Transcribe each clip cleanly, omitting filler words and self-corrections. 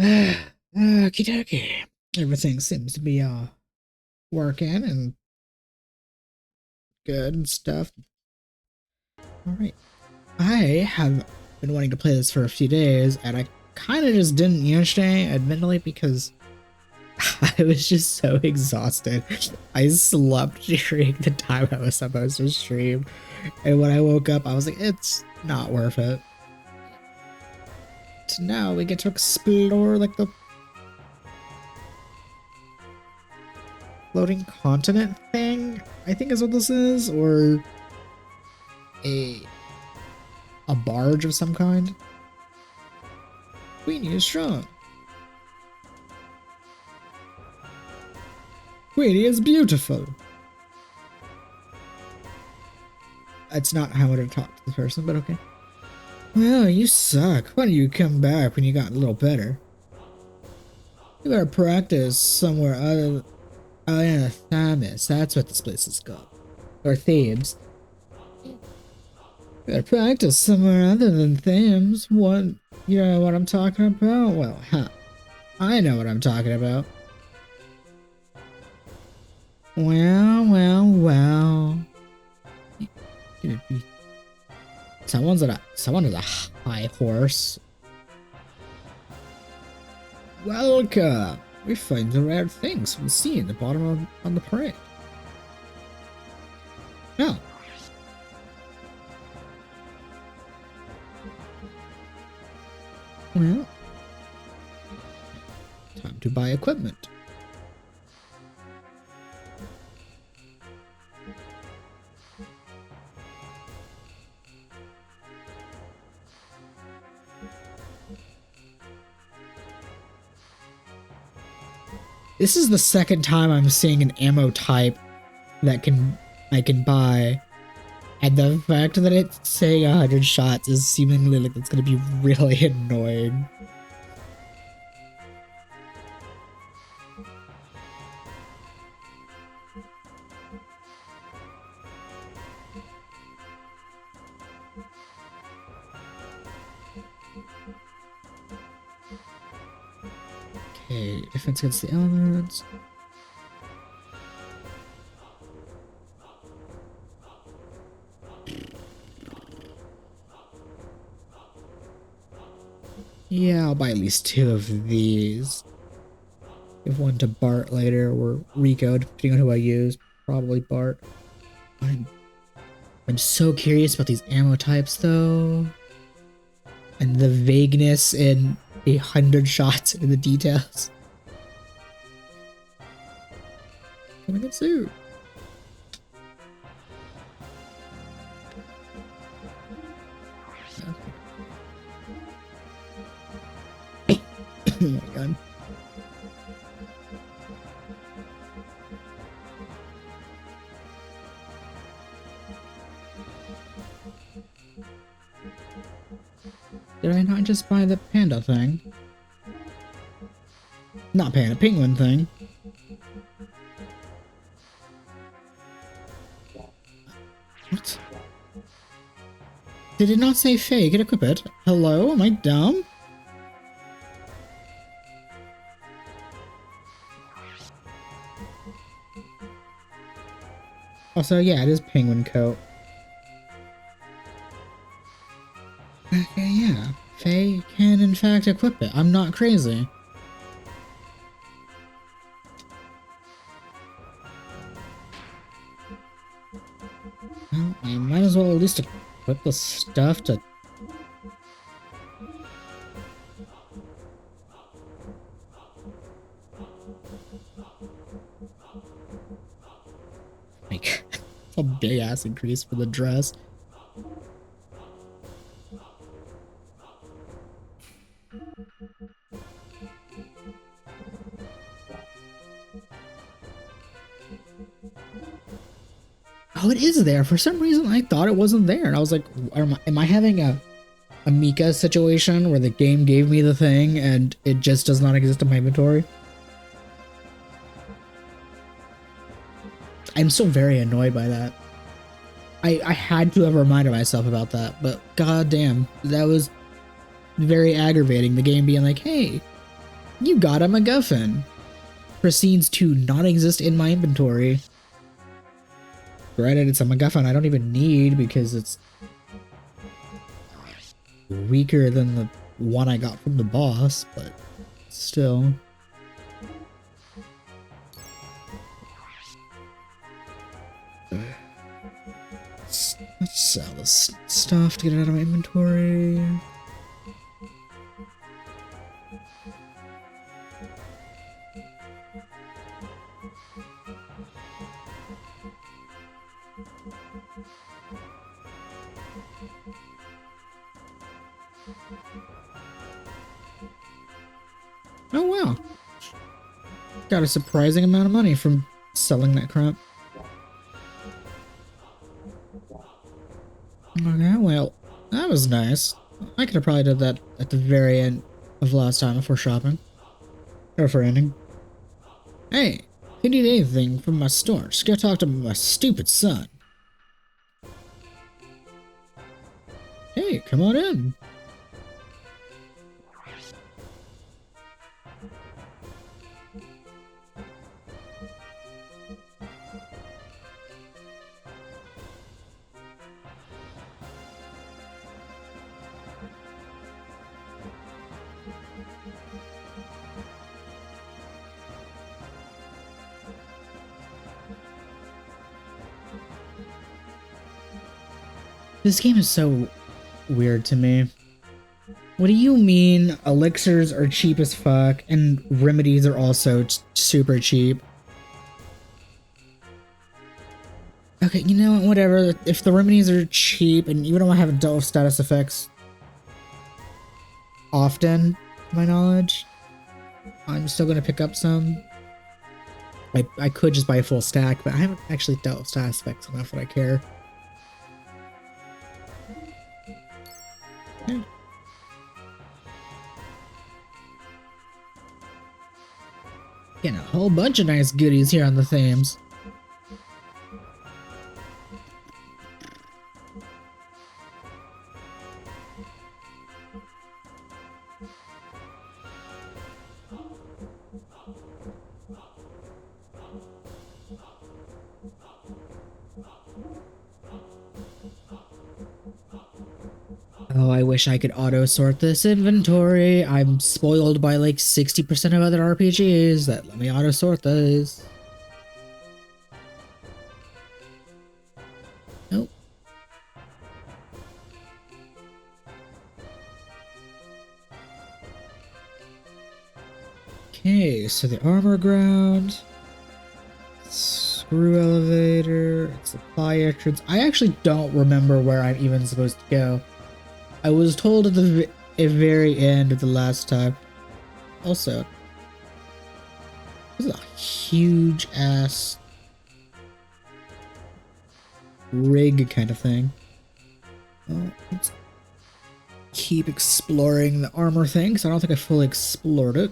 Okie dokie. Everything seems to be working and good and stuff. Alright. I have been wanting to play this for a few days, and I kind of just didn't yesterday, admittedly, because I was just so exhausted. I slept during the time I was supposed to stream, and when I woke up, I was like, it's not worth it. So now we get to explore like the floating continent thing, I think is what this is, or a barge of some kind. Queenie is strong. Queenie is beautiful. That's not how I would have talked to the person, but okay. Well, you suck. Why don't you come back when you got a little better? You better practice somewhere other. Oh yeah, Thames. That's what this place is called. Or Thames. You better practice somewhere other than Thames. What? You know what I'm talking about? Well, huh. I know what I'm talking about. Well. Someone is a high horse. Welcome. We find the rare things from the sea in the bottom on the parade. Oh. Well, time to buy equipment. This is the second time I'm seeing an ammo type that I can buy, and the fact that it's saying 100 shots is seemingly like it's gonna be really annoying. Okay, defense against the elements. Yeah, I'll buy at least 2 of these. Give one to Bart later, or Rico, depending on who I use. Probably Bart. I'm so curious about these ammo types, though. And the vagueness in 100 shots in the details. Coming in soon. Oh my god. Did I not just buy the panda thing? Not panda, penguin thing. What? Did it not say fake? Get equip it. Hello? Am I dumb? Also, yeah, it is penguin coat. Okay, yeah. Faye can in fact equip it. I'm not crazy. Well, I might as well at least equip the stuff to... Like, a big ass increase for the dress. Oh, it is there. For some reason, I thought it wasn't there. And I was like, am I having a Mika situation where the game gave me the thing and it just does not exist in my inventory? I'm so very annoyed by that. I had to have reminded myself about that, but goddamn, that was very aggravating. The game being like, hey, You got a MacGuffin. Proceeds to not exist in my inventory. Granted, it's a MacGuffin I don't even need because it's weaker than the one I got from the boss, but still. Let's sell this stuff to get it out of my inventory. Oh wow. Got a surprising amount of money from selling that crap. Okay, well, that was nice. I could have probably did that at the very end of last time before shopping. Or for ending. Hey, if you need anything from my store, just go talk to my stupid son. Hey, come on in. This game is so weird to me. What do you mean elixirs are cheap as fuck and remedies are also super cheap? Okay, you know what, whatever. If the remedies are cheap and even though I haven't dealt with status effects often, to my knowledge, I'm still gonna pick up some. I could just buy a full stack, but I haven't actually dealt with status effects enough that I care. Getting a whole bunch of nice goodies here on the Thames. Oh, I wish I could auto-sort this inventory. I'm spoiled by like 60% of other RPGs that let me auto-sort those. Nope. Okay, so the armor ground, screw elevator, supply entrance. I actually don't remember where I'm even supposed to go. I was told at the very end of the last time. Also, this is a huge ass rig kind of thing. Well, let's keep exploring the armor thing because I don't think I fully explored it.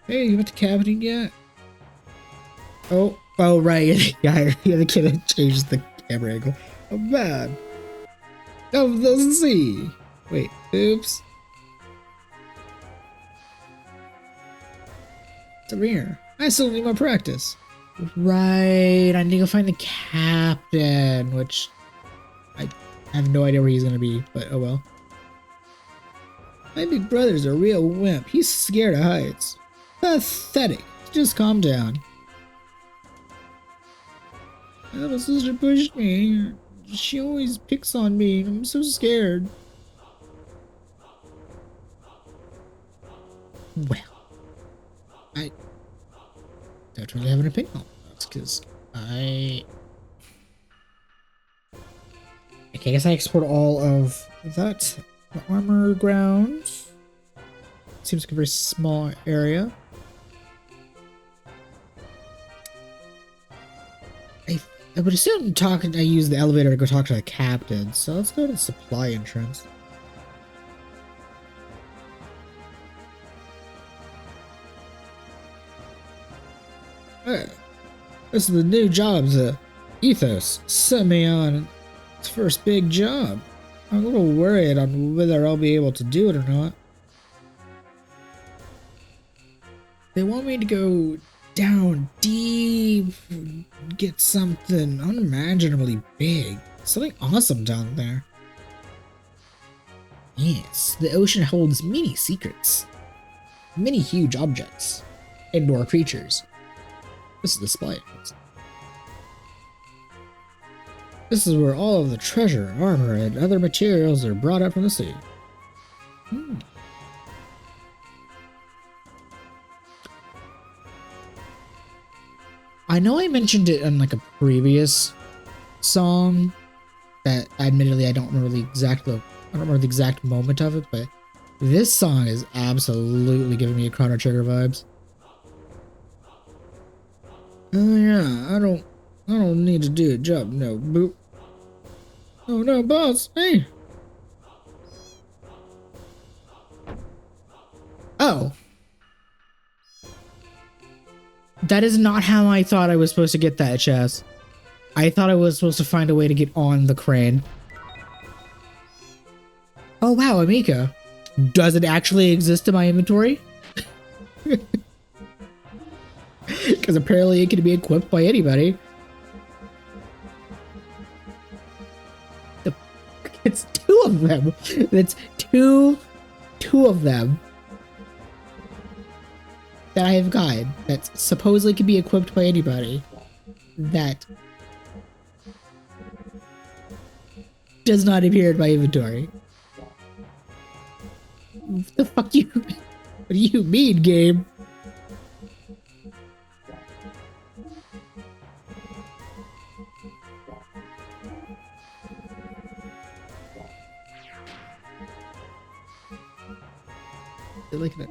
Hey, you went to cabinet yet? Oh right, yeah, the kid that changed the camera angle. Oh man. Oh, let's see. Wait, oops. It's over here. I still need more practice. Right, I need to find the captain, which I have no idea where he's gonna be, but oh well. My big brother's a real wimp. He's scared of heights. Pathetic. Just calm down. Oh, my sister pushed me. She always picks on me. I'm so scared. Well, I don't really have an opinion on that because I guess I export all of that. The armor ground seems like a very small area. I would assume I use the elevator to go talk to the captain, so let's go to the supply entrance. Hey, this is the new job Ethos sent me on its first big job. I'm a little worried on whether I'll be able to do it or not. They want me to go down deep, get something unimaginably big. Something awesome down there. Yes, the ocean holds many secrets. Many huge objects. Indoor creatures. This is the spy. This is where all of the treasure, armor, and other materials are brought up from the sea. I know I mentioned it in like a previous song that admittedly I don't remember the exact moment of it, but this song is absolutely giving me a Chrono Trigger vibes. Oh yeah, I don't need to do a job, no boop. Oh no, boss, hey. Oh. That is not how I thought I was supposed to get that chest. I thought I was supposed to find a way to get on the crane. Oh wow, Amika. Does it actually exist in my inventory? Because apparently it can be equipped by anybody. It's two of them. It's two of them that I have gotten that supposedly can be equipped by anybody. That does not appear in my inventory. What the fuck you? What do you mean, game? Like an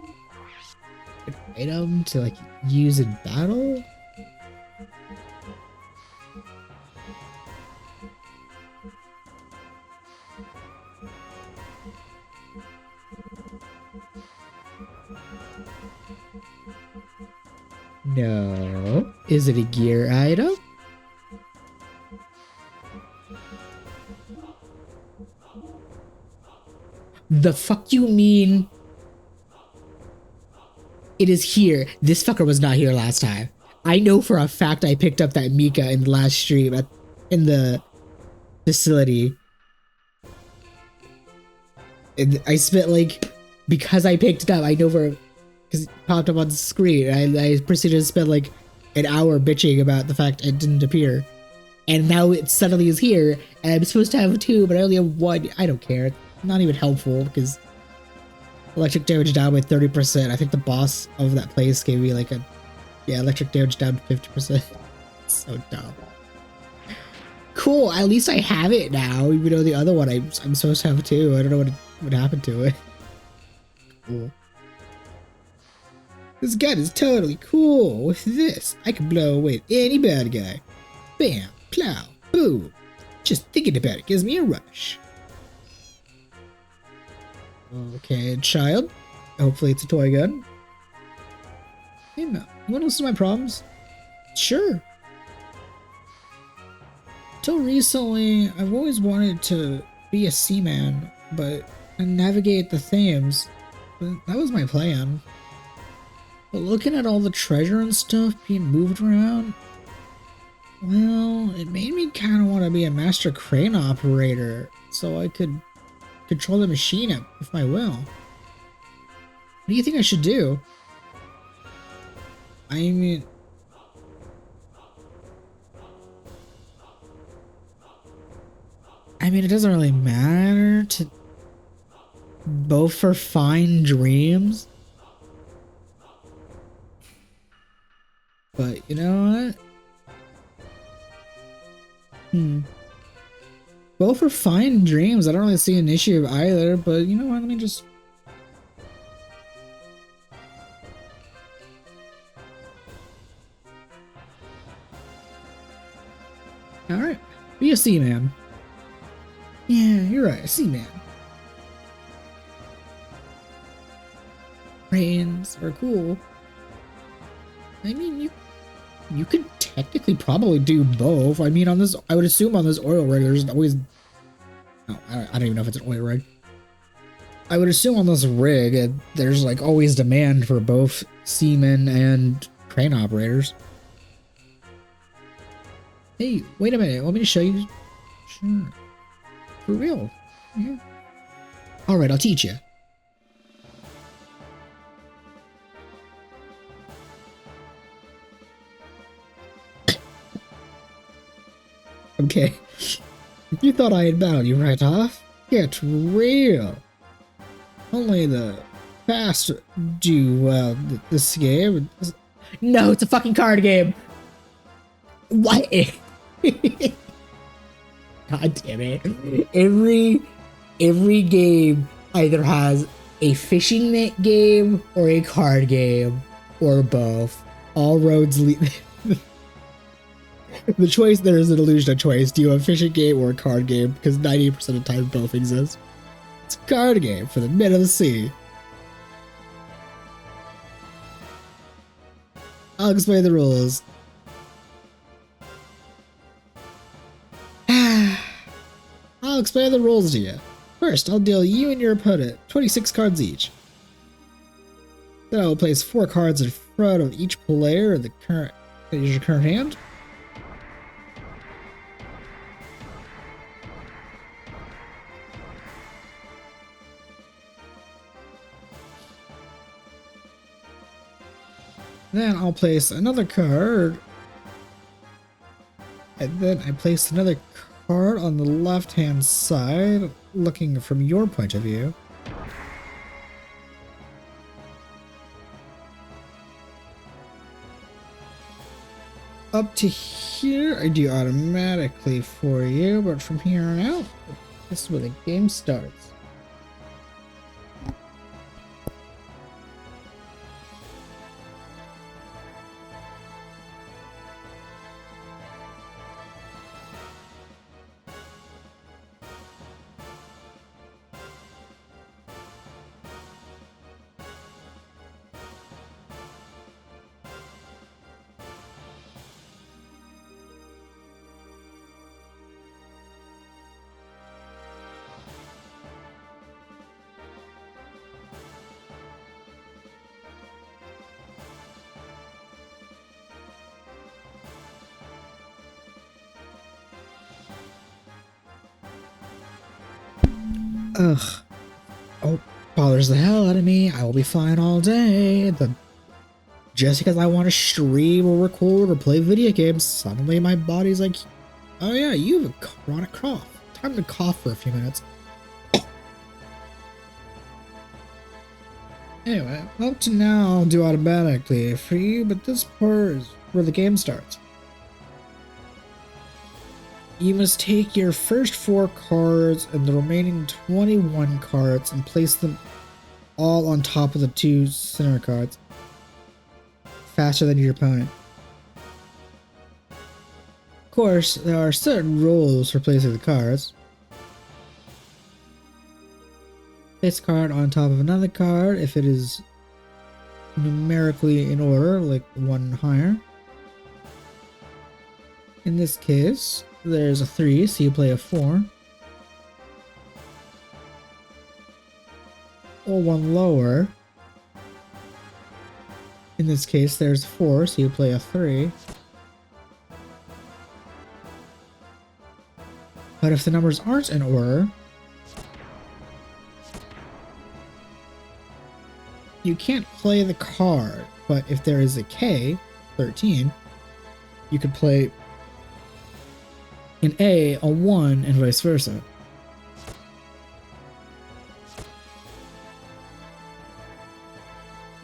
item to like use in battle? No. Is it a gear item? The fuck you mean? It is here. This fucker was not here last time. I know for a fact I picked up that Mika in the last stream in the facility. And I spent like, because I picked it up, I know because it popped up on the screen. I proceeded to spend like an hour bitching about the fact it didn't appear. And now it suddenly is here, and I'm supposed to have two, but I only have one. I don't care. It's not even helpful because electric damage down by 30%. I think the boss of that place gave me like electric damage down 50%. So dumb. Cool, at least I have it now, even though the other one I'm supposed to have too. I don't know what happened to it. Cool. This gun is totally cool. With this, I can blow away any bad guy. Bam, plow, boom. Just thinking about it gives me a rush. Okay, child. Hopefully it's a toy gun. Hey, no. You want to listen to my problems? Sure. Until recently, I've always wanted to be a seaman, and navigate the Thames. But that was my plan. But looking at all the treasure and stuff being moved around, well, it made me kind of want to be a master crane operator, so I could control the machine with my will. What do you think I should do? I mean, it doesn't really matter to both for fine dreams. But you know what? Both are fine dreams. I don't really see an issue of either, but you know what? Let me just... Alright. Be a seaman. Yeah, you're right. A seaman. Cranes are cool. I mean, you could technically probably do both. I mean, I would assume on this oil rig, there's always... Oh, I don't even know if it's an oil rig. I would assume on this rig, there's like always demand for both seamen and crane operators. Hey, wait a minute. Want me to show you? Sure. For real. Yeah. All right, I'll teach you. Okay. You thought I had bound you right off? Get real. Only the fast do well this game. No, it's a fucking card game. What? God damn it. Every game either has a fishing net game or a card game or both. All roads lead. The choice, there is an illusion of choice. Do you have a fishing game or a card game? Because 90% of the time both exist. It's a card game for the men of the sea. I'll explain the rules. I'll explain the rules to you. First, I'll deal you and your opponent 26 cards each. Then I will place 4 cards in front of each player in your current hand. Then I'll place another card. And then I place another card on the left-hand side, looking from your point of view. Up to here, I do automatically for you, but from here on out, this is where the game starts. Ugh. Oh, bothers the hell out of me. I will be fine all day. Just because I want to stream or record or play video games, suddenly my body's like, oh yeah, you have a chronic cough. Time to cough for a few minutes. Anyway, up to now I'll do automatically for you, but this part is where the game starts. You must take your first 4 cards and the remaining 21 cards and place them all on top of the 2 center cards, faster than your opponent. Of course, there are certain rules for placing the cards. Place a card on top of another card if it is numerically in order, like 1 higher. In this case, there's a 3, so you play a 4. Or 1 lower. In this case, there's 4, so you play a 3. But if the numbers aren't in order, you can't play the card. But if there is a K, 13, you could play an A, a 1, and vice versa.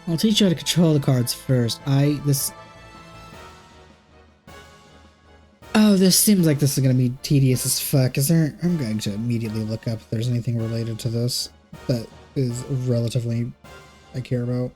I'll teach you how to control the cards first. Oh, this seems like this is going to be tedious as fuck. I'm going to immediately look up if there's anything related to this that is relatively I care about.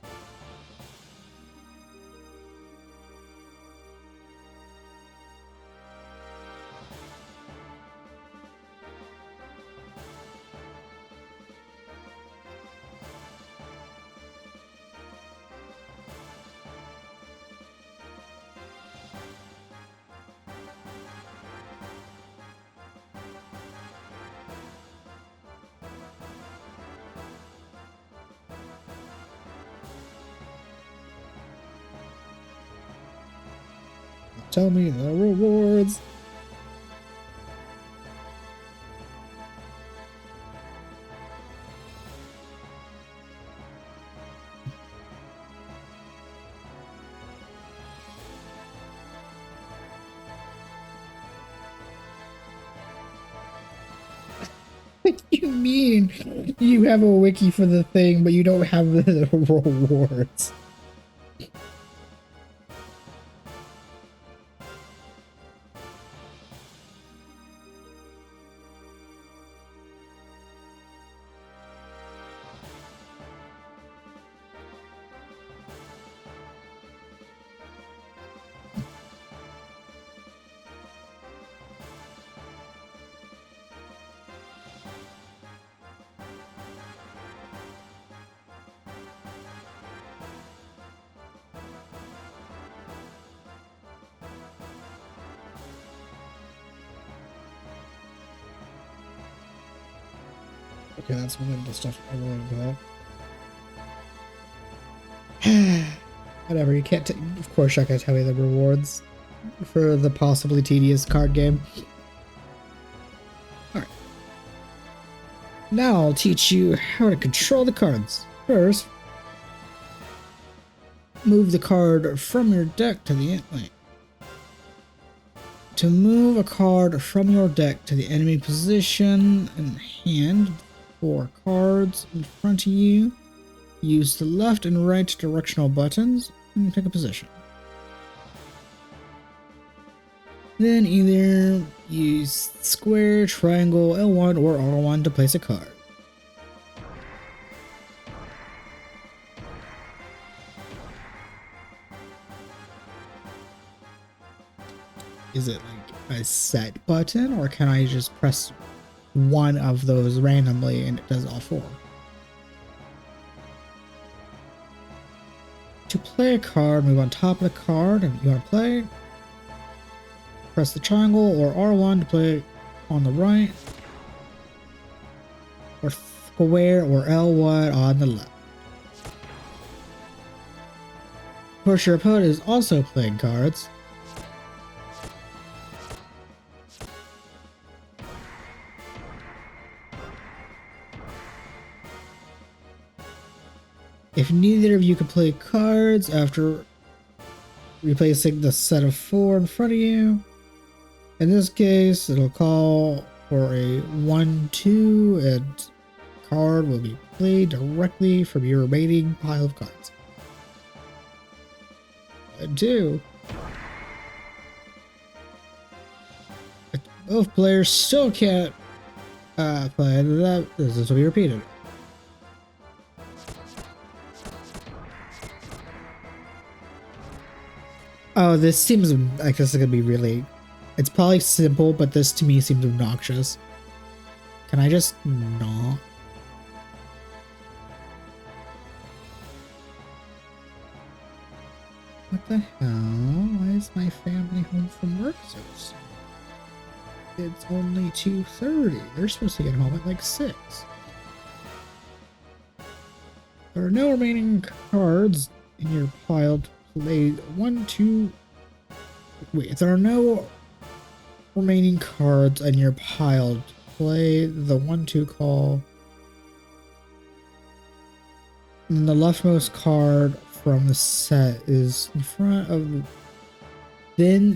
tell me the rewards. What do you mean? You have a wiki for the thing, but you don't have the rewards. Okay, that's one of the stuff I related to that. Whatever, you can't of course I can tell you the rewards for the possibly tedious card game. Alright. Now I'll teach you how to control the cards. First, move the card from your deck to the end. To move a card from your deck to the enemy position and hand 4 cards in front of you, use the left and right directional buttons and pick a position. Then either use square, triangle, L1, or R1 to place a card. Is it like a set button, or can I just press one of those randomly and it does all 4? To play a card, move on top of the card and you want to play. Press the triangle or R1 to play on the right, or square or L1 on the left. Of course, your opponent is also playing cards. If neither of you can play cards after replacing the set of 4 in front of you, in this case, it'll call for a 1-2 and card will be played directly from your remaining pile of cards. 1-2. If both players still can't play that, this will be repeated. Oh, this seems like this is gonna be really... It's probably simple, but this to me seems obnoxious. Can I just not? What the hell? Why is my family home from work so soon? It's only 2:30. They're supposed to get home at like 6. There are no remaining cards in your pile to play 1-2. Wait, if there are no remaining cards in your pile to play the 1-2 call, and the leftmost card from the set is in front of, then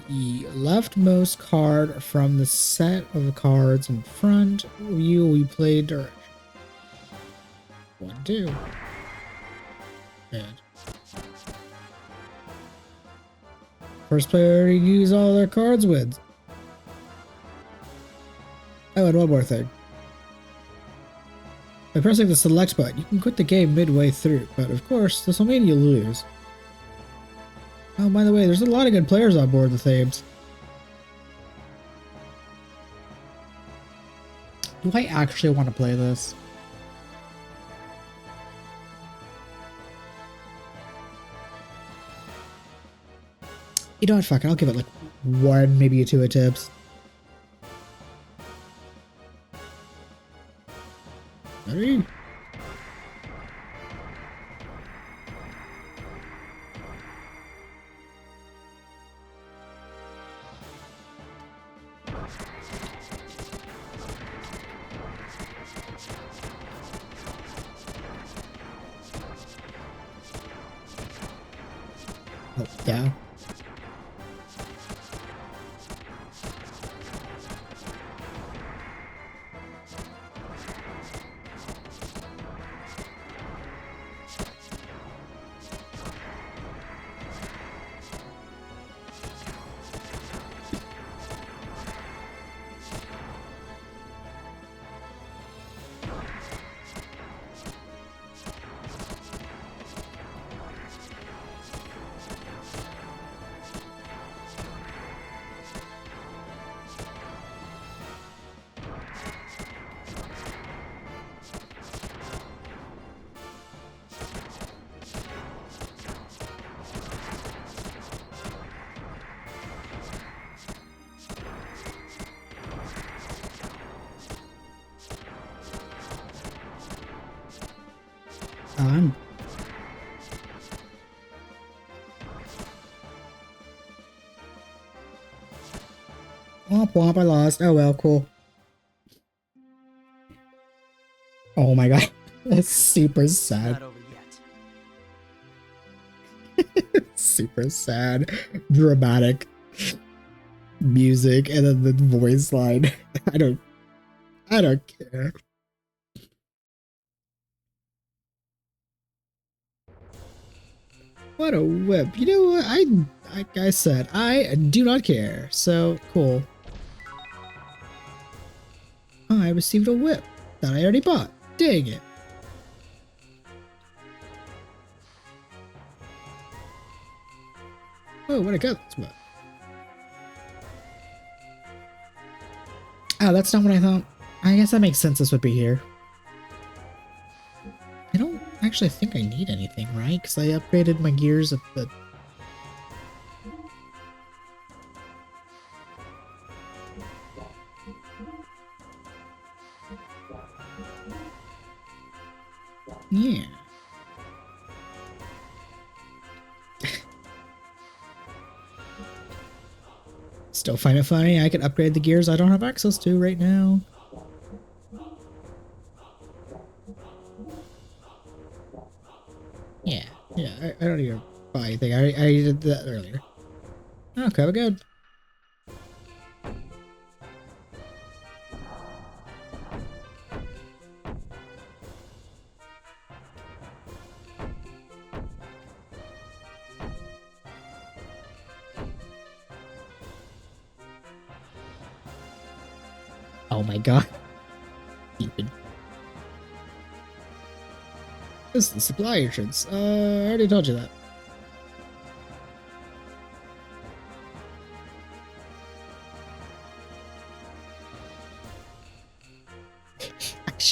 the leftmost card from the set of the cards in front of you will be played direction. 1-2. And first player to use all their cards wins. Oh, and one more thing. By pressing the select button, you can quit the game midway through, but of course, this will mean you lose. Oh, by the way, there's a lot of good players on board the Thames. Do I actually want to play this? You know what, fuck it, I'll give it like 1, maybe 2 attempts. Ready? Oh, yeah. I'm womp womp, I lost. Oh well, cool. Oh my god. That's super sad. Not over yet. Super sad. Dramatic music and then the voice line. I don't care. What a whip. You know what? Like I said, I do not care. So cool. I received a whip that I already bought. Dang it. Oh, where'd I go? This whip? Oh, that's not what I thought. I guess that makes sense this would be here. I don't actually think I need anything, right? Because I upgraded my gears at the... Yeah. Still find it funny I could upgrade the gears I don't have access to right now. Yeah, I don't even buy anything. I did that earlier. Okay, we're good. Oh my god. Stupid. This is the supply entrance. I already told you that.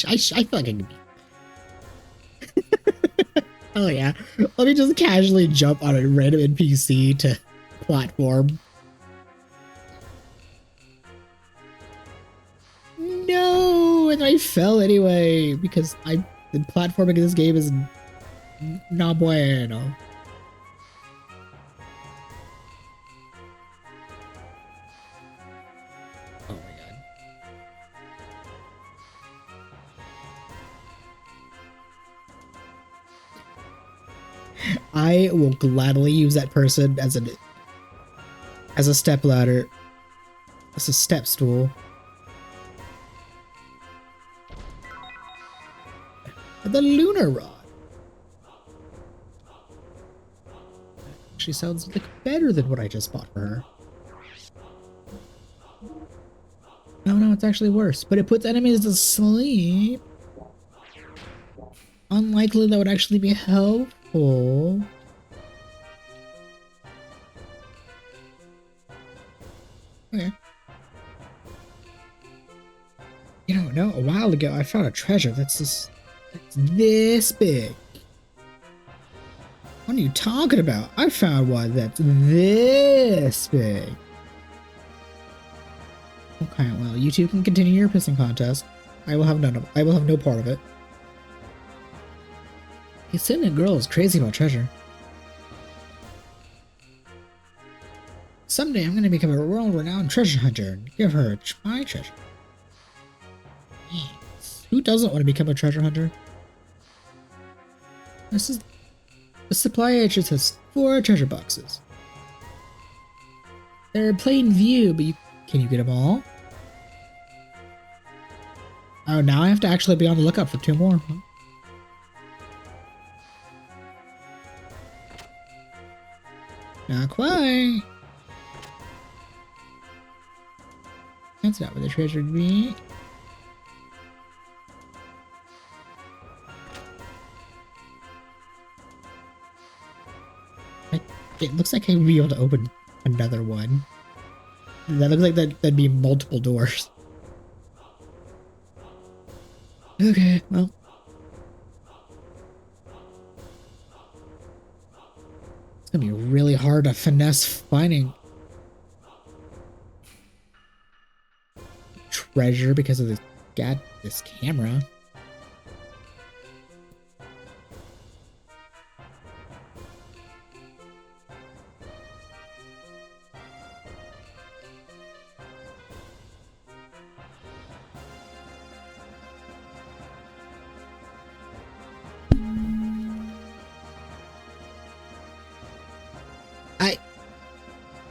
I feel like I can be. Oh yeah. Let me just casually jump on a random NPC to platform. No, and I fell anyway because the platforming in this game is no bueno. Oh my god. I will gladly use that person as a step ladder. As a step stool. The lunar rod. She sounds like better than what I just bought for her. No, it's actually worse. But it puts enemies to sleep. Unlikely that would actually be helpful. Okay. You don't know, a while ago I found a treasure that's this big. What are you talking about? I found one that's this big. Okay, well, you two can continue your pissing contest. I will have no part of it. He's saying a girl is crazy about treasure. Someday I'm gonna become a world-renowned treasure hunter and give her my treasure. Yes. Who doesn't want to become a treasure hunter? This is The supply entrance has 4 treasure boxes. They're in plain view, but can you get them all? Oh, now I have to actually be on the lookout for 2 more. Not quite. That's not where the treasure would be. It looks like I'd be able to open another one. That looks like that'd be multiple doors. Okay, well. It's gonna be really hard to finesse finding treasure because of this camera.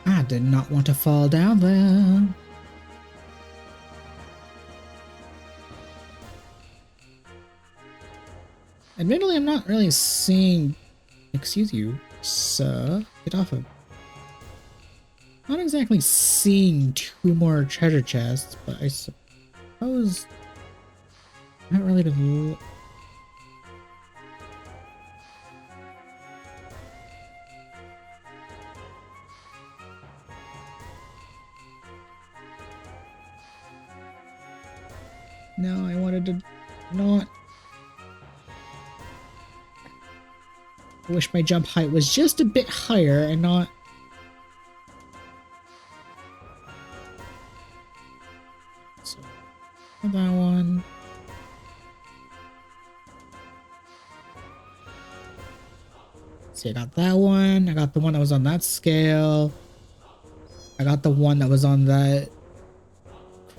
I did not want to fall down there. Admittedly, I'm not really seeing... Excuse you, sir. Get off of... Not exactly seeing 2 more treasure chests, but I suppose... Not really been... No, I wanted to not... I wish my jump height was just a bit higher and not... So, that one. See, I got that one. I got the one that was on that scale. I got the one that was on that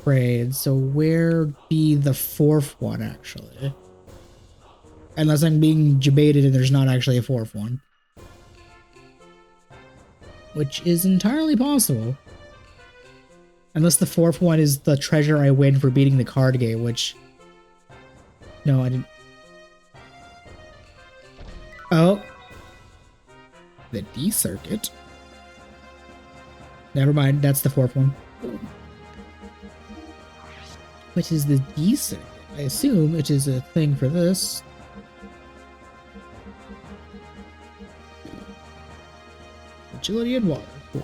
crate. So where be the 4th one, actually? Unless I'm being debated and there's not actually a 4th one. Which is entirely possible. Unless the 4th one is the treasure I win for beating the card game, which... No, I didn't... Oh. The D circuit. Never mind, that's the 4th one. Which is the D circuit. I assume it is a thing for this. Agility and water. Cool.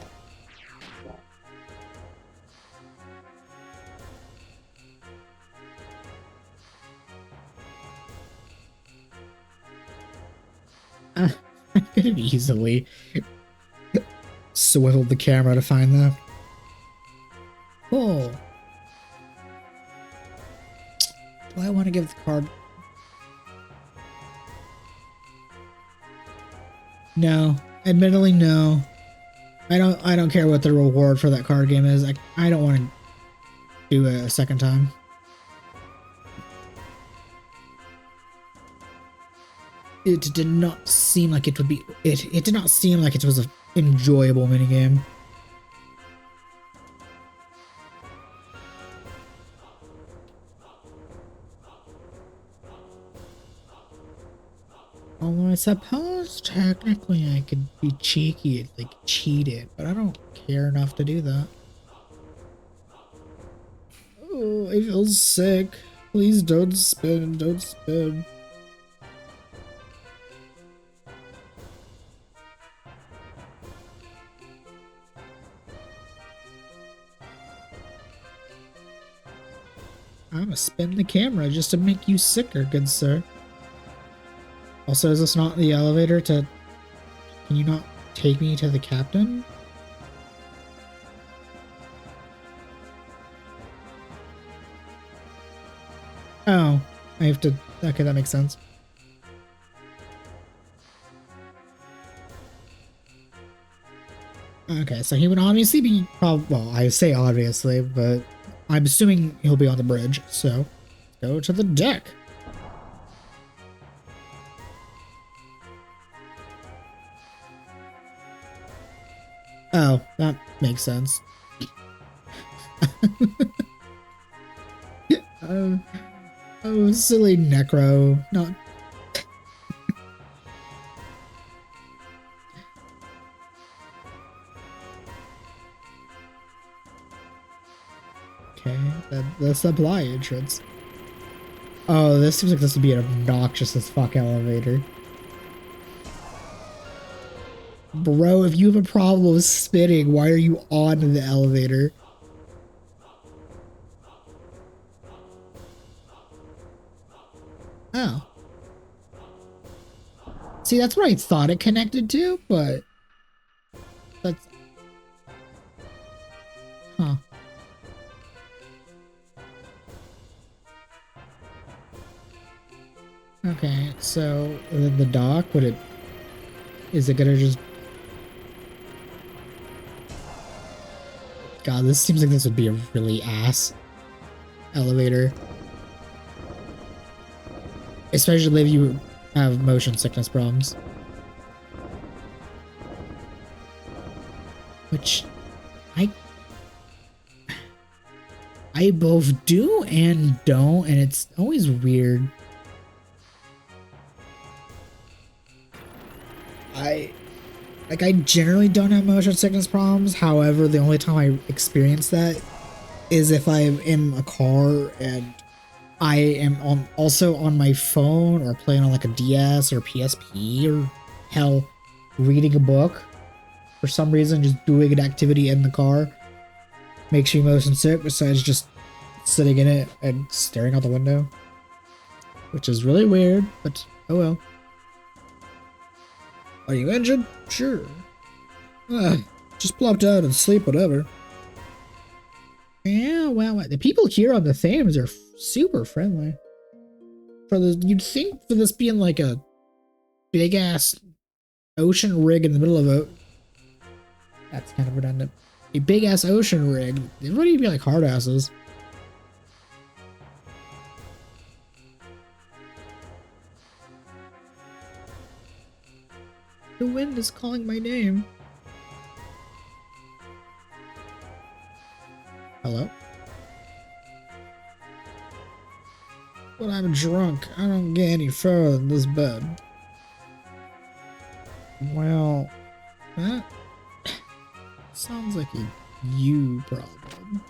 I could have easily swiveled the camera to find that. Cool. Do I want to give the card? No. Admittedly, no. I don't care what the reward for that card game is. I don't want to do it a second time. It did not seem like it would be... It did not seem like it was an enjoyable minigame. Although I suppose technically I could be cheeky and like cheat it, but I don't care enough to do that. Oh, I feel sick. Please don't spin, don't spin. I'm gonna spin the camera just to make you sicker, good sir. Also, is this not the elevator to... Can you not take me to the captain? Oh, I have to... Okay, that makes sense. Okay, so he would obviously be... Well, I say obviously, but I'm assuming he'll be on the bridge, so go to the deck. That makes sense. Oh, oh, silly Necro. Not. Okay, the supply entrance. Oh, this seems like this would be an obnoxious as fuck elevator. Bro, if you have a problem with spinning, why are you on the elevator? Oh. See, that's what I thought it connected to, but that's... Huh. Okay, so the dock, would it... Is it gonna just... God, this seems like this would be a really ass elevator. Especially if you have motion sickness problems. Which I both do and don't, and it's always weird. I generally don't have motion sickness problems. However, the only time I experience that is if I'm in a car and I am also on my phone or playing on like a DS or PSP or hell, reading a book. For some reason, just doing an activity in the car makes me motion sick besides just sitting in it and staring out the window. Which is really weird, but oh well. Are you injured? Sure. Just plopped out and sleep, whatever. Yeah, well, the people here on the Thames are super friendly. You'd think for this being like a big ass ocean rig in the middle of a... That's kind of redundant. A big ass ocean rig. They wouldn't even be like hard asses. The wind is calling my name. Hello? But I'm drunk. I don't get any further than this bed. Well, that sounds like a you problem.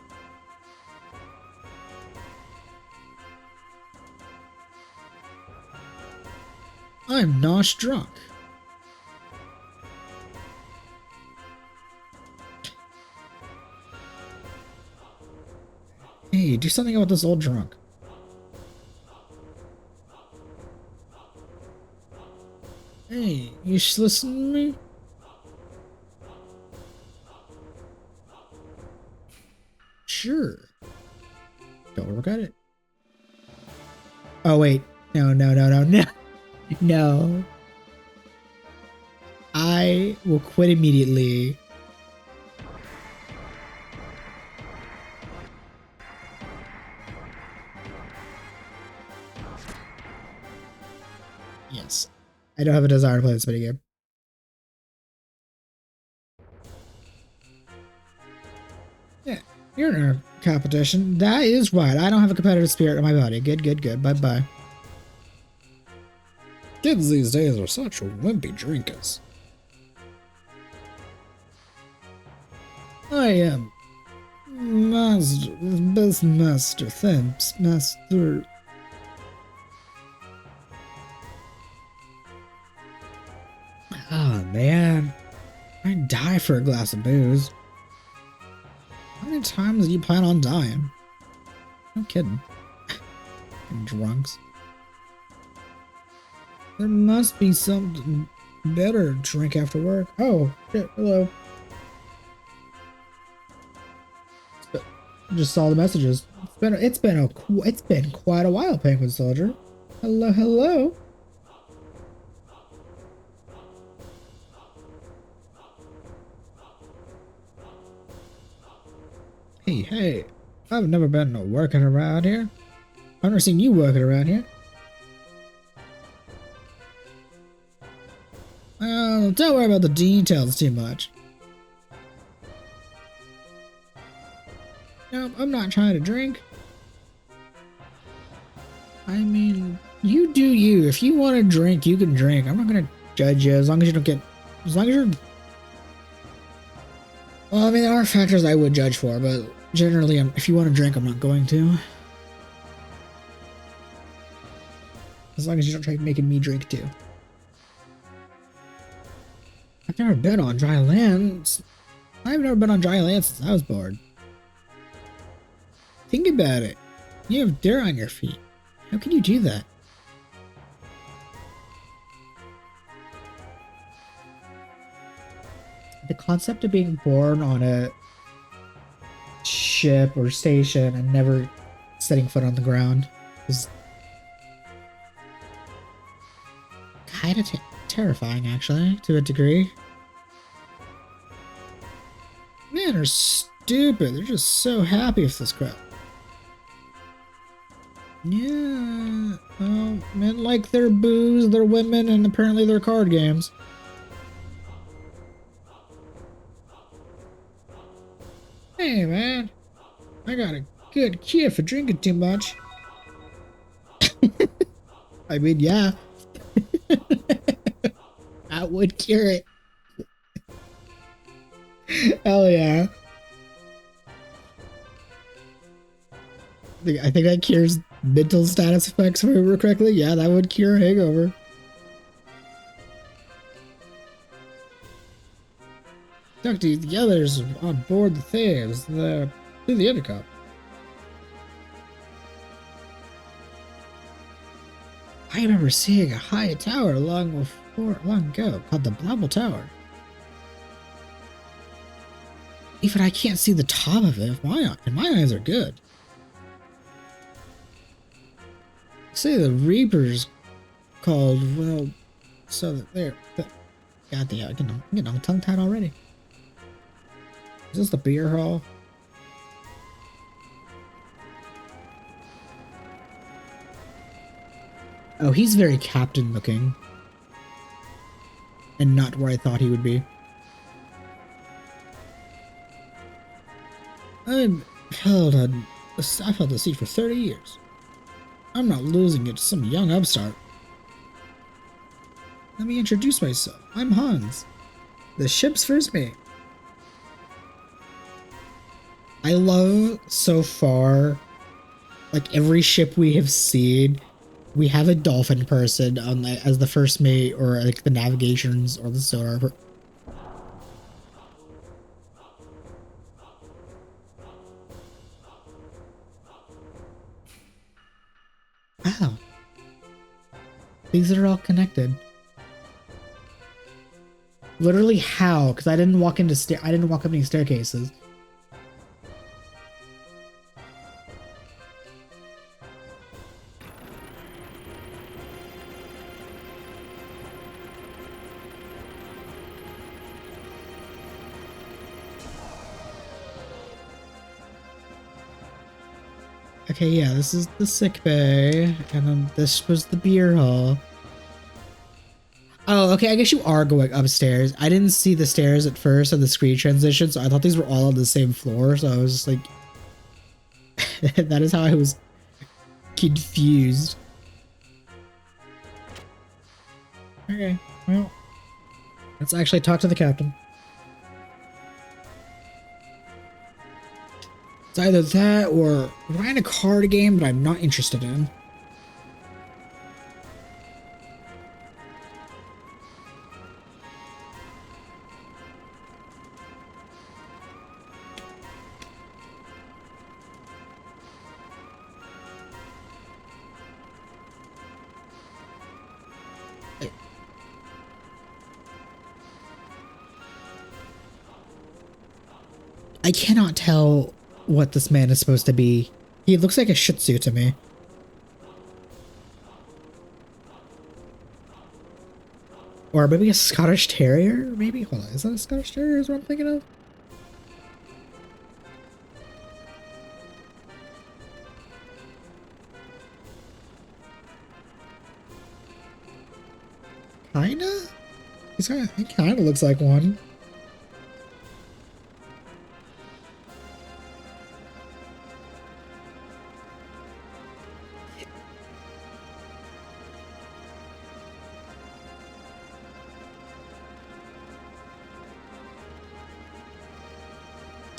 I'm nosh drunk. Hey, do something about this old drunk. Hey, you should listen to me? Sure. Don't regret it. Oh, wait. No. No. I will quit immediately. Yes. I don't have a desire to play this video game. Yeah, you're in a competition. That is right. I don't have a competitive spirit in my body. Good. Bye-bye. Kids these days are such wimpy drinkers. I am best master, Thames, master. Oh man, I'd die for a glass of booze. How many times do you plan on dying? No kidding. And drunks. There must be something better to drink after work. Oh, shit, hello. Just saw the messages. It's been quite a while, Penguin Soldier. Hello. Hey, I've never been working around here. I've never seen you working around here. Don't worry about the details too much. No, I'm not trying to drink. I mean, you do you. If you want to drink, you can drink. I'm not gonna judge you as long as you don't get. As long as you're. Well, I mean, there are factors I would judge for, but generally, if you want to drink, I'm not going to. As long as you don't try making me drink too. I've never been on dry land. I've never been on dry land since I was born. Think about it. You have dirt on your feet. How can you do that? The concept of being born on a ship or station and never setting foot on the ground is kind of terrifying, actually, to a degree. Men are stupid. They're just so happy with this crap. Yeah, well, men like their booze, their women, and apparently their card games. Hey, man. I got a good cure for drinking too much. I mean, yeah. That would cure it. Hell yeah. I think that cures mental status effects, if I remember correctly. Yeah, that would cure a hangover. Talk to the others on board the Thames through the intercom. I remember seeing a high tower long ago called the Blabble Tower. Even I can't see the top of it. And my eyes are good. Say the Reapers called, well, so that they're. God damn, I'm getting tongue tied already. Is this the beer hall? Oh, he's very captain looking. And not where I thought he would be. I've held the seat for 30 years. I'm not losing it to some young upstart. Let me introduce myself. I'm Hans, the ship's first mate. I love so far, like every ship we have seen, we have a dolphin person on as the first mate, or like the navigations or the sonar. Wow. These are all connected. Literally how? Because I didn't walk up any staircases. Okay, yeah, this is the sick bay, and then this was the beer hall. Oh, okay, I guess you are going upstairs. I didn't see the stairs at first and the screen transition, so I thought these were all on the same floor, so I was just like... that is how I was confused. Okay, well, let's actually talk to the captain. It's either that or we're in a card game that I'm not interested in. I cannot tell what this man is supposed to be. He looks like a Shih Tzu to me. Or maybe a Scottish Terrier? Maybe? Hold on, is that a Scottish Terrier is what I'm thinking of? Kinda? He kinda looks like one.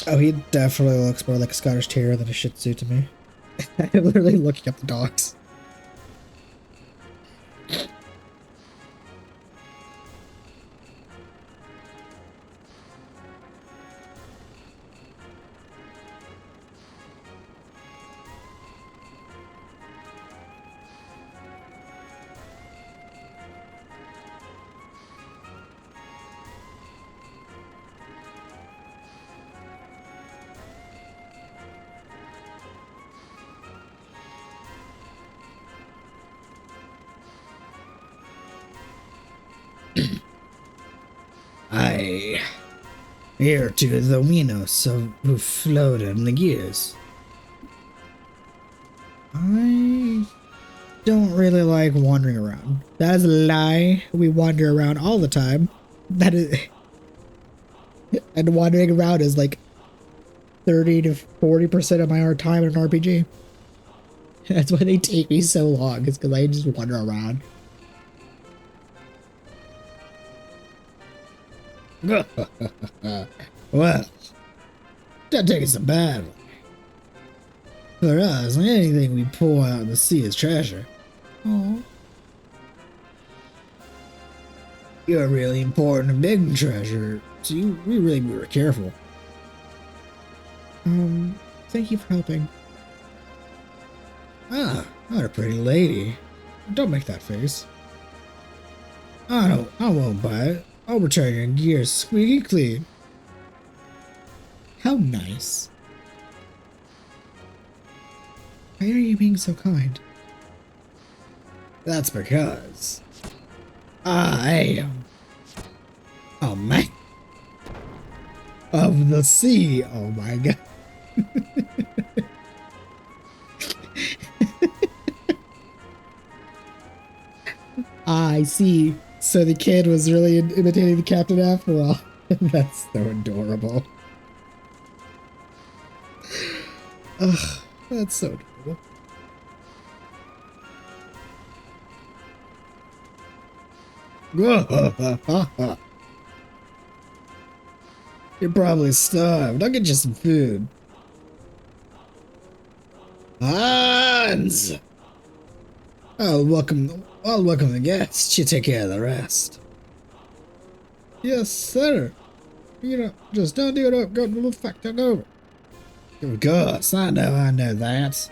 Oh, he definitely looks more like a Scottish Terrier than a Shih Tzu to me. I'm literally looking up the dogs. I heir to the Winos who floated in the gears. I don't really like wandering around. That is a lie. We wander around all the time. That is, and wandering around is like 30 to 40% of my time in an RPG. That's why they take me so long. It's because I just wander around. Well, that takes a battle. For us, anything we pull out of the sea is treasure. Oh, you're a really important and big treasure, so we really were careful. Thank you for helping. Ah, what a pretty lady. Don't make that face. I won't buy it. I'll return your gears squeaky clean. How nice. Why are you being so kind? That's because I am a man of the sea. Oh my god. I see. So the kid was really imitating the captain after all. That's so adorable. Ugh, that's so adorable. You're probably starved. I'll get you some food. Hans! I'll welcome the guests. You take care of the rest. Yes, sir. You know, just don't do it up. Go to the fact over. Of course, I know that.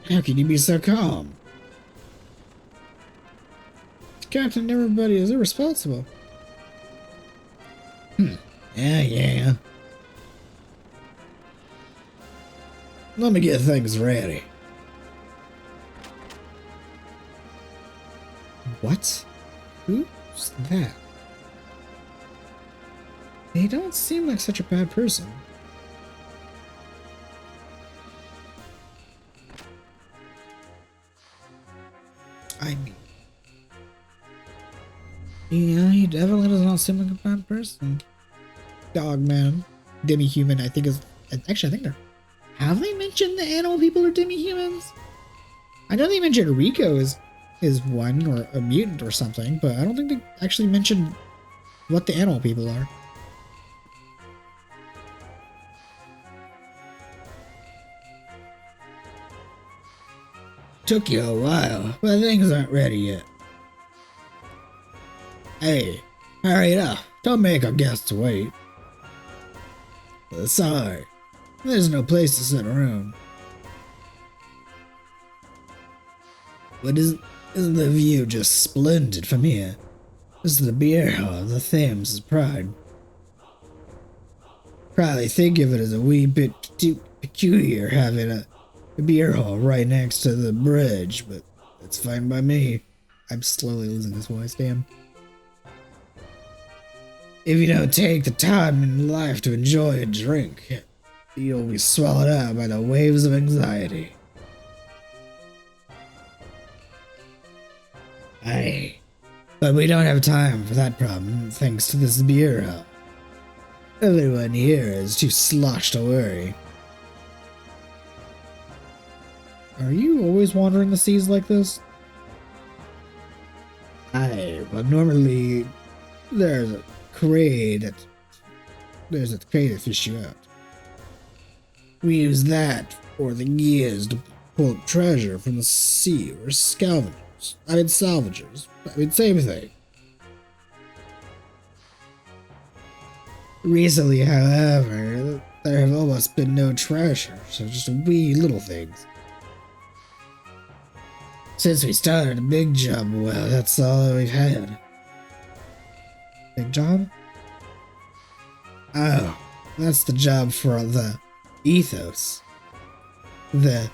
How can you be so calm? Captain, everybody is irresponsible. Yeah. Let me get things ready. What? Who's that? They don't seem like such a bad person. I mean, yeah, he definitely does not seem like a bad person. Dog man, demi-human. I think actually I think they're. Have they mentioned the animal people are demi-humans? I know they mentioned Rico is one or a mutant or something, but I don't think they actually mentioned what the animal people are. Took you a while, but things aren't ready yet. Hey, hurry it up. Don't make our guests wait. Sorry, there's no place to sit around. But isn't the view just splendid from here? This is the beer hall, the Thames' pride. Probably think of it as a wee bit peculiar having a beer hall right next to the bridge, but that's fine by me. I'm slowly losing this voice, damn. If you don't take the time in life to enjoy a drink, you'll be swallowed out by the waves of anxiety. Aye, but we don't have time for that problem thanks to this beer hall. Everyone here is too sloshed to worry. Are you always wandering the seas like this? Aye, but normally there's a crate there's a crate to fish you out. We use that for the gears to pull up treasure from the sea or salvagers. Same thing. Recently, however, there have almost been no treasure, so just wee little things. Since we started a big job, well, that's all that we've had. Big job? Oh, that's the job for the Ethos. The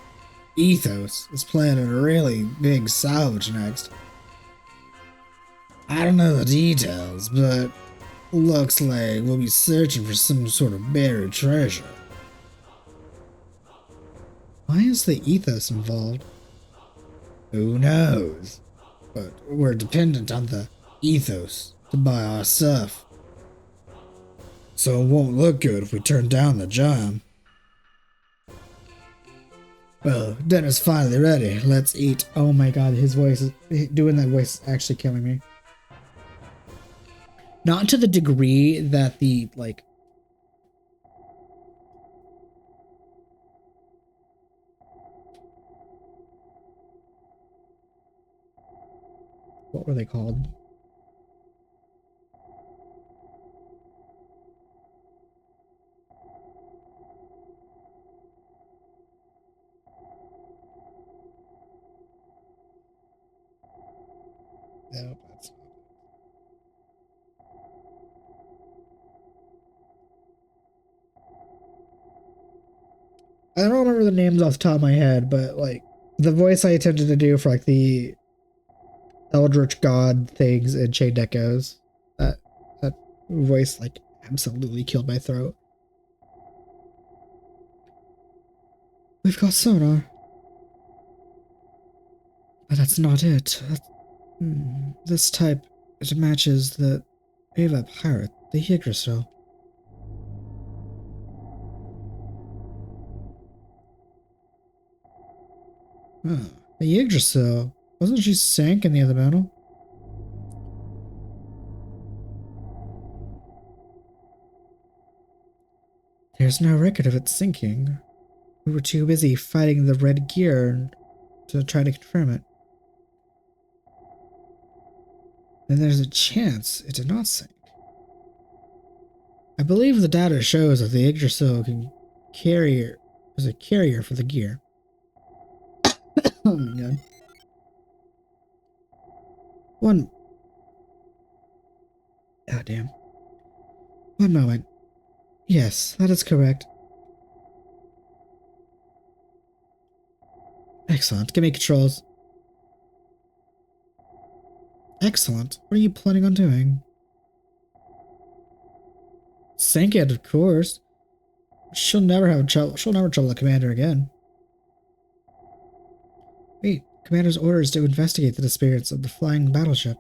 Ethos is planning a really big salvage next. I don't know the details, but looks like we'll be searching for some sort of buried treasure. Why is the Ethos involved? Who knows? But we're dependent on the Ethos to buy our stuff. So it won't look good if we turn down the job. Well, dinner's finally ready. Let's eat. Oh my god, his voice is... doing that voice is actually killing me. Not to the degree that the, like... What were they called? No, that's not it. I don't remember the names off the top of my head, but like the voice I attempted to do for like the Eldritch God things in Chained Echoes, that voice like absolutely killed my throat. We've got sonar. But that's not it. This type, it matches the Ava pirate, the Yggdrasil. Huh. The Yggdrasil. Wasn't she sank in the other battle? There's no record of it sinking. We were too busy fighting the red gear to try to confirm it. Then there's a chance it did not sink. I believe the data shows that the Yggdrasil is a carrier for the gear. Oh my god. Oh damn. One moment. Yes, that is correct. Excellent. Give me controls. Excellent. What are you planning on doing? Sink it, of course. She'll never trouble the commander again. Wait, commander's orders to investigate the disappearance of the flying battleship.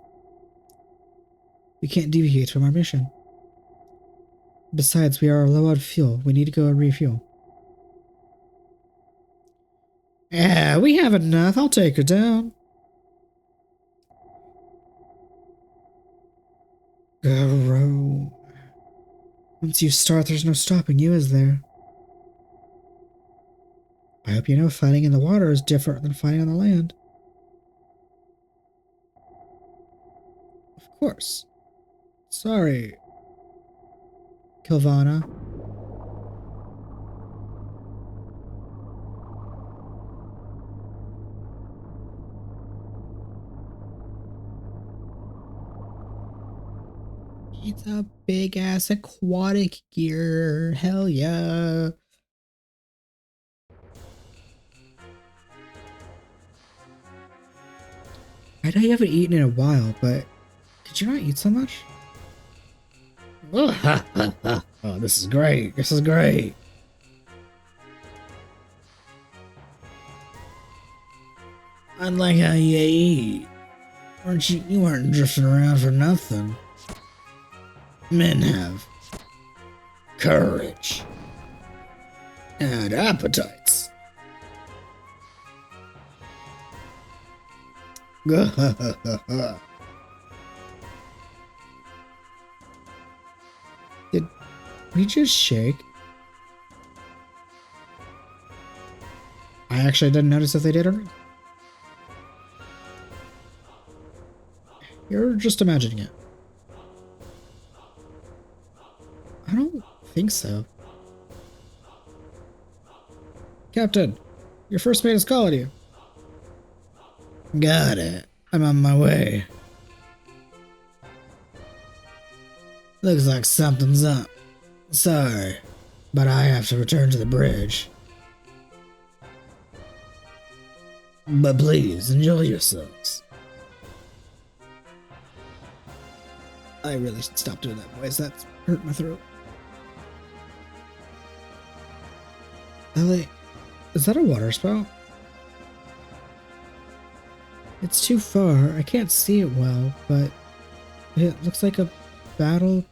We can't deviate from our mission. Besides, we are low on fuel. We need to go and refuel. Yeah, we have enough. I'll take her down. Garo. Once you start, there's no stopping you, is there? I hope you know fighting in the water is different than fighting on the land. Of course. Sorry, Kilvana. It's a big ass aquatic gear. Hell yeah. I know you haven't eaten in a while, but did you not eat so much? Oh, this is great. This is great. I like how you eat. You weren't drifting around for nothing. Men have courage and appetites. We just shake. I actually didn't notice if they did or not. You're just imagining it. I don't think so. Captain, your first mate is calling you. Got it. I'm on my way. Looks like something's up. Sorry, but I have to return to the bridge. But please, enjoy yourselves. I really should stop doing that voice. That's hurt my throat. Ellie, is that a water spout? It's too far. I can't see it well, but it looks like a battle.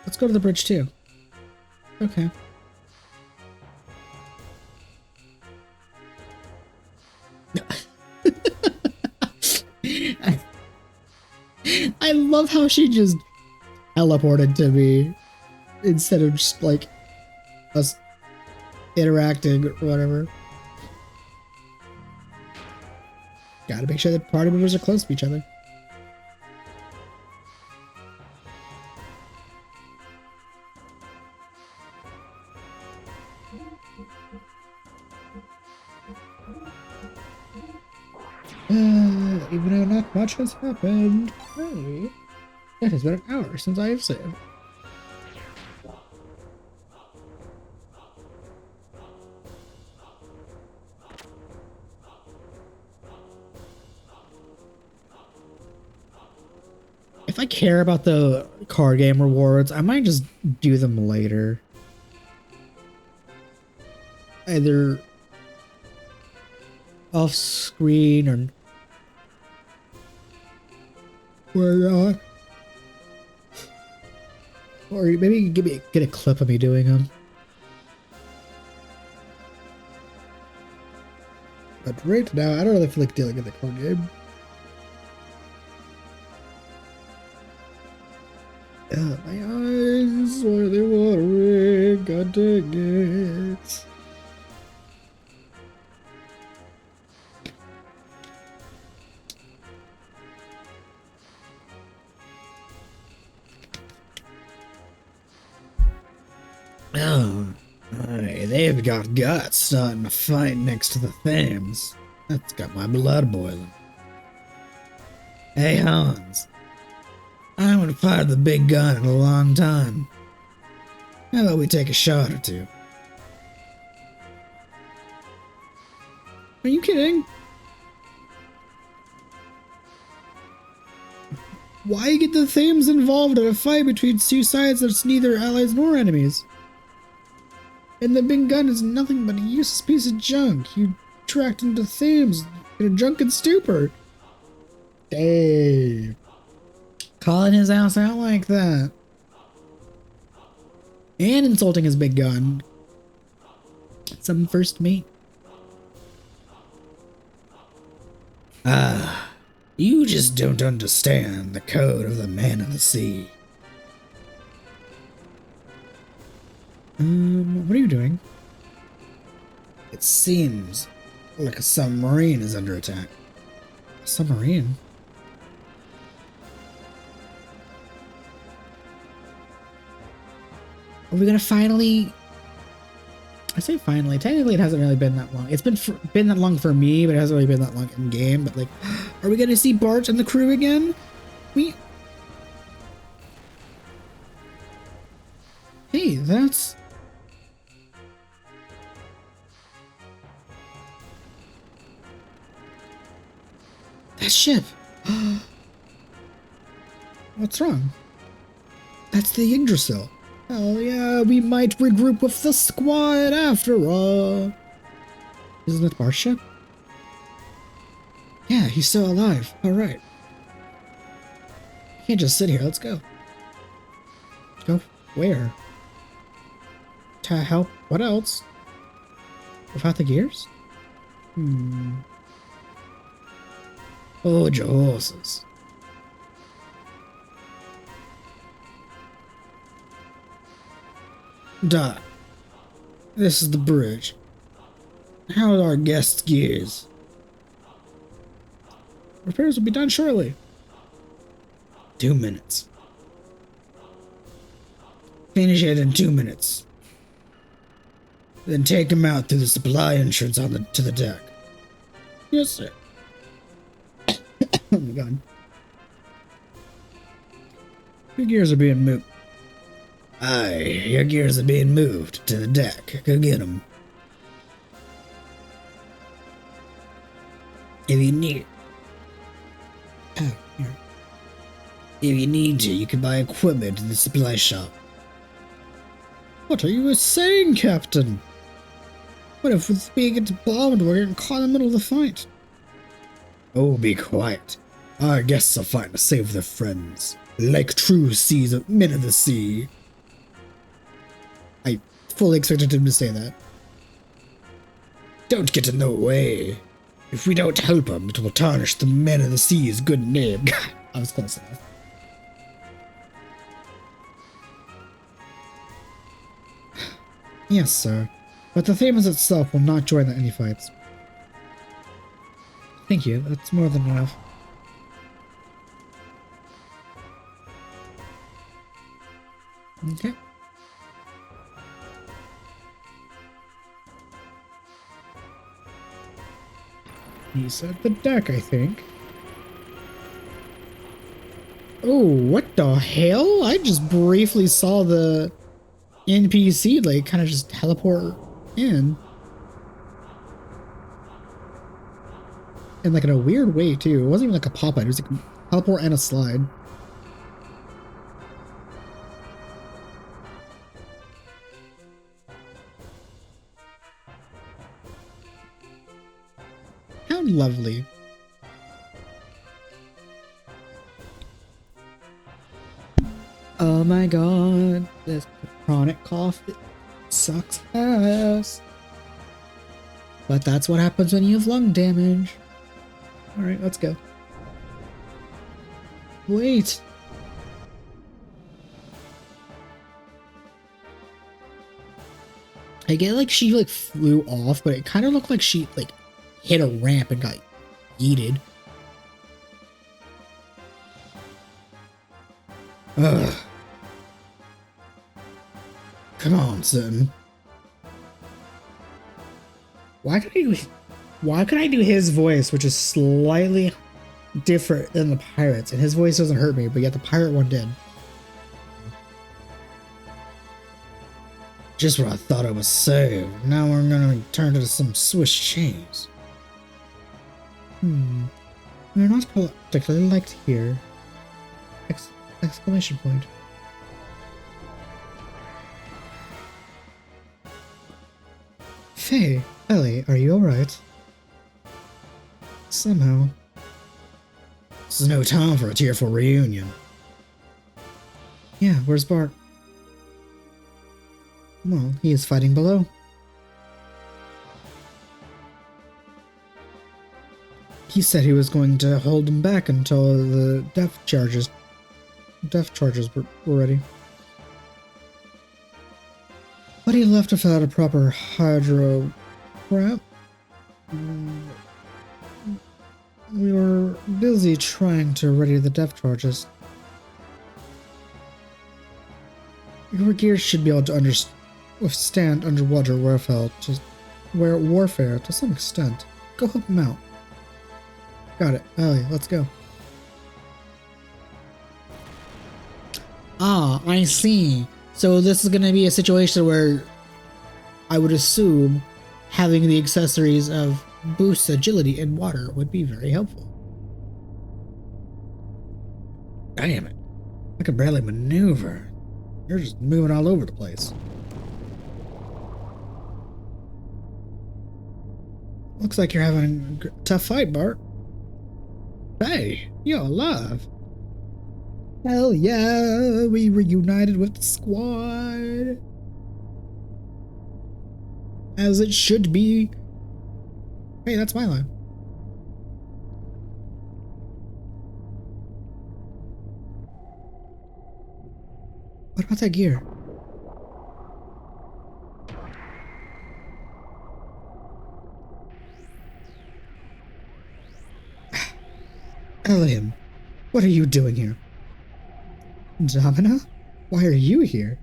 Let's go to the bridge too. Okay. I love how she just teleported to me instead of just like us interacting or whatever. Gotta make sure that party members are close to each other. Even though not much has happened. Hey, it has been an hour since I have saved. If I care about the card game rewards, I might just do them later. Either off screen or or maybe get a clip of me doing them. But right now, I don't really feel like dealing with the card game. My eyes, why are they watering? God dang it. Oh, they've got guts starting to fight next to the Thames. That's got my blood boiling. Hey, Hans. I haven't fired the big gun in a long time. How about we take a shot or two? Are you kidding? Why get the Thames involved in a fight between two sides that's neither allies nor enemies? And the big gun is nothing but a useless piece of junk. You tracked into Thames in a drunken stupor. Dave. Calling his ass out like that. And insulting his big gun. Some first mate. Ah, you just don't understand the code of the man in the sea. What are you doing? It seems like a submarine is under attack. A submarine? Are we gonna finally... I say finally. Technically, it hasn't really been that long. It's been that long for me, but it hasn't really been that long in game. But like, are we gonna see Bart and the crew again? Hey, that's... that ship. What's wrong? That's the Yggdrasil. Oh yeah, we might regroup with the squad after all. Isn't it Bart's ship? Yeah, he's still alive. Alright. Can't just sit here, let's go. Go where? To help? What else? Without the gears? Hold your horses. Doc, this is the bridge. How are our guests' gears? Repairs will be done shortly. 2 minutes. Finish it in 2 minutes. Then take him out through the supply entrance to the deck. Yes, sir. Oh my god. Your gears are being moved. Aye, your gears are being moved to the deck. Go get them. If you need... Oh, here. If you need to, you can buy equipment in the supply shop. What are you saying, Captain? What if we get bombed, we're getting caught in the middle of the fight? Oh, be quiet. Our guests are fighting to save their friends, like true men of the sea. I fully expected him to say that. Don't get in the way. If we don't help them, it will tarnish the men of the sea's good name. I was close enough. Yes, sir. But the Thames itself will not join any fights. Thank you, that's more than enough. Okay. He's at the deck, I think. Oh, what the hell? I just briefly saw the NPC, like, kind of just teleport in. And, like, in a weird way, too. It wasn't even like a pop-out. It was like a teleport and a slide. How lovely. Oh my god, this chronic cough sucks ass. But that's what happens when you have lung damage. Alright, let's go. Wait. I get like she like flew off, but it kind of looked like she like hit a ramp and got yeeted. Ugh. Come on, son. Why could I do his voice, which is slightly different than the pirate's, and his voice doesn't hurt me, but yet the pirate one did. Just what I thought I was saved. Now we're gonna turn to some Swiss cheese. We're not particularly liked here. Exclamation point. Faye, Ellie, are you alright? Somehow. This is no time for a tearful reunion. Yeah, where's Bart? Well, he is fighting below. He said he was going to hold him back until the depth charges were ready. But he left without a proper hydro prep. We were busy trying to ready the depth charges. Your gears should be able to withstand underwater warfare to some extent. Go help him out. Got it. Ellie, let's go. Ah, I see. So this is going to be a situation where I would assume having the accessories of boost agility in water would be very helpful. Damn it. I can barely maneuver. You're just moving all over the place. Looks like you're having a tough fight, Bart. Hey, you're alive. Hell yeah, we reunited with the squad. As it should be. Hey, that's my line. What about that gear? Eliam, what are you doing here? Domina? Why are you here?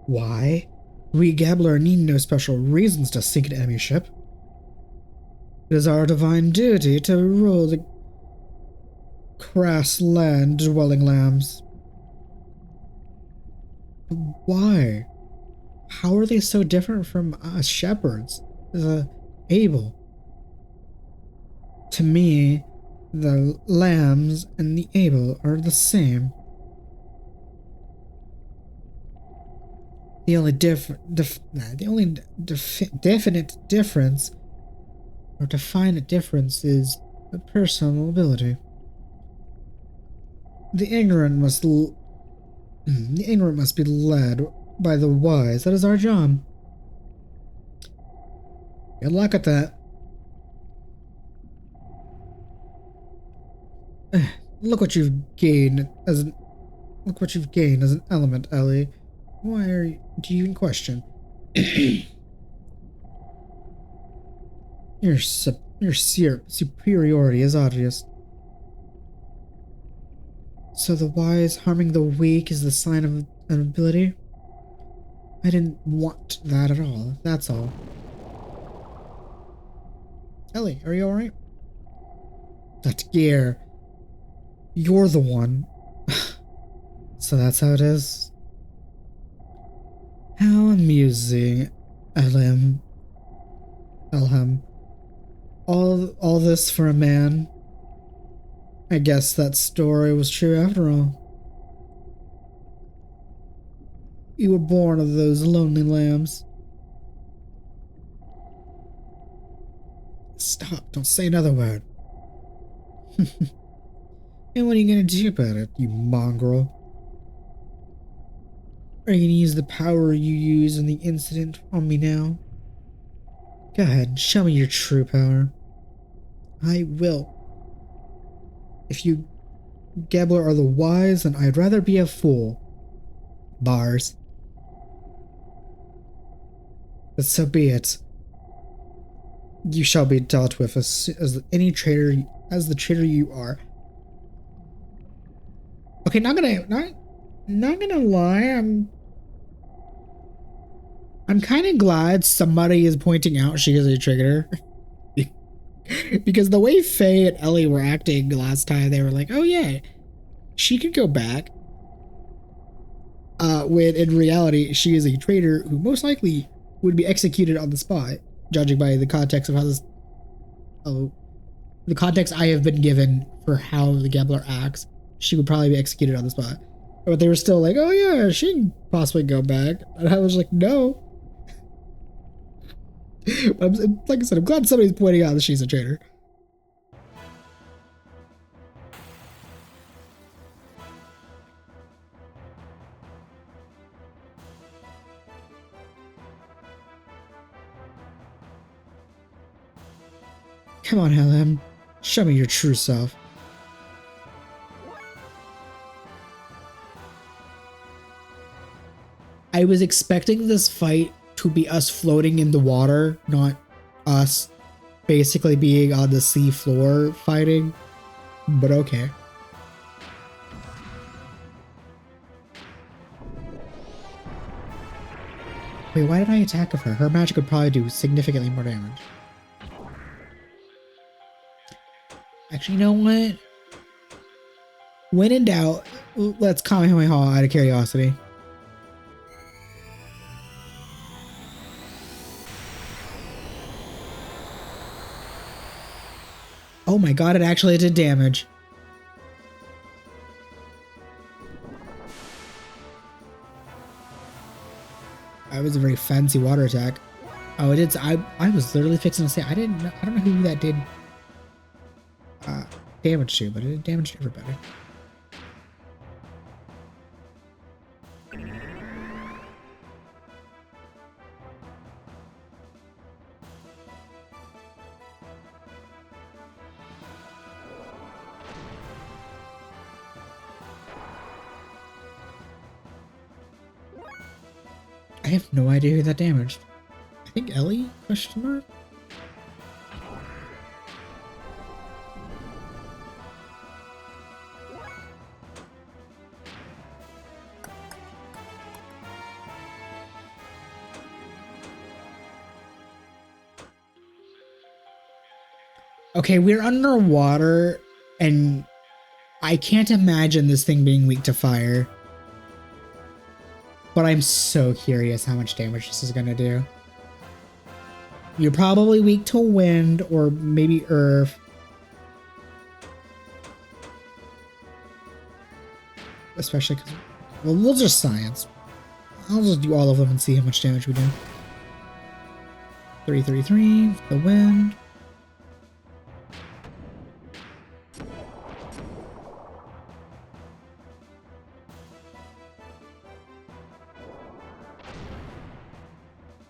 Why? We Gabbler need no special reasons to seek an enemy ship. It is our divine duty to rule the crass land-dwelling lambs. But why? How are they so different from us shepherds? The Abel. To me, the lambs and the Abel are the same. The only definite difference, or definite difference, is the personal ability. The ignorant must be led by the wise. That is our job. Good luck at that. Look what you've gained as an element, Ellie. Why do you even question? Your superiority is obvious. So the wise harming the weak is the sign of an ability? I didn't want that at all, that's all. Ellie, are you alright? That gear. You're the one. So that's how it is? How amusing, Elham. All this for a man. I guess that story was true after all. You were born of those lonely lambs. Stop, don't say another word. And what are you gonna do about it, you mongrel? Are you gonna use the power you used in the incident on me now? Go ahead, show me your true power. I will. If you Gabbler are the wise, then I'd rather be a fool. Bars. But so be it. You shall be dealt with as the traitor you are. Okay, not gonna lie, I'm kind of glad somebody is pointing out she is a traitor. Because the way Faye and Ellie were acting last time, they were like, oh yeah, she could go back. When in reality, she is a traitor who most likely would be executed on the spot, judging by the context of how this... the context I have been given for how the Gabbler acts, she would probably be executed on the spot. But they were still like, oh yeah, she can possibly go back. And I was like, no. But like I said, I'm glad somebody's pointing out that she's a traitor. Come on, Helen. Show me your true self. I was expecting this fight to be us floating in the water, not us basically being on the sea floor fighting, but okay. Wait, why did I attack of her? Her magic could probably do significantly more damage. Actually, you know what? When in doubt, let's Kamehameha out of curiosity. Oh my god, it actually did damage. That was a very fancy water attack. Oh, it did. I was literally fixing to say I don't know who that did damage to, but it did damage to everybody. I have no idea who that damaged. I think Ellie? Question mark? Okay, we're underwater, and I can't imagine this thing being weak to fire. But I'm so curious how much damage this is gonna do. You're probably weak to wind or maybe earth. Especially because, well, we'll just science. I'll just do all of them and see how much damage we do. 333, the wind.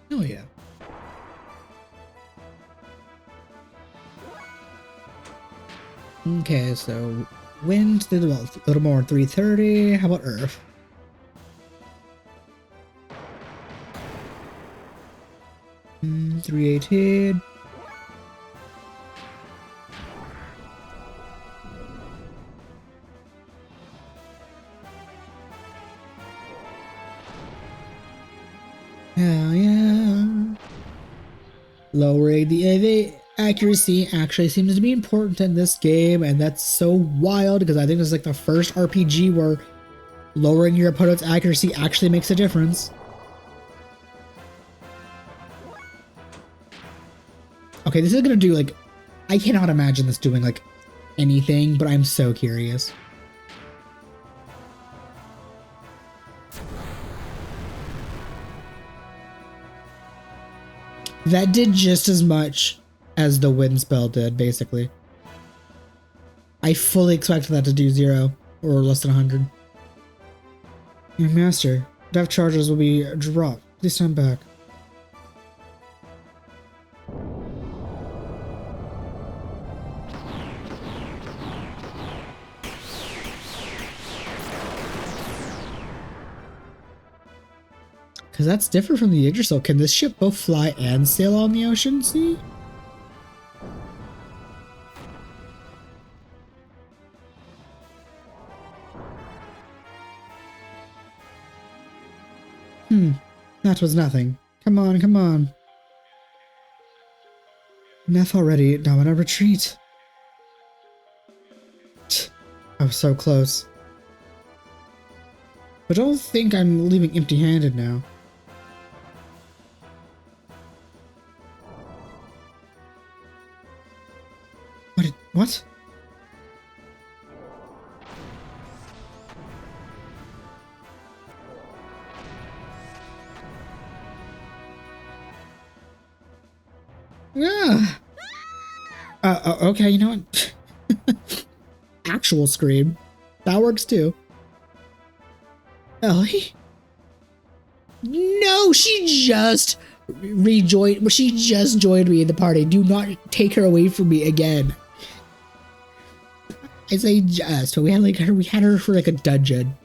Oh yeah. Okay, so wind did a little more, 330. How about earth? Mm, 318. Hell yeah. Lowering the accuracy actually seems to be important in this game, and that's so wild because I think this is like the first RPG where lowering your opponent's accuracy actually makes a difference. Okay, this is gonna do like, I cannot imagine this doing like anything, but I'm so curious. That did just as much as the wind spell did, basically. I fully expected that to do 0 or less than 100. Your master, depth charges will be dropped. Please stand back. Because that's different from the Yggdrasil. Can this ship both fly and sail on the ocean sea? That was nothing. Come on, come on. Enough already. Now in a retreat. I was so close. But don't think I'm leaving empty-handed now. What? Yeah. Okay, you know what? Actual scream. That works too. Ellie? No, she just rejoined. She just joined me in the party. Do not take her away from me again. I say just, but we had her for like a dungeon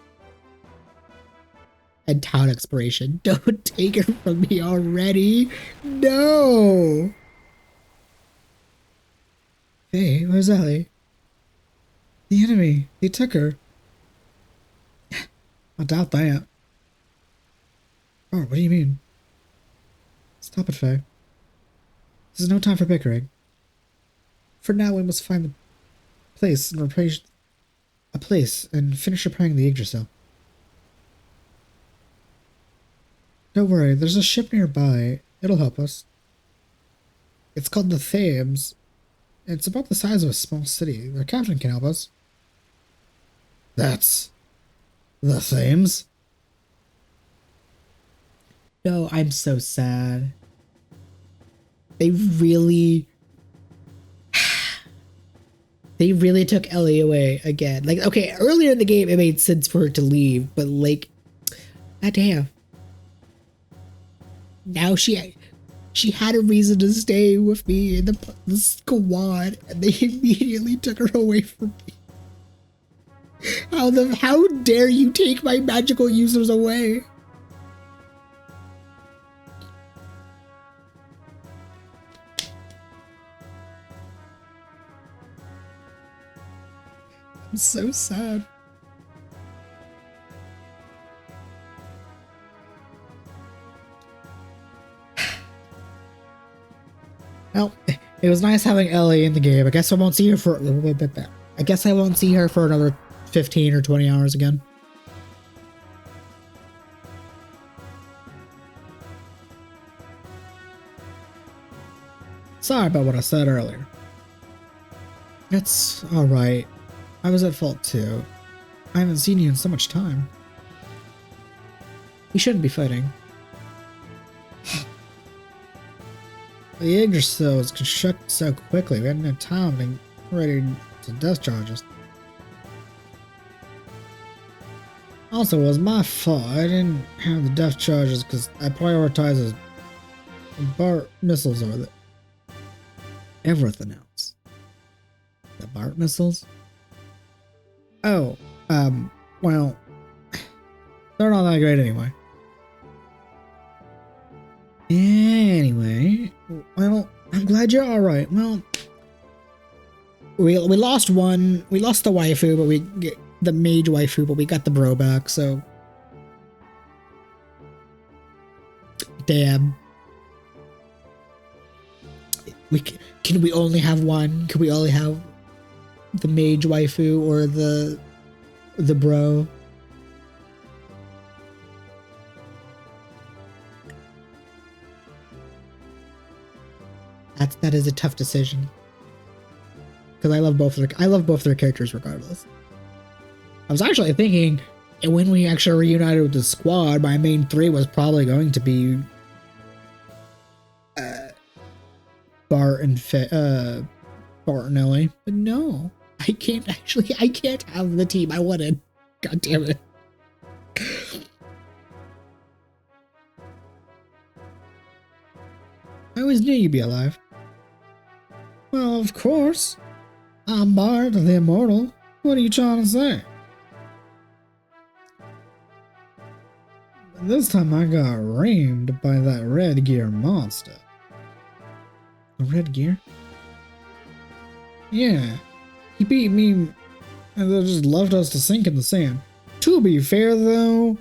and town exploration. Don't take her from me already. No. Hey, where's Ellie? The enemy. They took her. I doubt that. Oh, what do you mean? Stop it, Faye. This is no time for bickering. For now, we must find a place and finish repairing the Yggdrasil. Don't worry, there's a ship nearby. It'll help us. It's called the Thames. It's about the size of a small city. The captain can help us. That's the Thames? No, I'm so sad. They really took Ellie away again. Like, okay, earlier in the game it made sense for her to leave, but like, goddamn. Now she had a reason to stay with me in the squad, and they immediately took her away from me. How dare you take my magical users away? I'm so sad. Well, It was nice having Ellie in the game. I guess I won't see her for. I guess I won't see her for another 15 or 20 hours again. Sorry about what I said earlier. It's alright. I was at fault too. I haven't seen you in so much time. We shouldn't be fighting. The Yggdrasil was constructed so quickly, we hadn't had time to get ready to death charges. Also, it was my fault. I didn't have the death charges because I prioritized the BART missiles over everything else. The BART missiles? Oh, well, they're not that great anyway. Anyway, well, I'm glad you're alright. Well, we lost one. We lost the waifu, but we get the mage waifu, but we got the bro back, so. Damn. Can we only have one? Can we only have the mage waifu or the bro? That is a tough decision. Because I love both their characters regardless. I was actually thinking, when we actually reunited with the squad, my main three was probably going to be Bart and Ellie. But no, I can't have the team I wanted. God damn it. I always knew you'd be alive. Well, of course. I'm Bart the Immortal. What are you trying to say? This time I got reamed by that red gear monster. A red gear? Yeah. He beat me and then just left us to sink in the sand. To be fair though,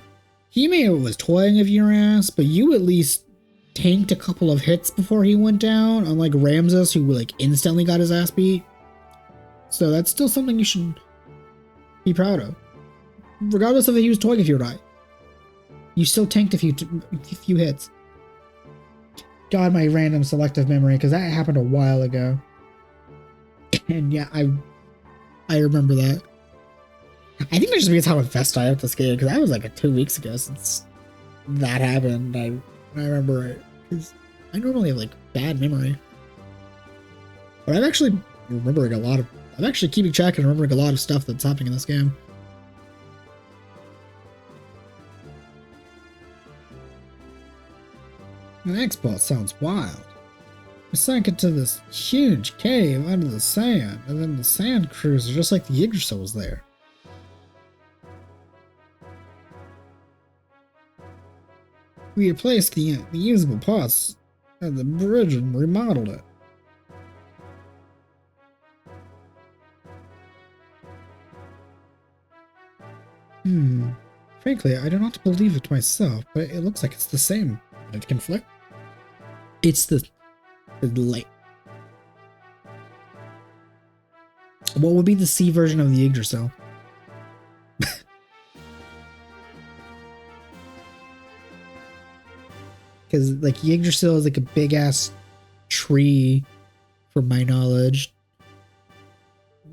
he may have was toying of your ass, but you at least tanked a couple of hits before he went down, unlike Ramses, who like instantly got his ass beat. So that's still something you should be proud of. Regardless of if he was toying of you or not. You still tanked a few hits. God, my random selective memory, because that happened a while ago. And yeah, I remember that. I think that's just because how invested I am with this game, because that was like 2 weeks ago since that happened. I remember it, because I normally have like bad memory. But I'm actually remembering I'm actually keeping track and remembering a lot of stuff that's happening in this game. The export sounds wild. We sank into this huge cave under the sand, and then the sand cruiser, just like the Yggdrasil, was there. We replaced the usable parts at the bridge and remodeled it. Frankly, I do not believe it myself, but it looks like it's the same. It can flick. It's the light. What would be the C version of the Yggdrasil? Because like Yggdrasil is like a big ass tree, from my knowledge.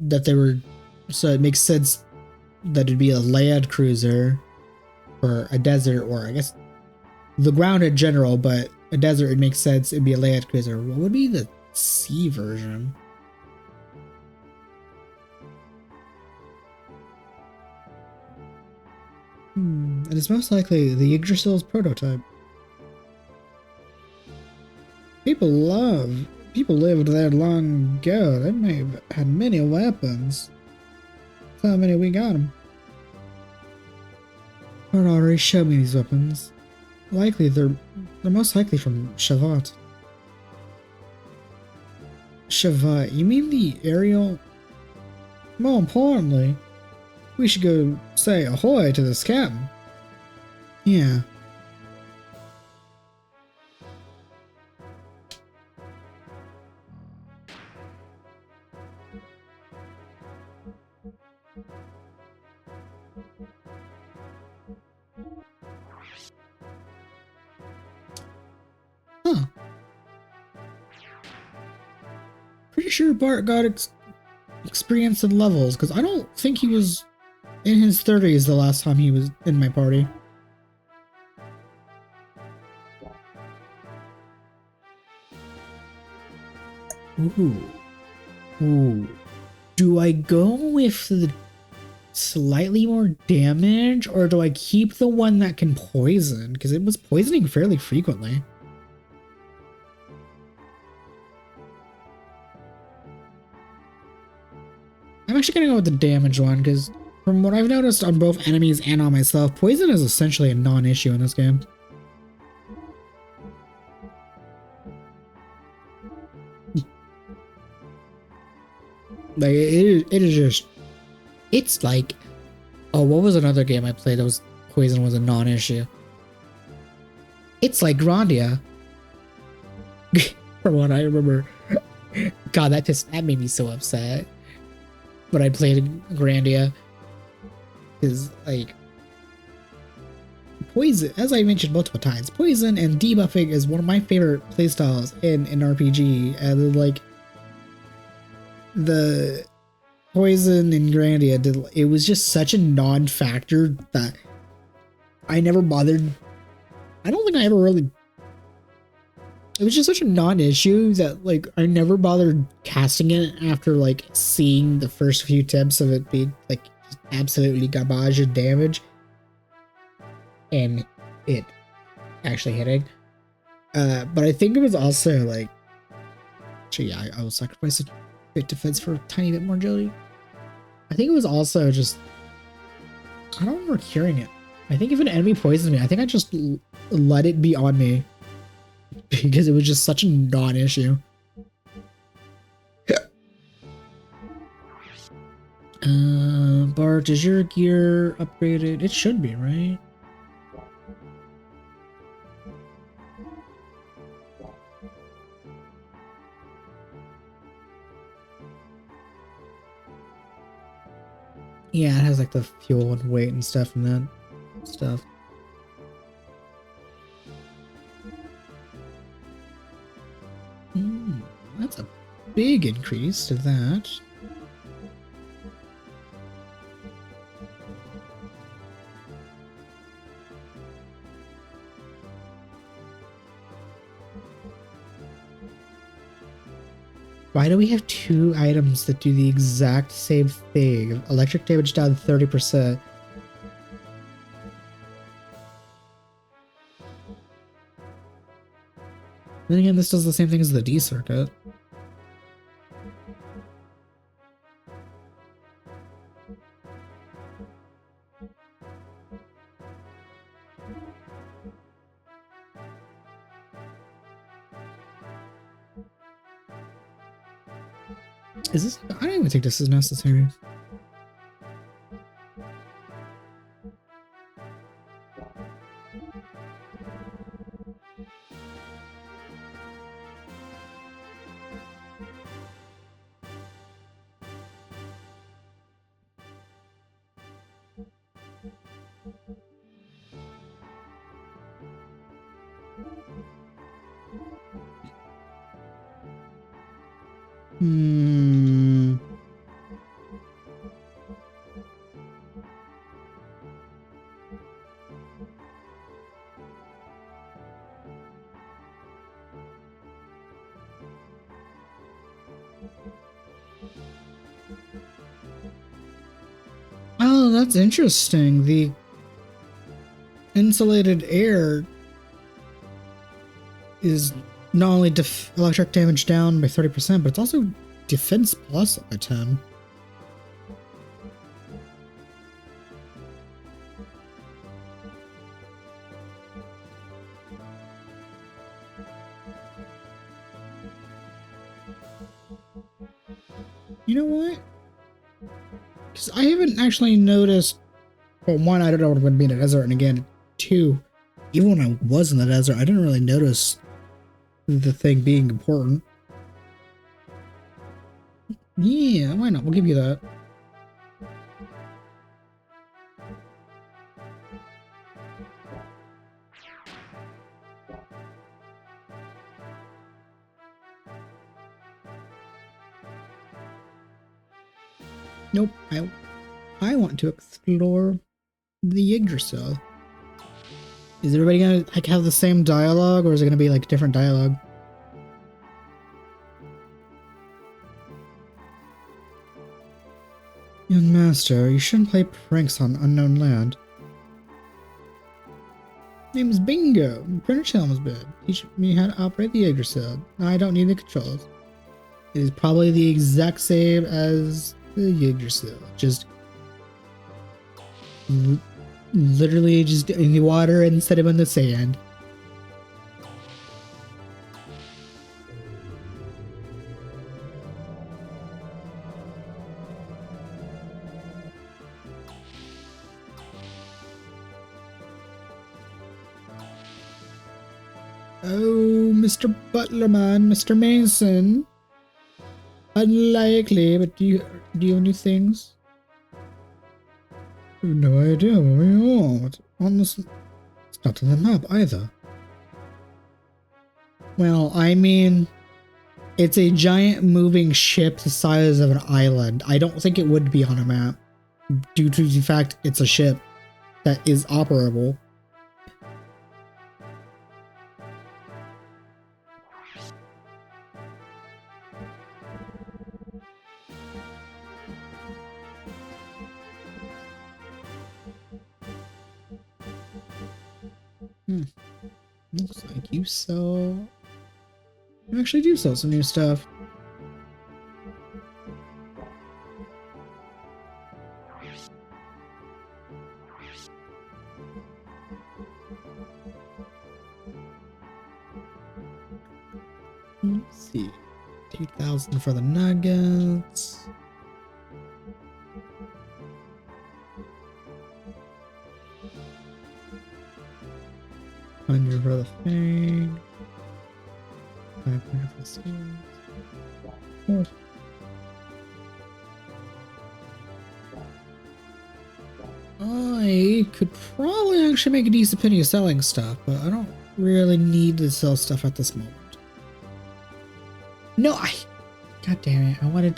That they were, so it makes sense that it'd be a land cruiser, or a desert, or I guess the ground in general, but a desert, it makes sense it'd be a land cruiser. What would be the sea version? And it's most likely the Yggdrasil's prototype. People lived there long ago. They may have had many weapons. How many we got them? Bart already showed me these weapons. Likely, they're most likely from Shavat. Shavat, you mean the aerial? More importantly, we should go say ahoy to this captain. Yeah. Huh. Pretty sure Bart got experience in levels, because I don't think he was in his 30s the last time he was in my party. Ooh. Ooh. Do I go with the slightly more damage, or do I keep the one that can poison? Because it was poisoning fairly frequently. I'm actually gonna go with the damage one, because from what I've noticed on both enemies and on myself, poison is essentially a non-issue in this game. Like, it is just, it's like, oh, what was another game I played that was poison was a non-issue? It's like Grandia. From what I remember. God, that made me so upset. But I played Grandia. Is like poison, as I mentioned multiple times, poison and debuffing is one of my favorite playstyles in an RPG. And like the poison in Grandia it was just such a non-factor that I never bothered. I don't think I ever really, it was just such a non-issue that like I never bothered casting it after like seeing the first few attempts of it being like just absolutely garbage of damage and it actually hitting. But I think it was also like, actually, yeah, I will sacrifice a bit defense for a tiny bit more agility. I think it was also just, I don't remember curing it. I think if an enemy poisons me, I think I just let it be on me because it was just such a non-issue. Bart, is your gear upgraded? It should be, right? Yeah, it has like the fuel and weight and stuff and that stuff. That's a big increase to that. Why do we have two items that do the exact same thing? Electric damage down 30%. Then again, this does the same thing as the D circuit. Is this? I don't even think this is necessary. Oh, that's interesting. The insulated air is not only electric damage down by 30%, but it's also defense plus by 10. You know what? Because I haven't actually noticed. Well, one, I don't know what I'm going to be in a desert, and again, two, even when I was in the desert, I didn't really notice the thing being important. Yeah, why not? We'll give you that. Nope. I want to explore the Yggdrasil. Is everybody gonna like have the same dialogue, or is it gonna be like different dialogue? Young master, you shouldn't play pranks on unknown land. Name is Bingo. Prince Helmsbed. Teach me how to operate the Yggdrasil. I don't need the controls. It is probably the exact same as the Yggdrasil. Just literally just in the water instead of in the sand. Oh, Mr. Butlerman, Mr. Mason. Unlikely, but do you have any things? I have no idea where we are. On this, it's not on the map either. Well, I mean, it's a giant moving ship the size of an island. I don't think it would be on a map, due to the fact it's a ship that is operable. Looks like you sell... You actually do sell some new stuff. Let's see. 2,000 for the nuggets. $100 for the thing. 500 for the skills. Oh. I could probably actually make a decent penny selling stuff, but I don't really need to sell stuff at this moment. No, God damn it, I wanted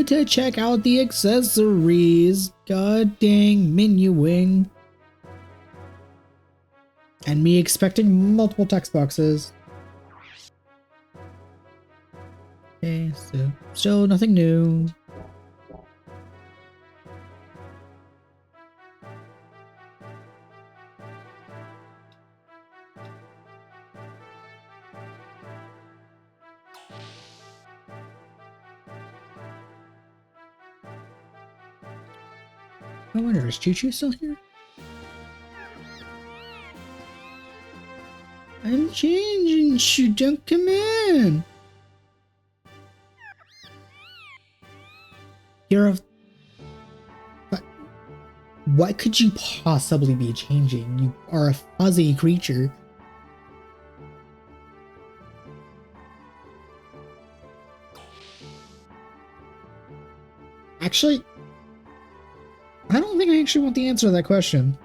to check out the accessories. God dang menuing. And me expecting multiple text boxes. Okay, so still nothing new. I wonder, is Choo-Choo still here? I'm changing, Choo, don't come in. You're a... But what could you possibly be changing? You are a fuzzy creature. Actually, I don't think I actually want the answer to that question.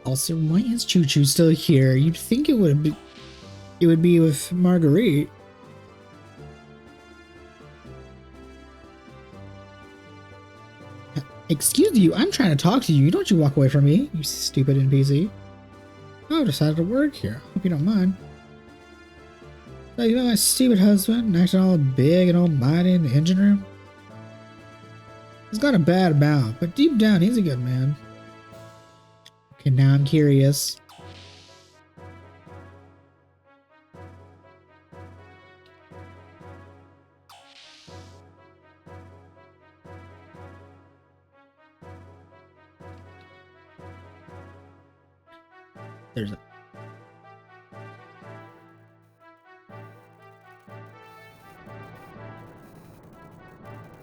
Also, why is Choo-Choo still here? You'd think it would be with Marguerite. Excuse you, I'm trying to talk to you. Don't you walk away from me, you stupid NPC. I decided to work here. Hope you don't mind. So you know my stupid husband acting all big and almighty in the engine room? He's got a bad mouth, but deep down he's a good man. Okay, now I'm curious. There's a...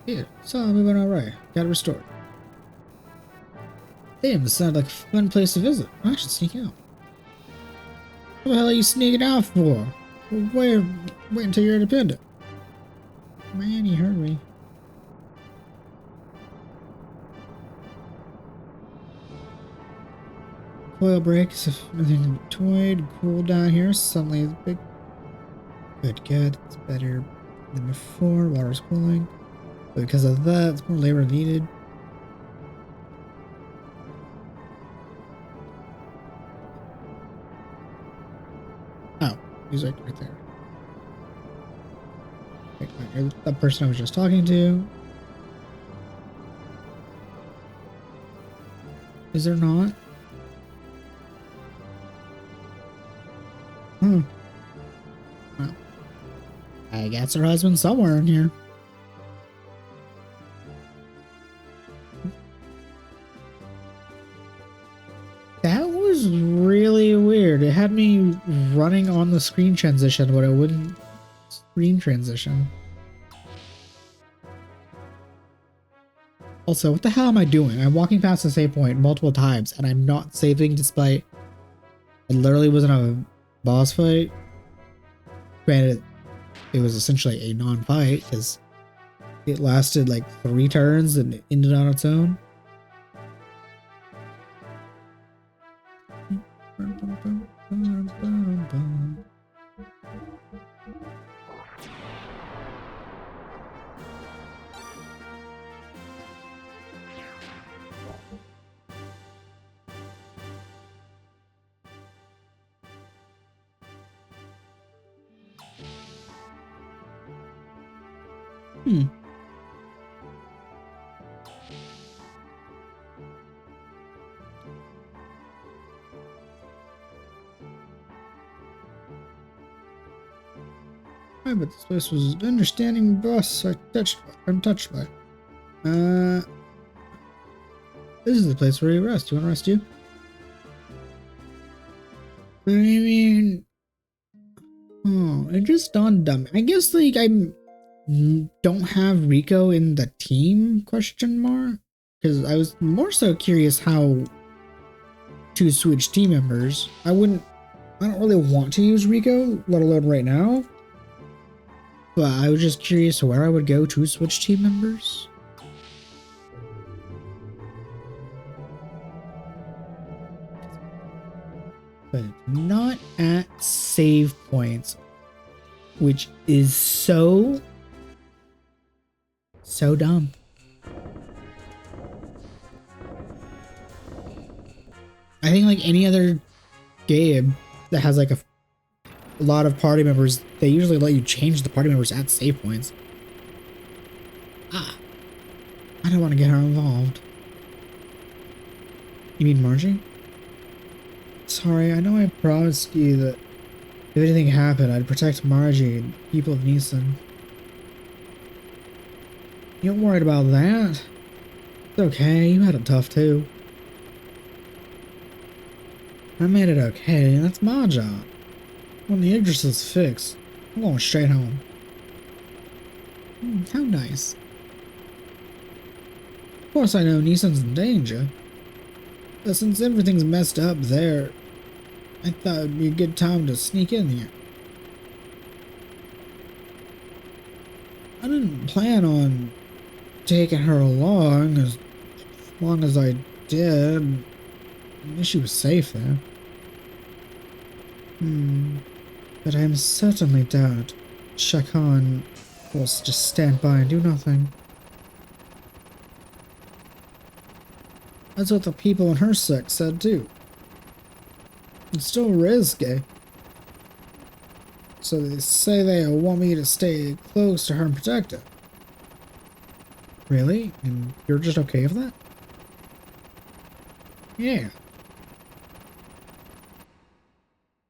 Yeah, it's all moving alright. Got it restored. Thames sounded like a fun place to visit. I should sneak out. What the hell are you sneaking out for? Wait until you're independent. Man, you heard me. Coil breaks if nothing can be toyed. Cool down here. Suddenly it's big. Good, good. It's better than before. Water's cooling. But because of that, it's more labor needed. Oh, he's right there. You're the person I was just talking to. Is there not? Hmm. Well, I guess her husband's somewhere in here. That was really weird. It had me running on the screen transition, but it wouldn't screen transition. Also, what the hell am I doing? I'm walking past the save point multiple times, and I'm not saving despite it literally wasn't a boss fight. Granted, it was essentially a non-fight because it lasted like 3 turns and it ended on its own. But this place was an understanding boss I'm touched by. This is the place where you rest. You want to rest you? I mean, oh, it just dawned on me. I guess like I don't have Rico in the team? Question mark. Because I was more so curious how to switch team members. I don't really want to use Rico, let alone right now. But I was just curious where I would go to switch team members. But not at save points, which is so dumb. I think like any other game that has like a lot of party members, they usually let you change the party members at save points. I don't want to get her involved. You mean Margie? Sorry, I know I promised you that if anything happened, I'd protect Margie and the people of Neeson. You aren't worried about that? It's okay, you had it tough too. I made it okay, and that's my job. When the Idris is fixed, I'm going straight home. How nice. Of course I know Neeson's in danger, but since everything's messed up there, I thought it'd be a good time to sneak in here. I didn't plan on taking her along as long as I did. I wish she was safe there. But I am certainly doubt Shakan will just stand by and do nothing. That's what the people in her sect said too. It's still risky. So they say they want me to stay close to her and protect her. Really? And you're just okay with that? Yeah.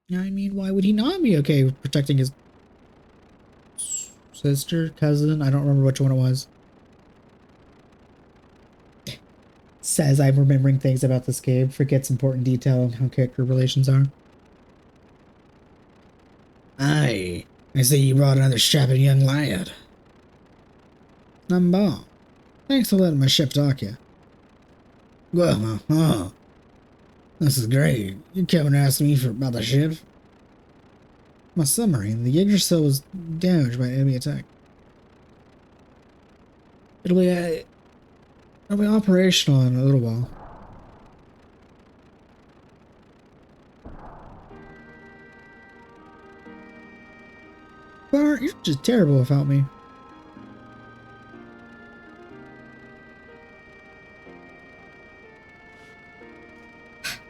I mean, why would he not be okay with protecting his sister, cousin? I don't remember which one it was. Says I'm remembering things about this game, forgets important detail on how character relations are. Aye, I see you brought another strapping young lad. Number. Thanks for letting my ship dock you. Well, this is great. You come and ask me about the ship? My submarine, the Yggdrasil was damaged by an enemy attack. It'll be operational in a little while. Bart, you're just terrible without me.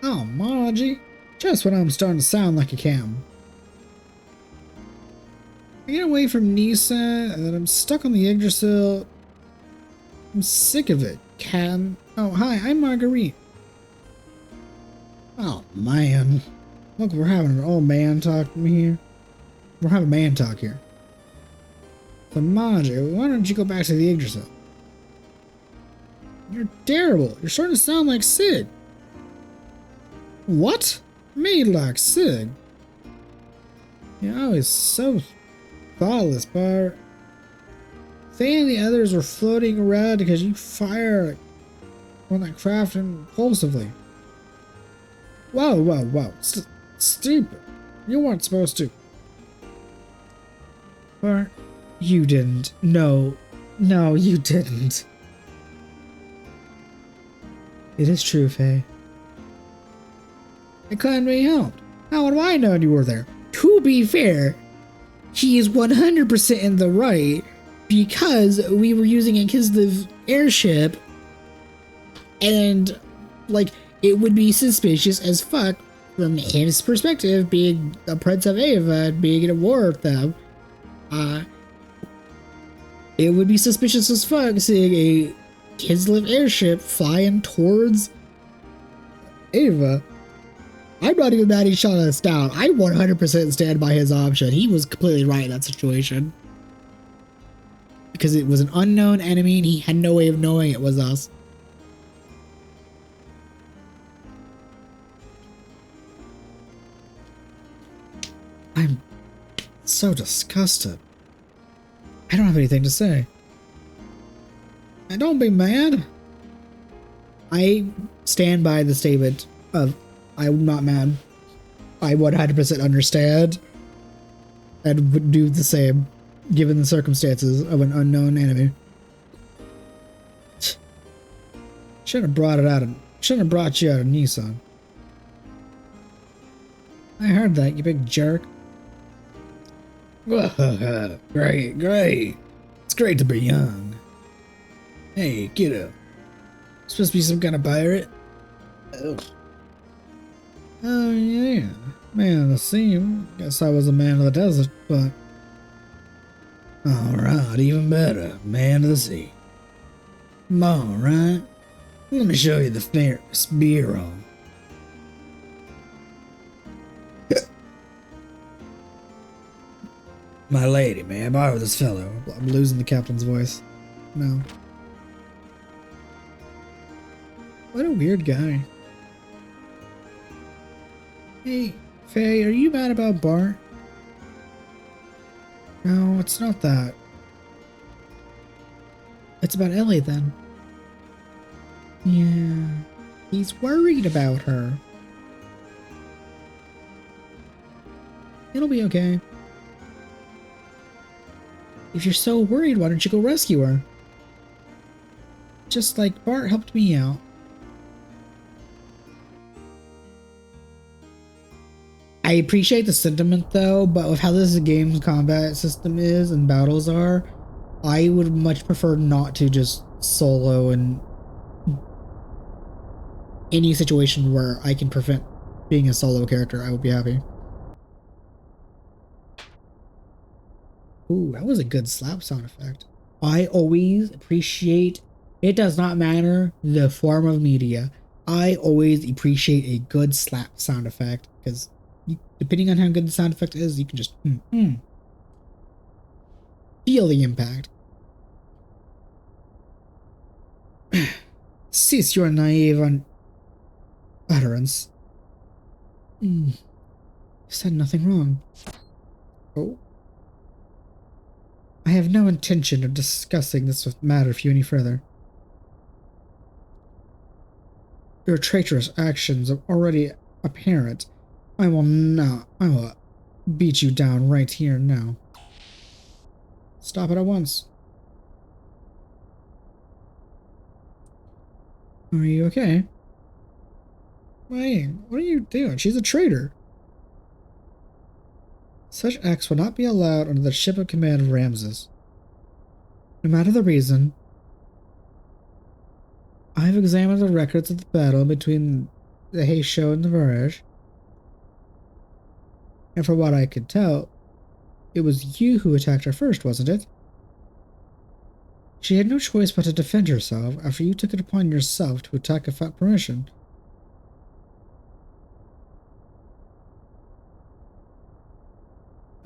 Oh, Margie. Just when I'm starting to sound like a cam. I get away from Nisa and I'm stuck on the Yggdrasil. I'm sick of it, Cam. Oh, hi, I'm Marguerite. Oh, man. Look, we're having an old man talk to me here. We're having man talk here. So, Margie, why don't you go back to the Yggdrasil? You're terrible. You're starting to sound like Sid. What? Me like Sid? You're always so thoughtless, Bart. They and the others were floating around because you fire on that craft impulsively. Whoa. Stupid. You weren't supposed to. Bart, you didn't. No, you didn't. It is true, Faye. It couldn't be helped. How would I know you were there? To be fair, he is 100% in the right because we were using a Kislev airship and, like, it would be suspicious as fuck from his perspective, being a Prince of Ava and being in a war with them. It would be suspicious as fuck seeing a Kislev airship flying towards Ava. I'm not even mad he shot us down. I 100% stand by his option. He was completely right in that situation. Because it was an unknown enemy and he had no way of knowing it was us. I'm so disgusted. I don't have anything to say. And don't be mad. I stand by the statement of I'm not mad. I 100% understand and would do the same given the circumstances of an unknown enemy. Shouldn't have brought you out of Nissan. I heard that, you big jerk. Great. It's great to be young. Hey, kiddo. Supposed to be some kind of pirate? Oh yeah, man of the sea. Guess I was a man of the desert, but... Alright, even better. Man of the sea. Alright. Let me show you the famous bureau. My lady, may I borrow this fellow? I'm losing the captain's voice. No. What a weird guy. Hey, Faye, are you mad about Bart? No, it's not that. It's about Ellie, then. Yeah, he's worried about her. It'll be okay. If you're so worried, why don't you go rescue her? Just like Bart helped me out. I appreciate the sentiment though, but with how this game's combat system is and battles are, I would much prefer not to just solo in any situation where I can prevent being a solo character. I would be happy. Ooh, that was a good slap sound effect. I always appreciate, it does not matter the form of media, I always appreciate a good slap sound effect because depending on how good the sound effect is, you can just feel the impact. Cease your naive utterance. You said nothing wrong. Oh. I have no intention of discussing this matter with you any further. Your traitorous actions are already apparent. I will beat you down right here now. Stop it at once. Are you okay? Wait, what are you doing? She's a traitor. Such acts will not be allowed under the ship of command of Ramses. No matter the reason, I have examined the records of the battle between the Heysho and the Varaj, and from what I could tell, it was you who attacked her first, wasn't it? She had no choice but to defend herself after you took it upon yourself to attack without permission.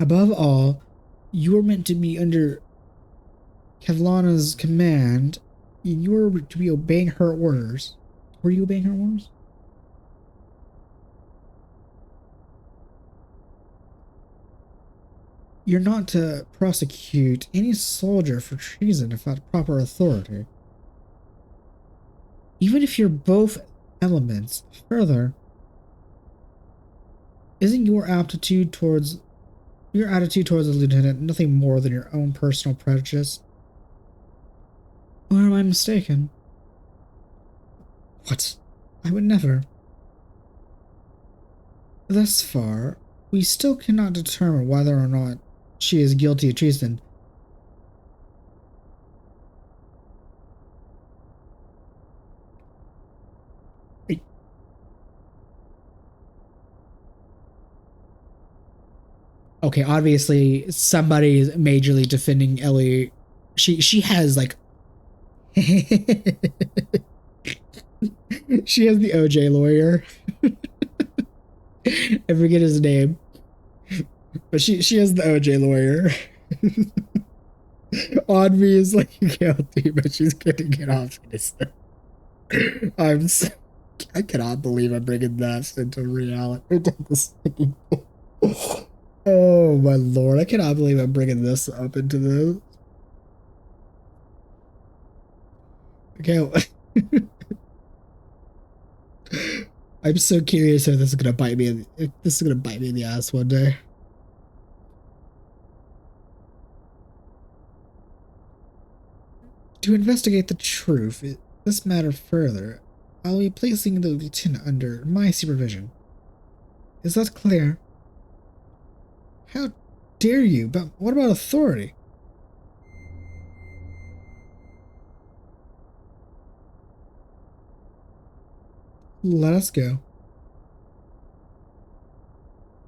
Above all, you were meant to be under Kevlana's command, and you were to be obeying her orders. Were you obeying her orders? You're not to prosecute any soldier for treason without proper authority. Even if you're both elements. Further, isn't your attitude towards the lieutenant nothing more than your own personal prejudice? Or am I mistaken? What? I would never. Thus far, we still cannot determine whether or not she is guilty of treason. Okay, obviously somebody's majorly defending Ellie. She has like she has the OJ lawyer. I forget his name. But she has the OJ lawyer. Obviously guilty, but she's getting it off innocent. I cannot believe I'm bringing that into reality. Into this thing. Oh my lord, I cannot believe I'm bringing this up into this. Okay. I'm so curious if this is gonna bite me in the ass one day. To investigate the truth of this matter further, I'll be placing the lieutenant under my supervision. Is that clear? How dare you? But what about authority? Let us go.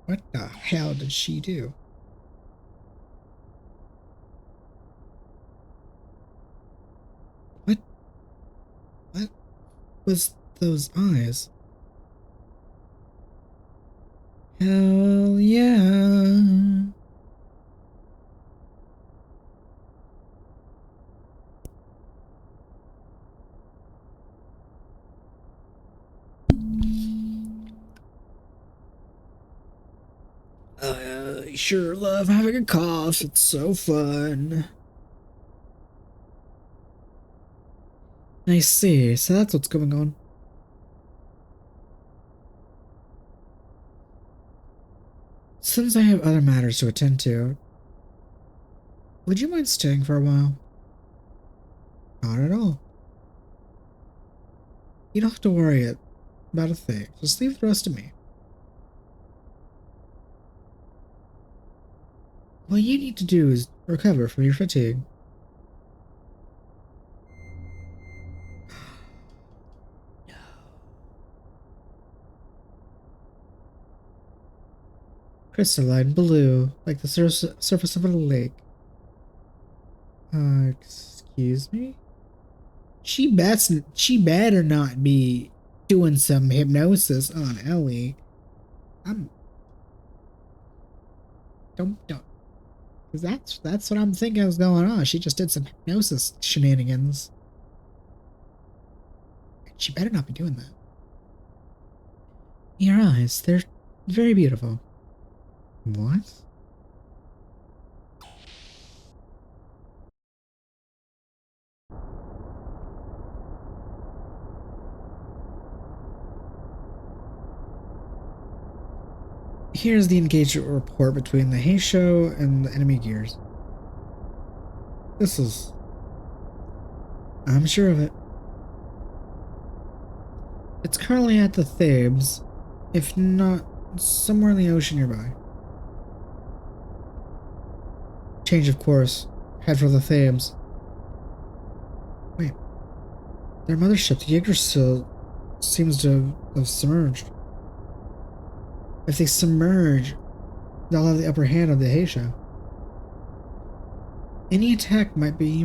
What the hell did she do? What was those eyes? Hell yeah. I sure love having a cough. It's so fun. I see. So that's what's going on. Since I have other matters to attend to, would you mind staying for a while? Not at all. You don't have to worry about a thing. Just leave the rest to me. What you need to do is recover from your fatigue. No. Crystalline blue, like the surface of a lake. Excuse me? She better not be doing some hypnosis on Ellie. Don't. Because that's what I'm thinking is going on. She just did some hypnosis shenanigans. She better not be doing that. Your eyes, they're very beautiful. What? Here's the engagement report between the Heysho and the enemy gears. I'm sure of it. It's currently at the Thames, if not somewhere in the ocean nearby. Change of course. Head for the Thames. Wait. Their mothership, the Yggdrasil, seems to have submerged. If they submerge, they'll have the upper hand on the Haisha. Any attack might be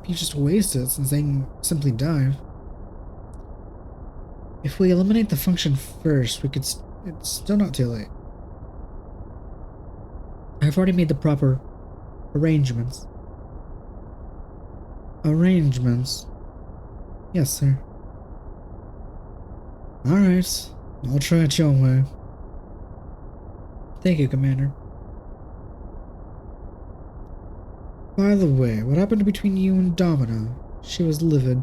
just wasted since they can simply dive. If we eliminate the function first, it's still not too late. I've already made the proper arrangements. Arrangements? Yes, sir. Alright, I'll try it your way. Thank you, Commander. By the way, what happened between you and Domino? She was livid.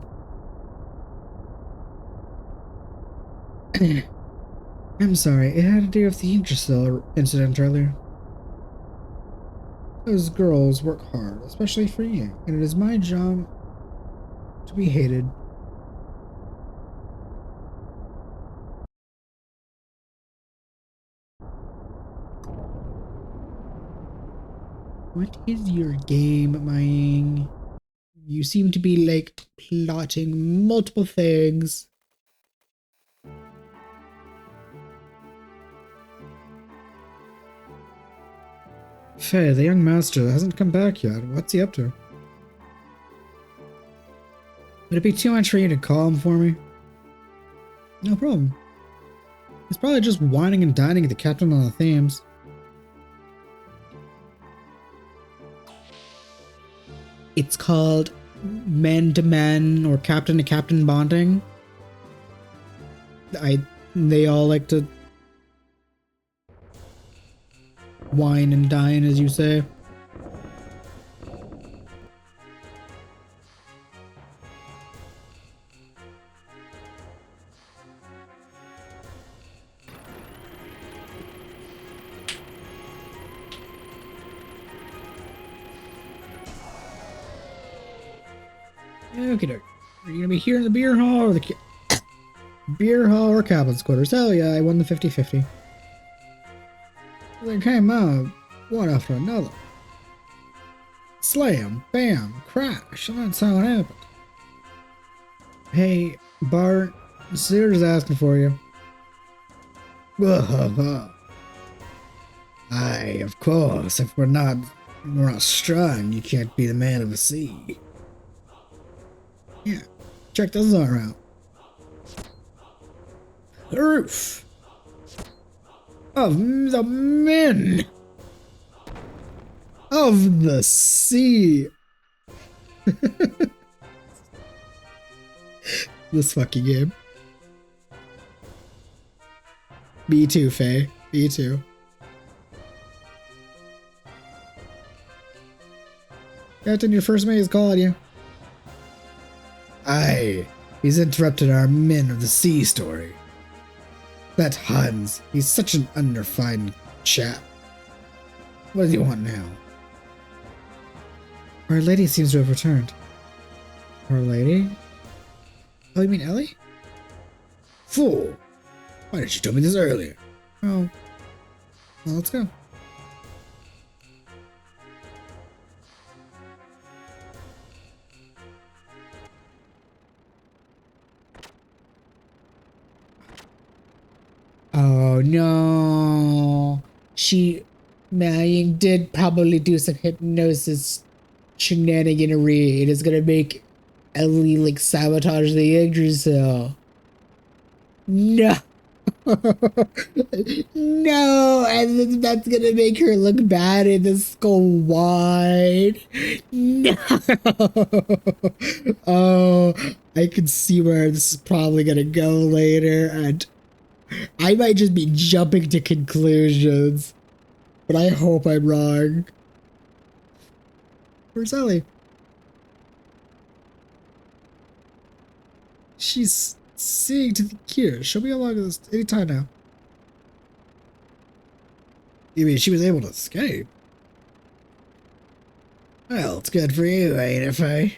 I'm sorry, it had to do with the Yggdrasil incident earlier. Those girls work hard, especially for you, and it is my job to be hated. What is your game, Mying? You seem to be, like, plotting multiple things. Faye, the young master hasn't come back yet. What's he up to? Would it be too much for you to call him for me? No problem. He's probably just whining and dining at the captain on the Thames. It's called men-to-men or captain-to-captain bonding. They all like to wine and dine, as you say. Okay, are you gonna be here in the beer hall or the beer hall or captain's quarters? Hell yeah, I won the 50-50. They came out one after another. Slam, bam, crash, and that's how it happened. Hey, Bart, Sears asking for you. Aye, of course. If we're not strong, you can't be the man of the sea. Yeah, check this out. The roof of the men of the sea. This fucking game. Me too, Faye. Me too. Captain, your first mate is calling you. Aye, he's interrupted our men of the sea story. That Hans, he's such an underfined chap. What does he want now? Our lady seems to have returned. Our lady? Oh, you mean Ellie? Fool! Why didn't you tell me this earlier? Oh. Well, let's go. Oh no. Maying did probably do some hypnosis shenaniganery. It is gonna make Ellie like sabotage the Yggdrasil. No. No, and then that's gonna make her look bad in the skull wide. No. Oh, I can see where this is probably gonna go later, and I might just be jumping to conclusions, but I hope I'm wrong. Where's Ellie? She's seeing to the cure. She'll be along with us anytime now. You mean she was able to escape? Well, it's good for you, ain't it, Faye?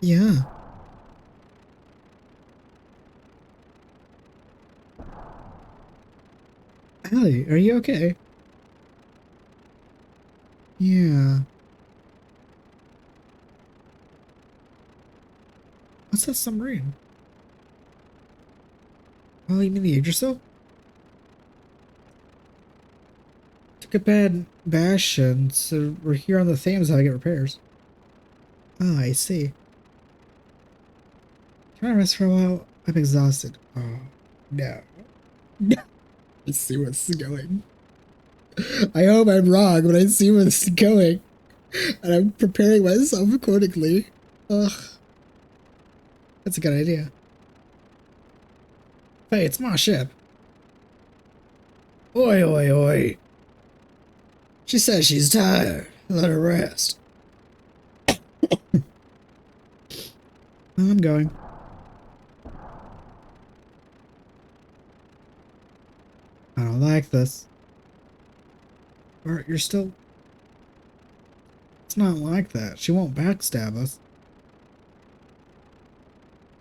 Yeah. Ellie, are you okay? Yeah. What's that submarine? Oh, you mean the Yggdrasil? Took a bad bash, and so we're here on the Thames how I get repairs. Oh, I see. Can I rest for a while? I'm exhausted. Oh, no. No. Let's see where this is going. I hope I'm wrong, but I see where this is going. And I'm preparing myself accordingly. Ugh. That's a good idea. Hey, it's my ship. Oi, oi, oi. She says she's tired. Let her rest. I'm going. I don't like this. Or you're still... It's not like that. She won't backstab us.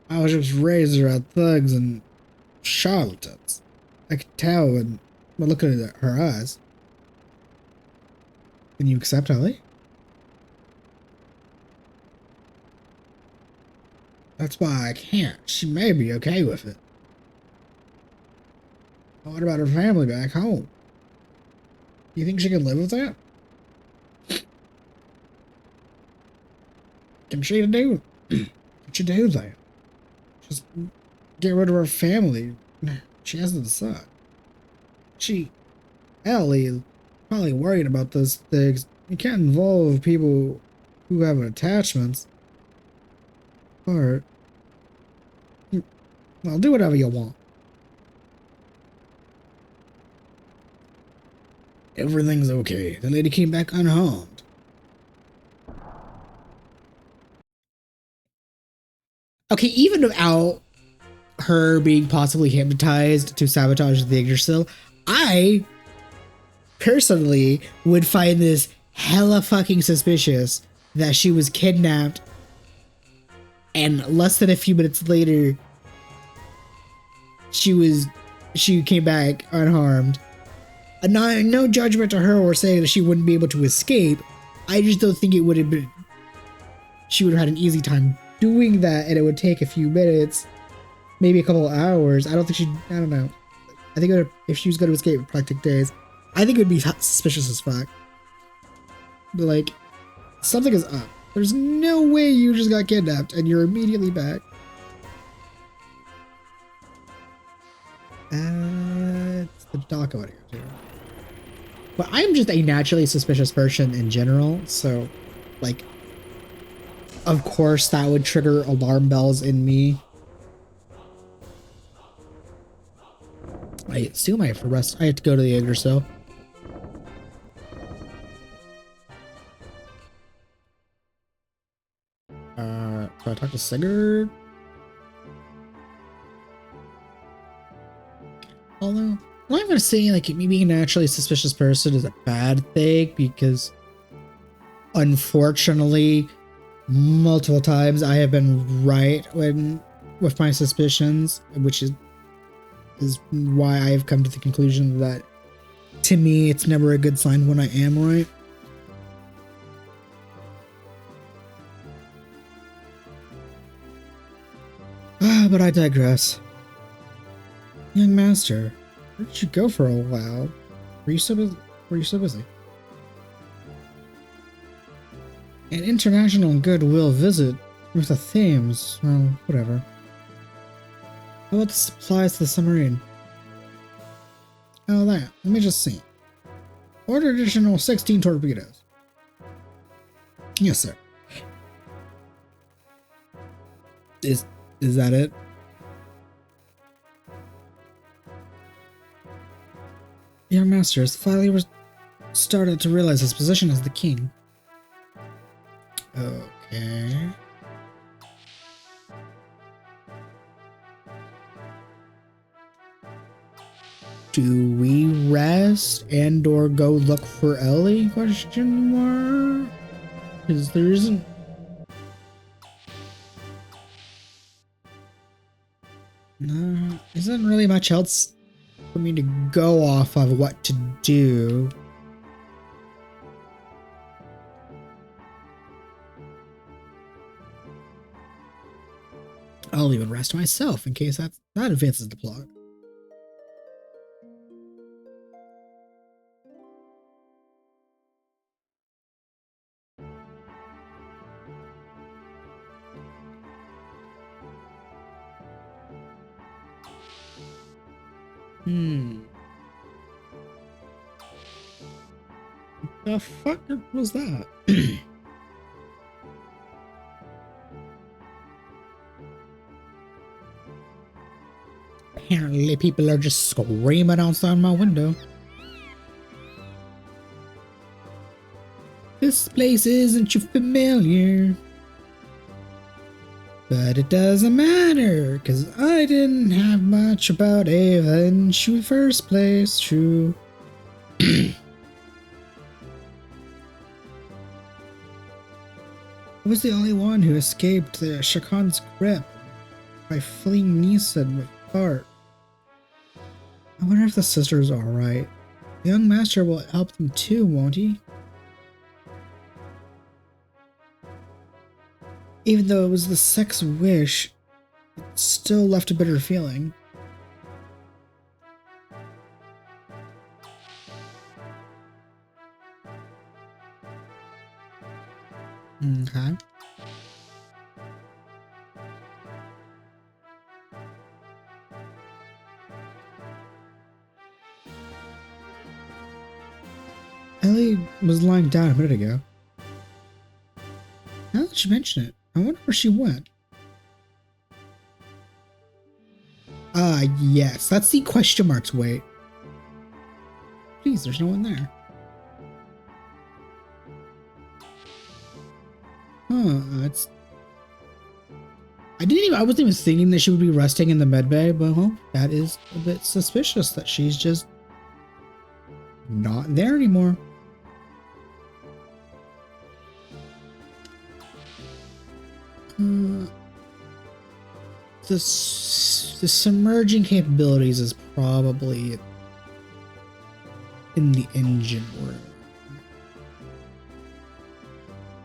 I was just raised around thugs and charlatans. I could tell when looking at her eyes. Can you accept Ellie? That's why I can't. She may be okay with it. What about her family back home? You think she can live with that? Can she do? Can she do that? Just get rid of her family. She has to decide. Ellie is probably worried about those things. You can't involve people who have attachments. Or, well, do whatever you want. Everything's okay. The lady came back unharmed. Okay, even without her being possibly hypnotized to sabotage the Yggdrasil, I personally would find this hella fucking suspicious that she was kidnapped and less than a few minutes later she came back unharmed. No judgment to her or saying that she wouldn't be able to escape. I just don't think it would have been... She would have had an easy time doing that, and it would take a few minutes, maybe a couple of hours. I don't know. I think if she was going to escape, it would probably take days. I think it would be suspicious as fuck. But, like, something is up. There's no way you just got kidnapped and you're immediately back. It's the dock over here, too. But I'm just a naturally suspicious person in general, so, like, of course that would trigger alarm bells in me. I assume I have to rest. I have to go to the Yggdrasil. Do I talk to Sigurd? Although, I'm not gonna say like me being a naturally suspicious person is a bad thing, because unfortunately, multiple times I have been right with my suspicions, which is why I've come to the conclusion that to me it's never a good sign when I am right. But I digress. Young master, where did you go for a while? Were you so busy? An international goodwill visit with the Thames. Well, whatever. How about the supplies to the submarine? Oh, that. Let me just see. Order additional 16 torpedoes. Yes, sir. Is that it? Your master has finally started to realize his position as the king. Okay. Do we rest and or go look for Ellie? Question mark? Because there isn't... No, isn't really much else for me to go off of what to do. I'll even rest myself in case that advances the plot. The fuck was that? Apparently people are just screaming outside my window. This place isn't too familiar. But it doesn't matter, cause I didn't have much about Ava in the first place, true. I was the only one who escaped the Shakan's grip by fleeing Nisa with Bart. I wonder if the sisters are alright. The young master will help them too, won't he? Even though it was the sex wish, it still left a bitter feeling. Okay. Ellie was lying down a minute ago. Now that you mention it, I wonder where she went. Yes, that's the question marks. Wait. Please, there's no one there. It's... I wasn't even thinking that she would be resting in the med bay, but well, that is a bit suspicious that she's just not there anymore. The submerging capabilities is probably in the engine room.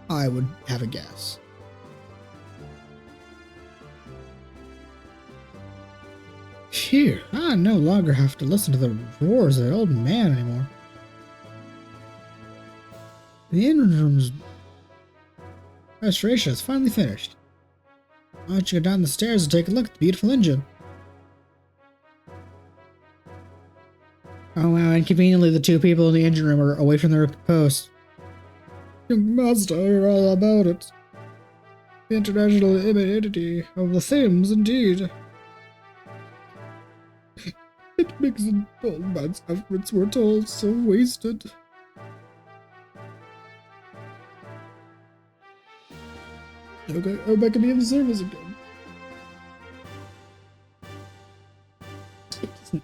I would have a guess. Phew, I no longer have to listen to the roars of that old man anymore. The engine room's restoration is finally finished. Why don't you go down the stairs and take a look at the beautiful engine? Oh wow, inconveniently the two people in the engine room are away from their posts. Young master, I hear all about it. The international immunity of the Thames, indeed. It makes an old man's efforts were told so wasted. Okay, I'm back to be in service again.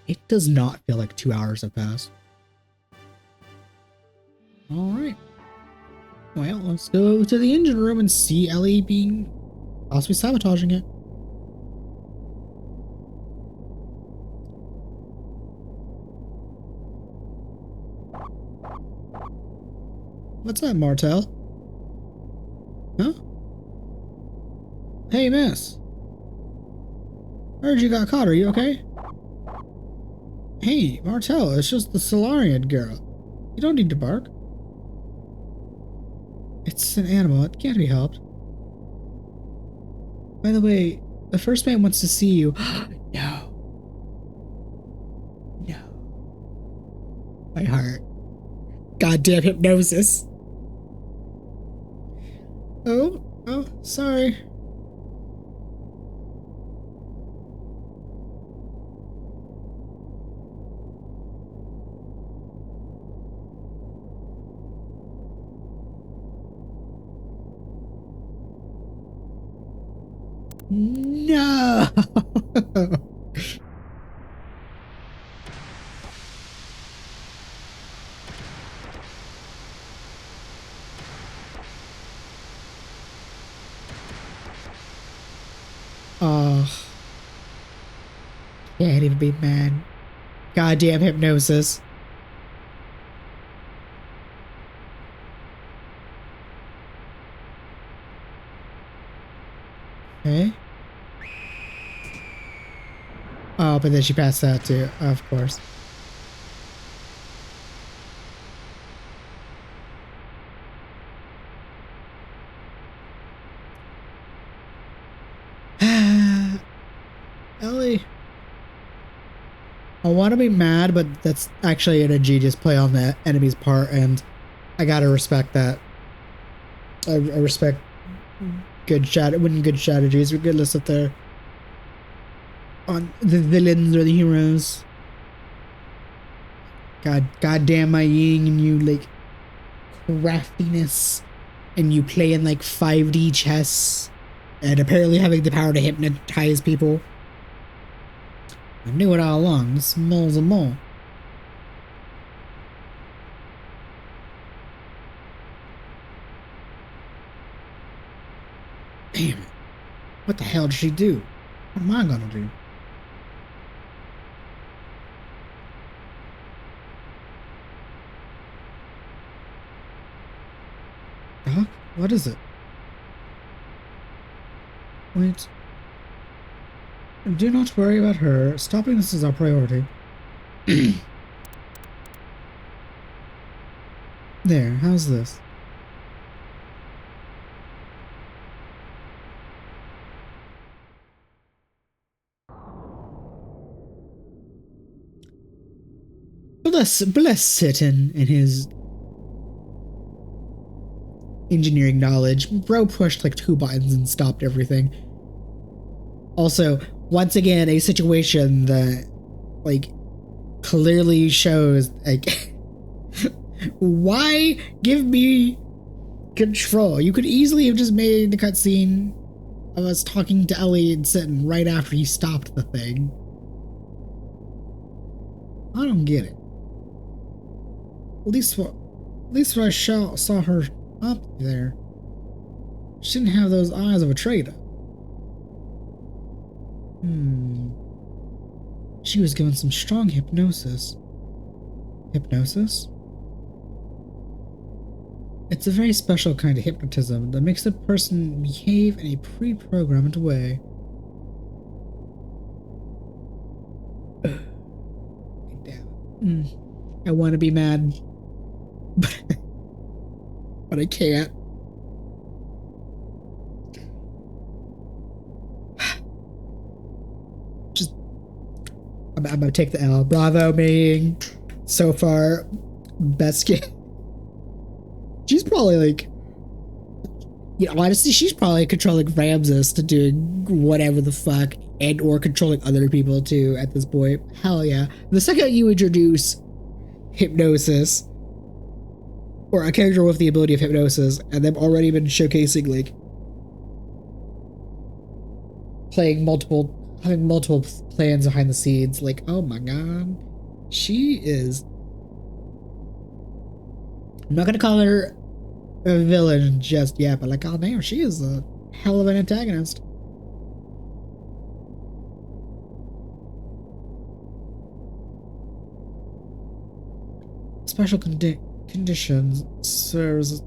It does not feel like 2 hours have passed. Alright. Well, let's go to the engine room and see Ellie being possibly sabotaging it. What's that, Martel? Huh? Hey, miss. Heard you got caught. Are you okay? Hey, Martel, it's just the Solarian girl. You don't need to bark. It's an animal. It can't be helped. By the way, the first man wants to see you. No. No. My heart. Goddamn hypnosis. Oh, sorry. No. Oh. Can't even be mad. Goddamn hypnosis. Okay. Oh, but then she passed out too, of course. Ellie. I want to be mad, but that's actually an ingenious play on the enemy's part, and I gotta respect that. I respect good strategies, regardless if they're on the villains or the heroes. Goddamn my yin and you like craftiness, and you playing like 5D chess, and apparently having the power to hypnotize people. I knew it all along. This mole's a mole. Damn it. What the hell did she do? What am I gonna do? Doc? What is it? Wait. Do not worry about her. Stopping this is our priority. There, how's this? Bless Sitton and his engineering knowledge. Bro pushed like 2 buttons and stopped everything. Also, once again, a situation that like clearly shows like why give me control? You could easily have just made the cutscene of us talking to Ellie and sitting right after he stopped the thing. I don't get it. At least when I saw her up there, she didn't have those eyes of a traitor. She was given some strong hypnosis. Hypnosis? It's a very special kind of hypnotism that makes a person behave in a pre-programmed way. Damn. I want to be mad, but I can't. Just, I'm gonna take the L. Bravo, me. So far, best game. She's probably like, you know, honestly, she's probably controlling Ramses to doing whatever the fuck, and or controlling other people too at this point. Hell yeah. The second you introduce hypnosis, or a character with the ability of hypnosis, and they've already been showcasing like having multiple plans behind the scenes, like, oh my god, she is. I'm not gonna call her a villain just yet, but like, oh damn, she is a hell of an antagonist. Special conditions serves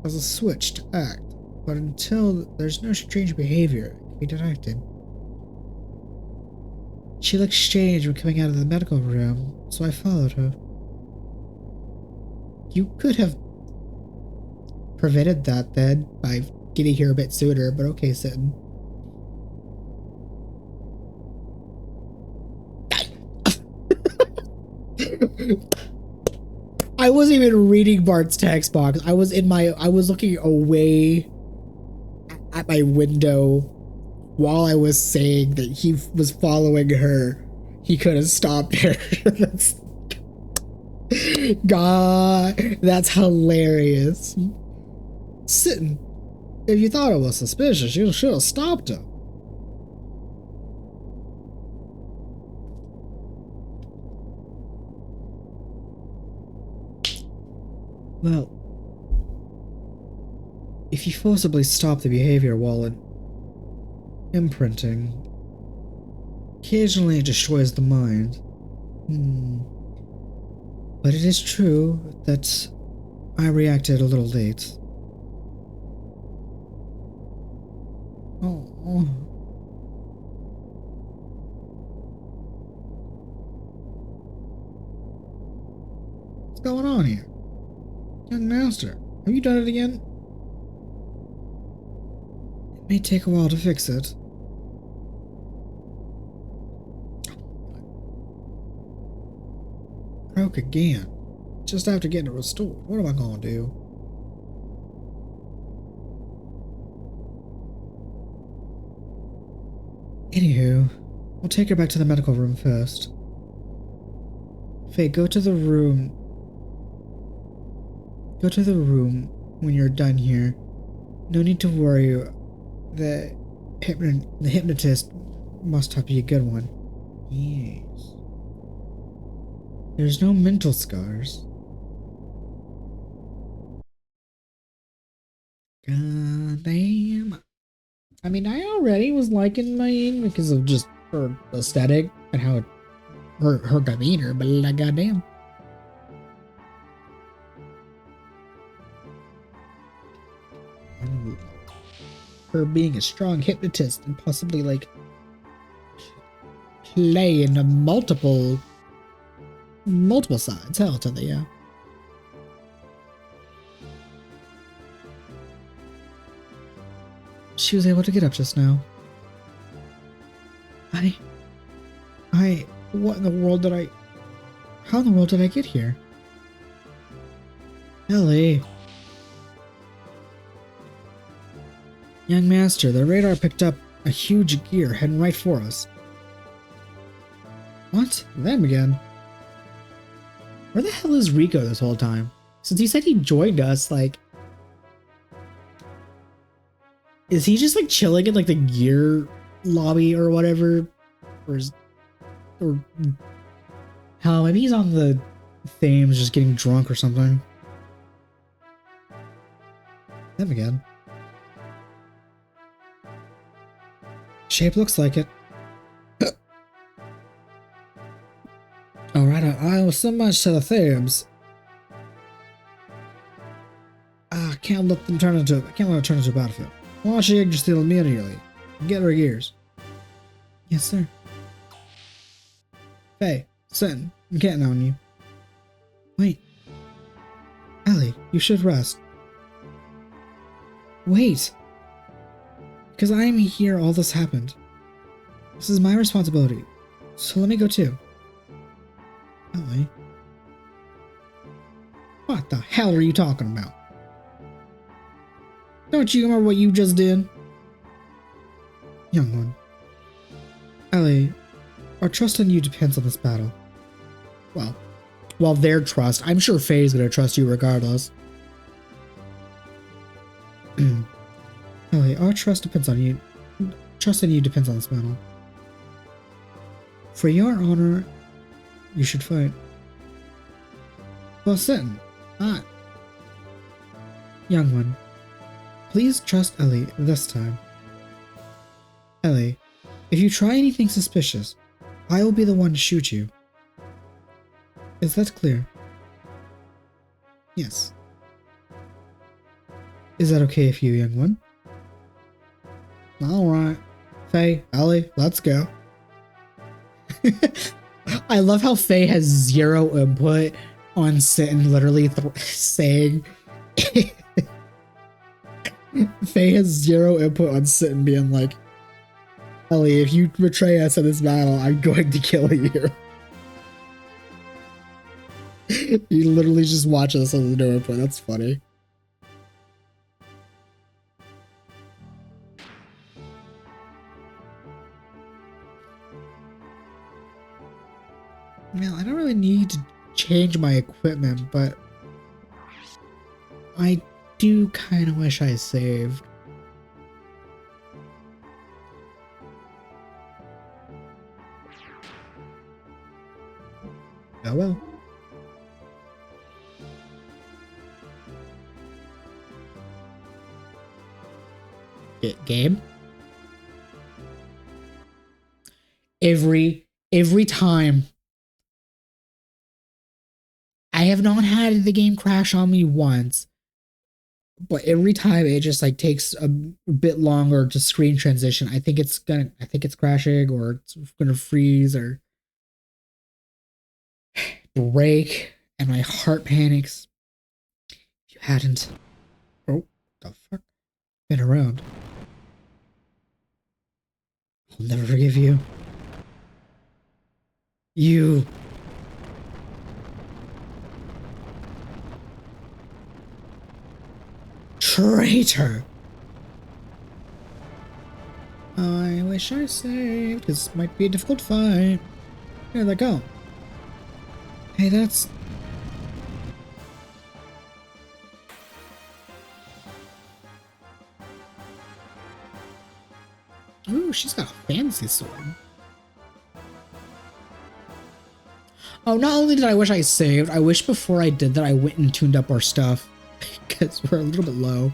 as a switch to act, but until there's no strange behavior, it can be detected. She looked strange when coming out of the medical room, so I followed her. You could have prevented that then by getting here a bit sooner, but okay, Sitton. I wasn't even reading Bart's text box. I was looking away at my window while I was saying that he was following her. He could have stopped her. God, that's hilarious. Sitton, if you thought it was suspicious, you should have stopped him. Well, if you forcibly stop the behavior while imprinting, occasionally it destroys the mind. But it is true that I reacted a little late. Oh. going on here? Young master, have you done it again? It may take a while to fix it. Broke again. Just after getting it restored. What am I gonna do? Anywho, we'll take her back to the medical room first. Faye, go to the room. Go to the room when you're done here. No need to worry. The hypnotist must have be a good one. Yes. There's no mental scars. God damn. I mean, I already was liking Maying because of just her aesthetic and how her demeanor, but like, goddamn. Her being a strong hypnotist and possibly like play in multiple sides. Hell to the yeah. She was able to get up just now. What in the world did I... How in the world did I get here? Ellie. Young master, the radar picked up a huge gear heading right for us. What? Them again? Where the hell is Rico this whole time? Since he said he joined us, like... Is he just like chilling in like the gear lobby or whatever? Or hell, maybe he's on the Thames just getting drunk or something. Them again. Shape looks like it. Alright, I owe so much to the Thames. I can't let it turn into a battlefield. Launch the Yggdrasil immediately. Get our gears. Yes, sir. Hey, Sin, I'm getting on you. Wait. Ellie, you should rest. Wait. Because I am here all this happened. This is my responsibility. So let me go too. Ellie. What the hell are you talking about? Don't you remember what you just did? Young one. Ellie, our trust in you depends on this battle. Well, their trust. I'm sure Faye's gonna trust you regardless. Ellie, our trust depends on you. Trust in you depends on this battle. For your honor, you should fight. Well, Sin, not. Young one. Please trust Ellie this time. Ellie, if you try anything suspicious, I will be the one to shoot you. Is that clear? Yes. Is that okay with you, young one? Alright. Faye, Ellie, let's go. I love how Faye has zero input on Sin literally saying... Faye has zero input on Sin being like, Ellie, if you betray us in this battle, I'm going to kill you. He literally just watches us on the no input. That's funny. Now, I don't really need to change my equipment, but I do kind of wish I saved. Oh well. Game? Every time. I have not had the game crash on me once, but every time it just like takes a bit longer to screen transition. I think it's crashing or it's gonna freeze or break. And my heart panics. If you hadn't. Oh, the fuck? Been around. I'll never forgive you. You. Traitor. I wish I saved. This might be a difficult fight. Here they go. Hey, that's... Ooh, she's got a fancy sword. Oh, not only did I wish I saved, I wish before I did that I went and tuned up our stuff. Because we're a little bit low.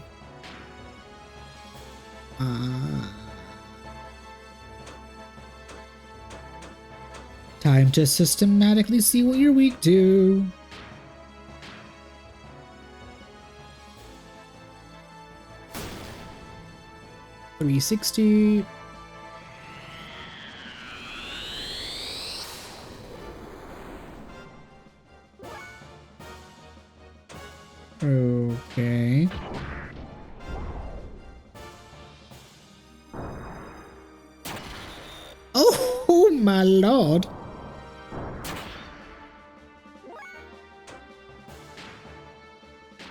Time to systematically see what you're weak to. $360. Okay. Oh my lord.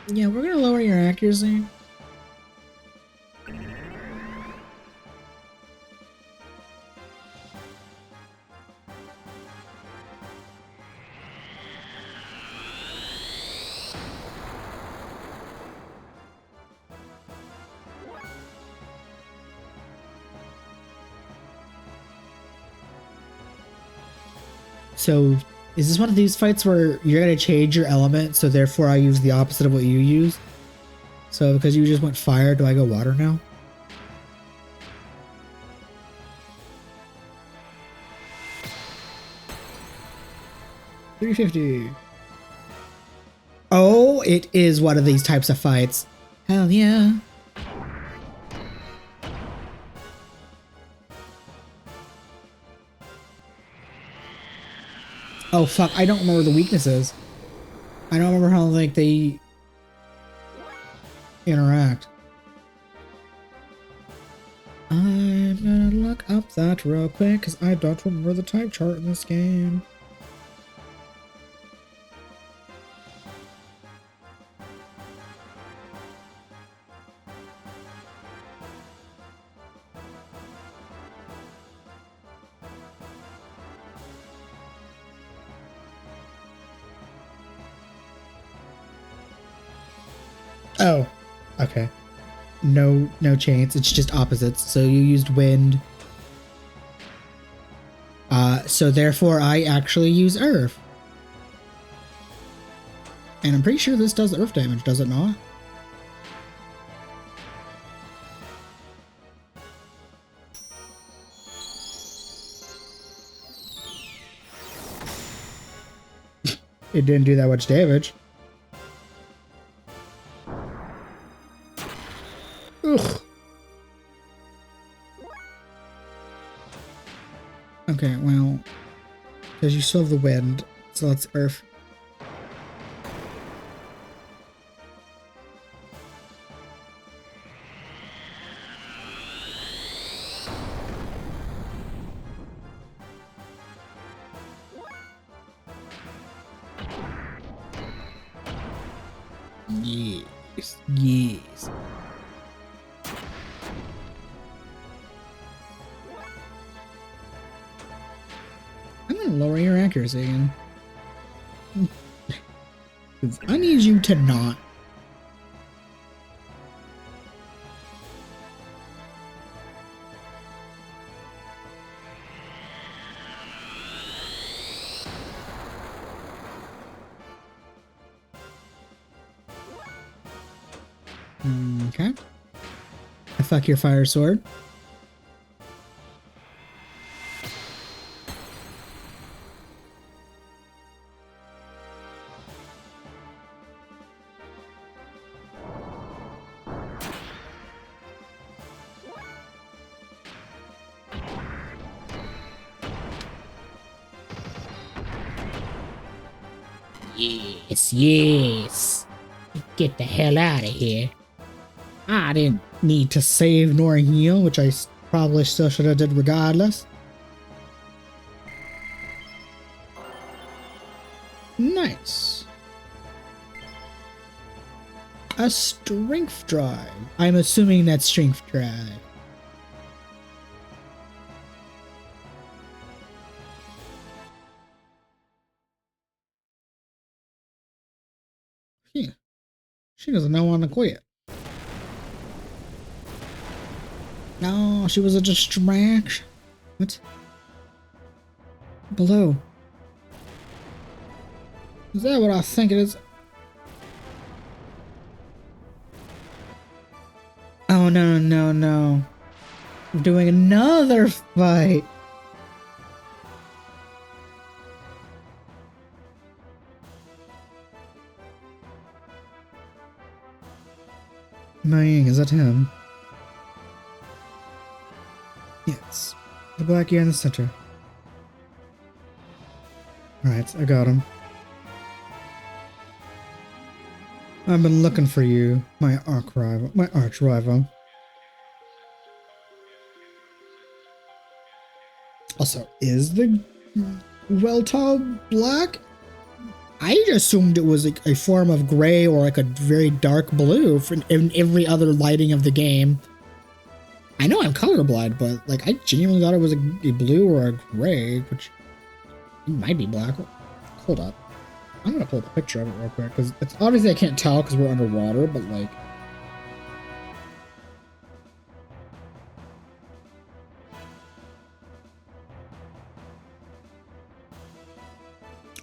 Yeah, we're gonna lower your accuracy. So, is this one of these fights where you're gonna change your element, so therefore I use the opposite of what you use? So, because you just went fire, do I go water now? $350. Oh, it is one of these types of fights. Hell yeah. Oh fuck, I don't remember the weaknesses. I don't remember how like they interact. I'm gonna look up that real quick because I don't remember the type chart in this game. Oh, okay. No chains. It's just opposites. So you used wind. So therefore I actually use earth. And I'm pretty sure this does earth damage, does it not? It didn't do that much damage. Ugh. Okay, well, because you still have the wind, so let's earth. Yes, yes. I'm gonna lower your accuracy again. I need you to not. Okay. I fuck your fire sword. Yes, yes. Get the hell out of here. I didn't need to save nor heal, which I probably still should have did regardless. Nice. A strength drive. I'm assuming that's strength drive. Yeah. She doesn't know when to quit. No, she was a distraction. What? Below. Is that what I think it is? Oh, no, no, no. We're doing another fight. Maying, is that him? Yes. The black guy in the center. Alright, I got him. I've been looking for you, my arch rival. Also, is the Weltall black? I assumed it was like a form of gray or like a very dark blue in every other lighting of the game. I know I'm colorblind, but like I genuinely thought it was a blue or a gray, which might be black. Hold up. I'm gonna pull up a picture of it real quick, because it's obviously I can't tell because we're underwater, but like...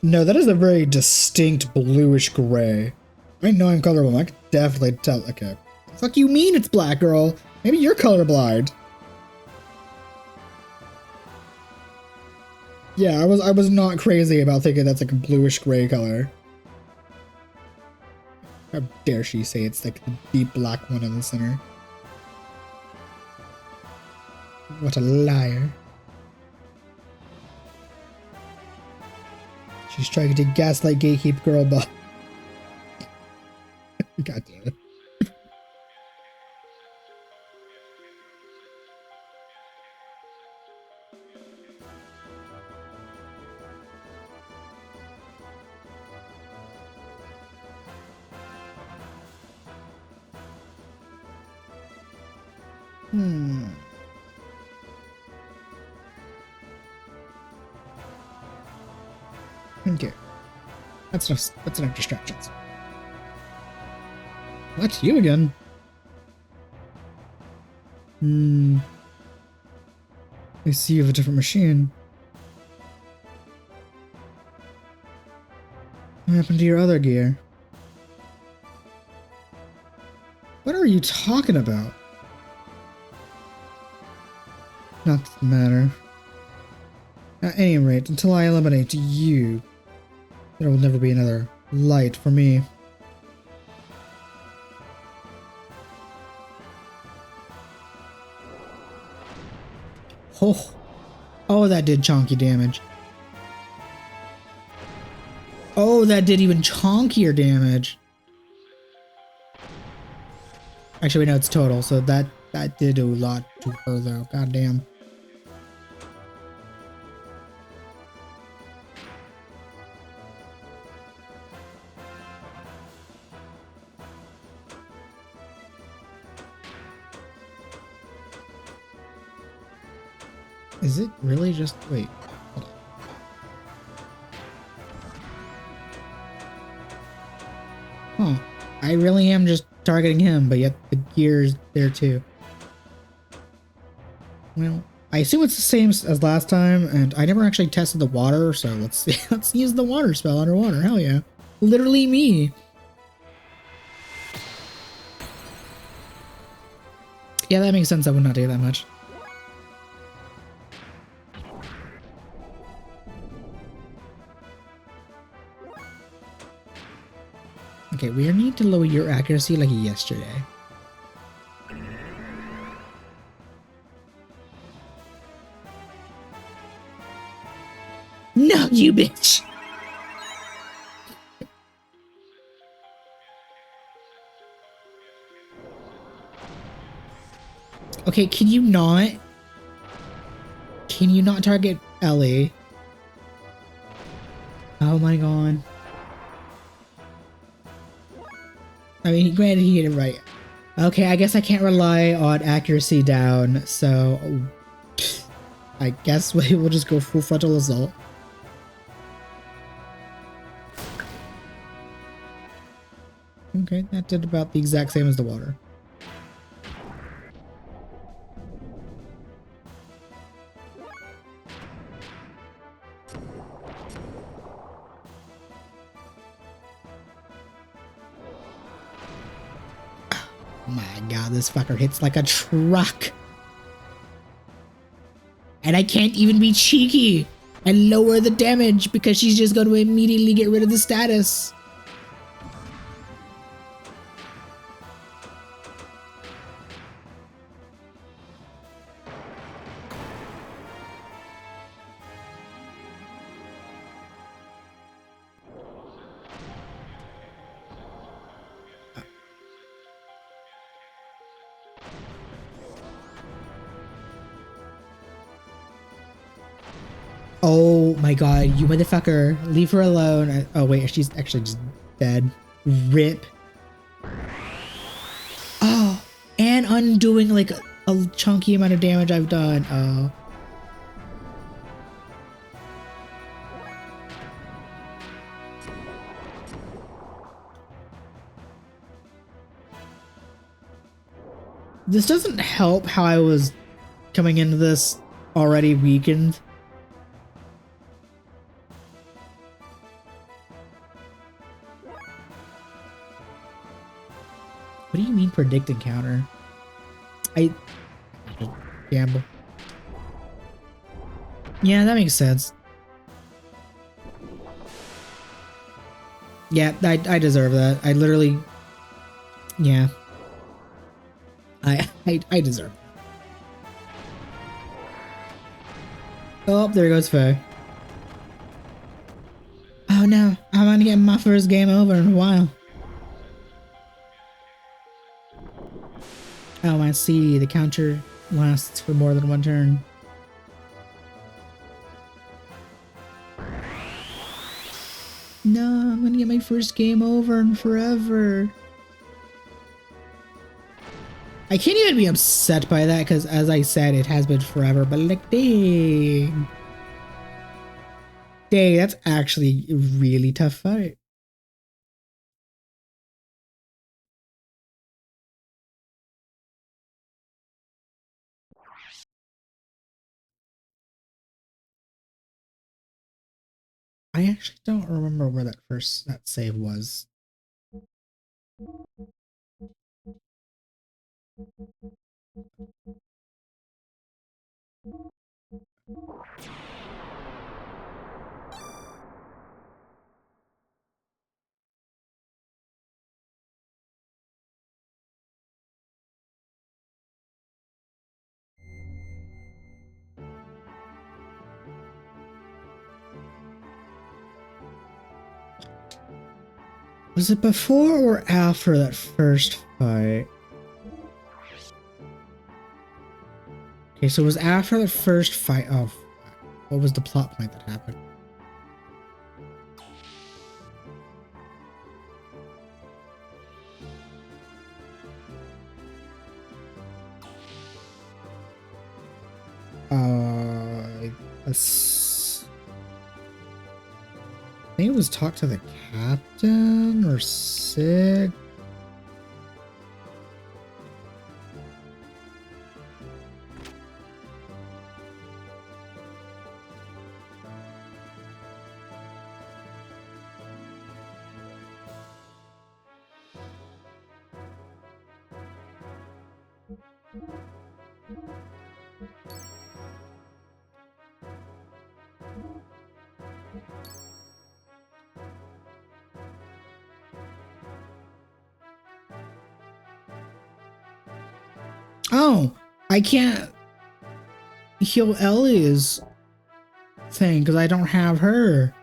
No, that is a very distinct bluish gray. I know I'm colorblind, I can definitely tell. Okay. The fuck you mean it's black, girl? Maybe you're colorblind. Yeah, I was not crazy about thinking that's like a bluish gray color. How dare she say it's like the deep black one in the center. What a liar. She's trying to gaslight gatekeep girl, but... God damn it. Okay. That's enough distractions. What? You again? I see you have a different machine. What happened to your other gear? What are you talking about? Not the matter. At any rate, until I eliminate you, there will never be another light for me. Oh, oh, that did chonky damage. Oh, that did even chonkier damage. Actually, no, it's total, so that did do a lot to her, though. God damn. Is it really just... Wait. Hold on. Huh. I really am just targeting him, but yet the gear's there too. Well, I assume it's the same as last time, and I never actually tested the water, so let's see. Let's use the water spell underwater. Hell yeah. Literally me. Yeah, that makes sense. I would not do that much. Okay, we need to lower your accuracy like yesterday. No, you bitch! Okay, can you not? Can you not target Ellie? Oh my god. I mean, granted he hit it right. Okay, I guess I can't rely on accuracy down, so I guess we will just go full frontal assault. Okay, that did about the exact same as the water. Oh my god, this fucker hits like a truck. And I can't even be cheeky and lower the damage because she's just going to immediately get rid of the status. Oh my god, you motherfucker. Leave her alone. Oh wait, she's actually just dead. RIP. Oh, and undoing like a chunky amount of damage I've done. Oh. This doesn't help how I was coming into this already weakened. What do you mean predict encounter? I gamble. Yeah, that makes sense. Yeah, I deserve that. I literally, yeah. I deserve that. Oh, there goes Faye. Oh no, I'm gonna get my first game over in a while. Oh, I see. The counter lasts for more than one turn. No, I'm gonna get my first game over in forever. I can't even be upset by that because, as I said, it has been forever, but like, dang. Dang, that's actually a really tough fight. I actually don't remember where that save was. Was it before or after that first fight? Okay, so it was after the first fight. Oh, what was the plot point that happened? Let's... I think it was talk to the captain or Sid. Oh, I can't heal Ellie's thing because I don't have her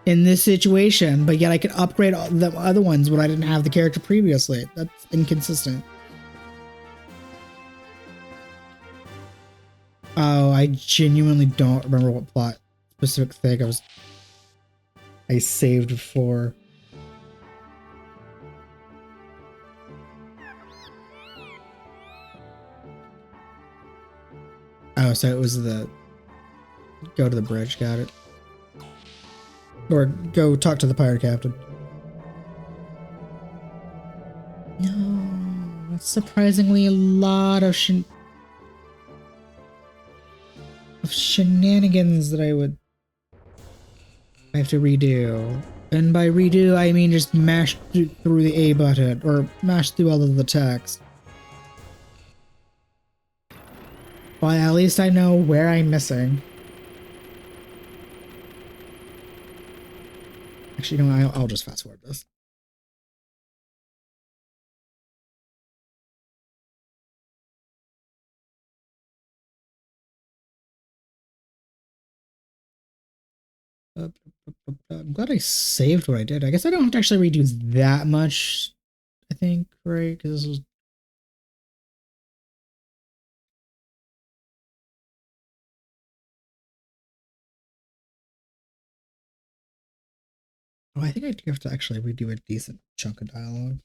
in this situation, but yet I could upgrade all the other ones when I didn't have the character previously. That's inconsistent. Oh, I genuinely don't remember what plot specific thing I saved for. Oh, so it was the go to the bridge, got it. Or go talk to the pirate captain. No, that's surprisingly a lot of shenanigans that I have to redo. And by redo, I mean just mash through the A button, or mash through all of the text. Well, at least I know where I'm missing. Actually, no, I'll just fast forward this. I'm glad I saved what I did. I guess I don't have to actually redo that much, I think, right? Because this was... Oh, I think I do have to actually redo a decent chunk of dialogue.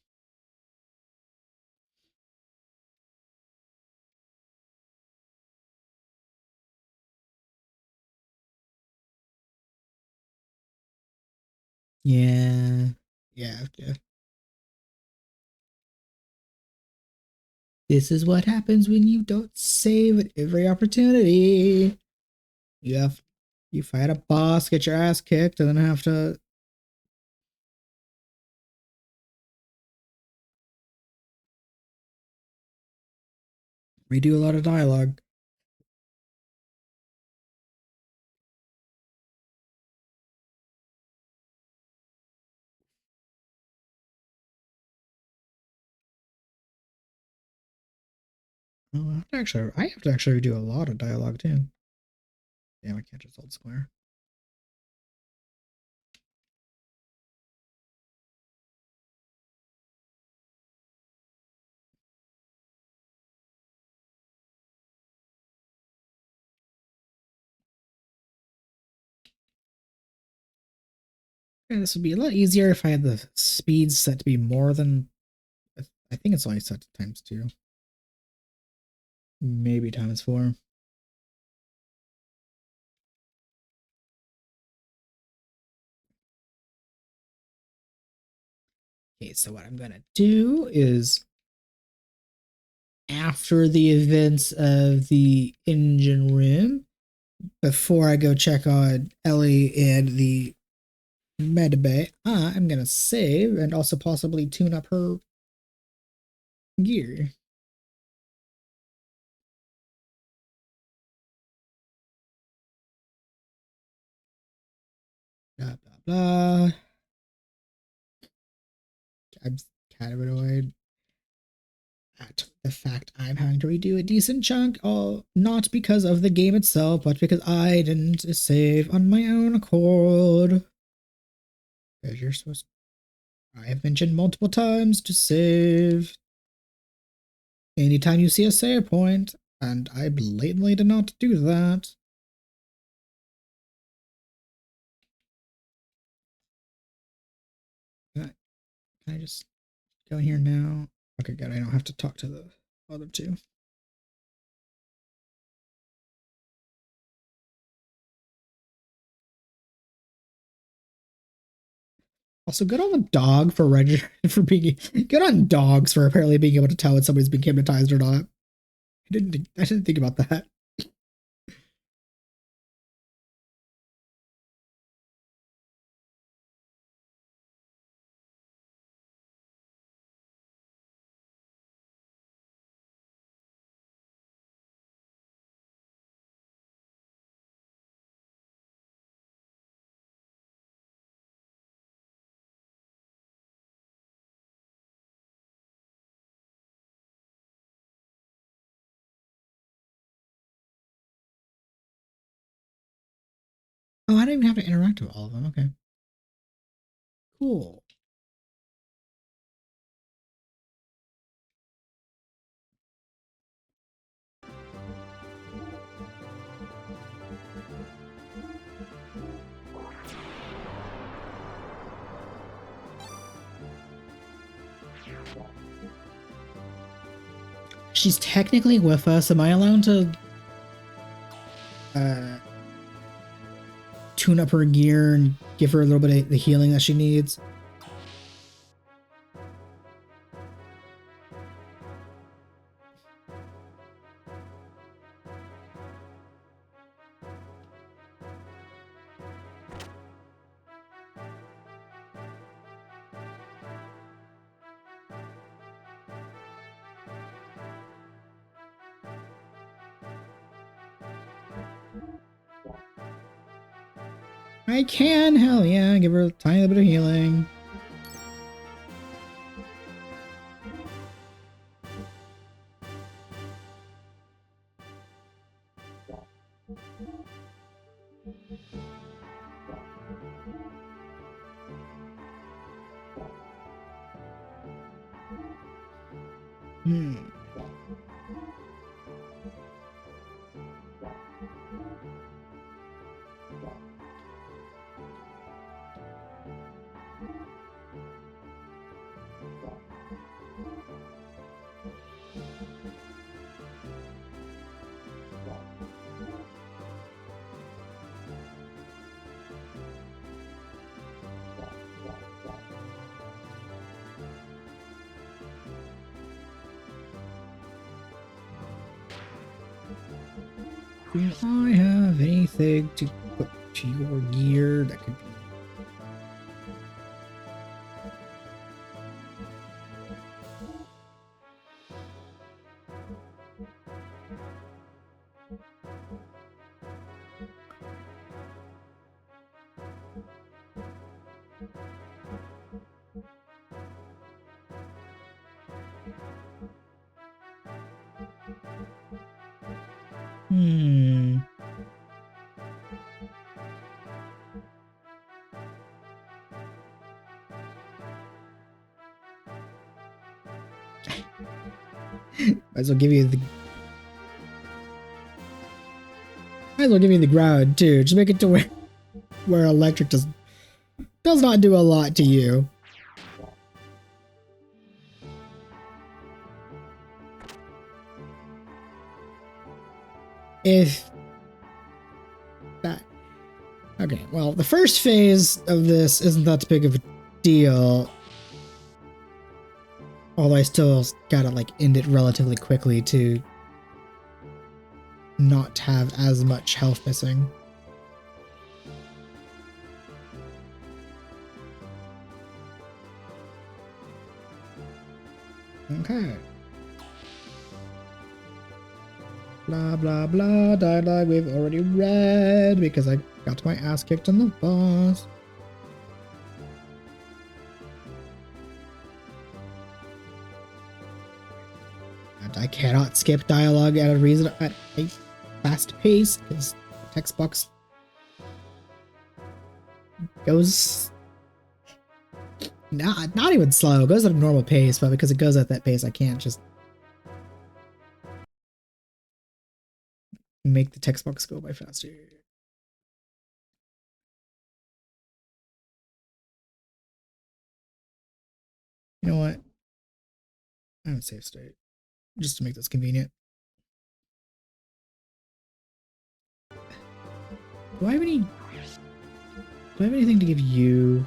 Yeah. Yeah. This is what happens when you don't save at every opportunity. You fight a boss, get your ass kicked, and then have to redo a lot of dialogue. Oh, I have to actually redo a lot of dialogue too. Damn, I can't just hold square. Yeah, this would be a lot easier if I had the speed set to be more than... I think it's only set to times 2. Maybe times 4. Okay, so what I'm gonna do is, after the events of the engine room, before I go check on Ellie and the med bay, I'm gonna save and also possibly tune up her gear. Blah blah blah. I'm kind of annoyed at the fact I'm having to redo a decent chunk, all not because of the game itself, but because I didn't save on my own accord. Because you're supposed I have mentioned multiple times to save anytime you see a save point, and I blatantly did not do that. Can I just go here now? Okay, good. I don't have to talk to the other two. Also, good on the dog for for being good on dogs for apparently being able to tell when somebody's been hypnotized or not. I didn't think about that. Oh, I don't even have to interact with all of them. Okay. Cool. She's technically with us. Am I allowed to tune up her gear and give her a little bit of the healing that she needs? I can, hell yeah, give her a tiny bit of healing. Do I have anything to put to your gear that could be... Might as well give you the... Might as well give you the ground too. Just make it to where electric does not do a lot to you. If that... Okay, well, the first phase of this isn't that big of a deal. Although I still gotta, like, end it relatively quickly to not have as much health missing. Okay. Blah, blah, blah. Dialogue we've already read because I got my ass kicked on the boss. And I cannot skip dialogue at a fast pace because the text box goes not even slow. It goes at a normal pace, but because it goes at that pace, I can't just make the text box go by faster. You know what? I would save state just to make this convenient. Do I have anything to give you?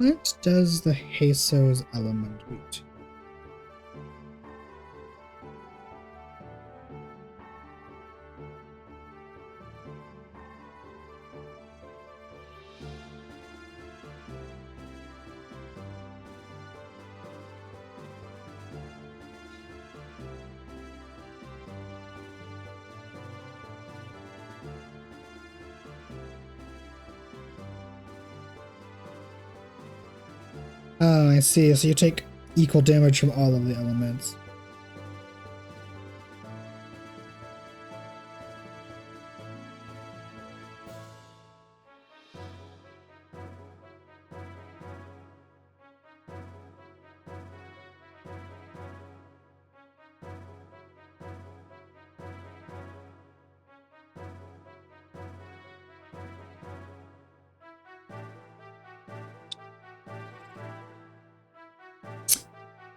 What does the Heso's element do? Oh, I see. So you take equal damage from all of the elements.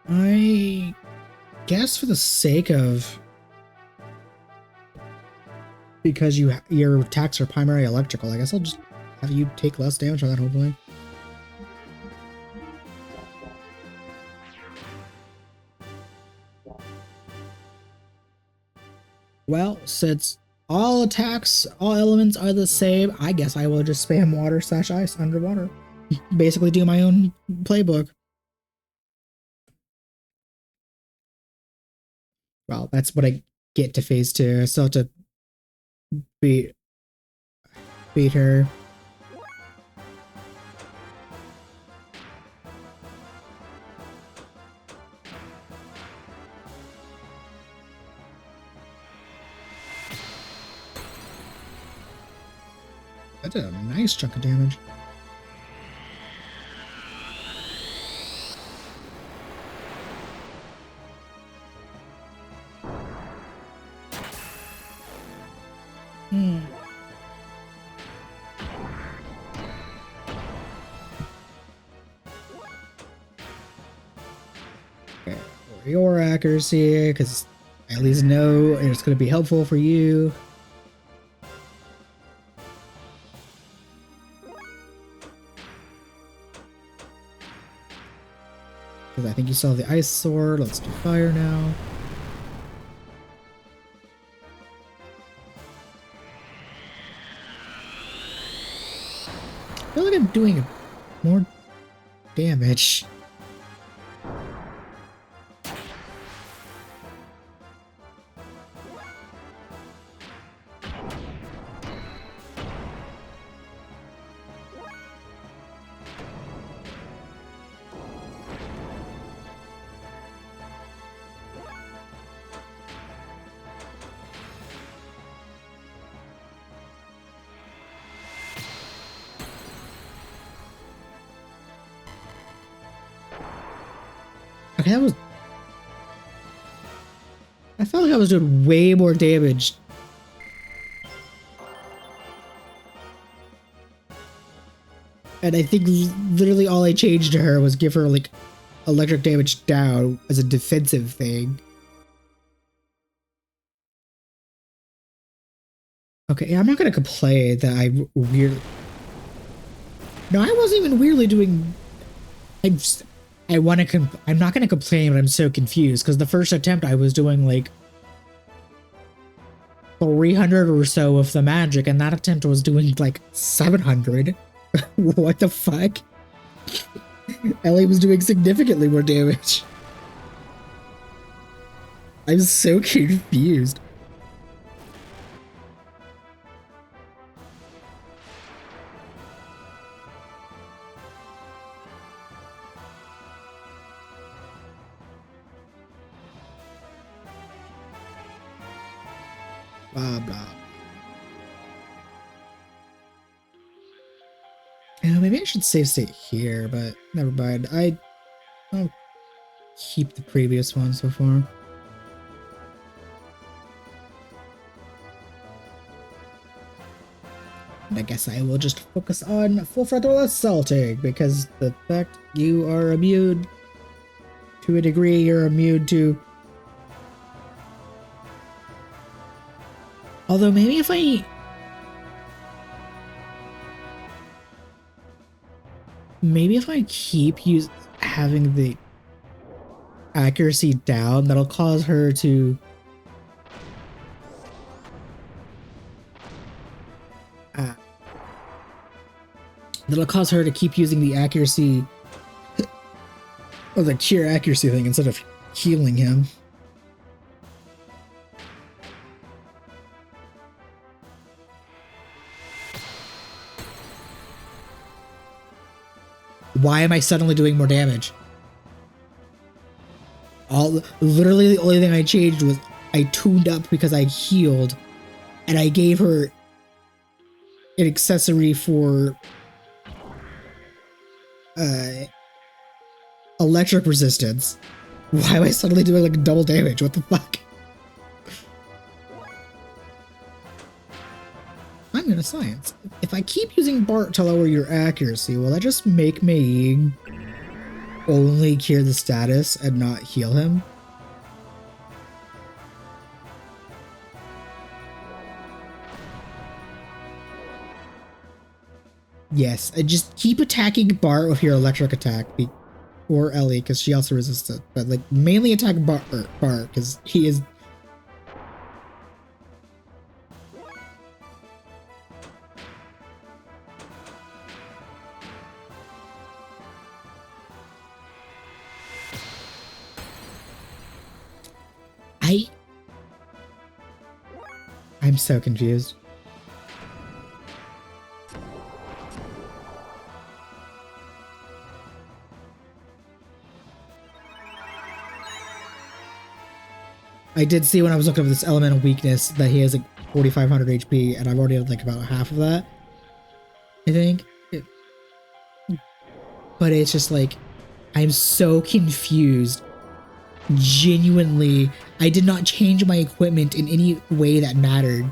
I guess for the sake of, because your attacks are primary electrical, I guess I'll just have you take less damage on that, hopefully. Well, since all attacks, all elements are the same, I guess I will just spam water/ice underwater. Basically do my own playbook. Well, that's what I get to phase 2. I still have to beat her. That did a nice chunk of damage. Okay, for your accuracy, because I at least know it's going to be helpful for you. Because I think you saw the ice sword. Let's do fire now. I feel like I'm doing more damage. Okay, that was... I felt like I was doing way more damage. And I think literally all I changed to her was give her, like, electric damage down as a defensive thing. Okay, yeah, I'm not gonna complain that I weirdly... No, I wasn't even weirdly doing... I'm not gonna complain, but I'm so confused, because the first attempt I was doing, like, 300 or so of the magic, and that attempt was doing, like, 700. What the fuck? Ellie was doing significantly more damage. I'm so confused. Blah, blah. Maybe I should save state here, but never mind. I'll keep the previous one so far. And I guess I will just focus on full frontal assaulting, because the fact you are immune to a degree, you're immune to... Although maybe if I... Maybe if I keep having the accuracy down, that'll cause her to keep using the accuracy or the cure accuracy thing instead of healing him. Why am I suddenly doing more damage? Literally the only thing I changed was I tuned up because I healed, and I gave her an accessory for electric resistance. Why am I suddenly doing like double damage? What the fuck? I'm gonna science. If I keep using Bart to lower your accuracy, will that just make me only cure the status and not heal him? Yes, I just keep attacking Bart with your electric attack, or Ellie, because she also resists it. But like mainly attack Bart, because he is. I'm so confused. I did see when I was looking up this elemental weakness that he has like 4,500 HP, and I've already had like about half of that, I think. But it's just like, I'm so confused. Genuinely, I did not change my equipment in any way that mattered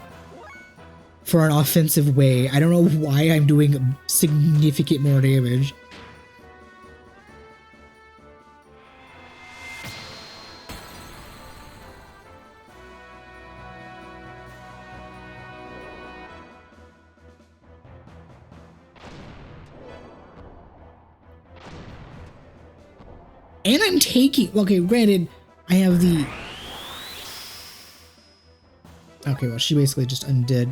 for an offensive way. I don't know why I'm doing significant more damage. And I'm taking... Okay, granted, I have the... Okay, well, she basically just undid.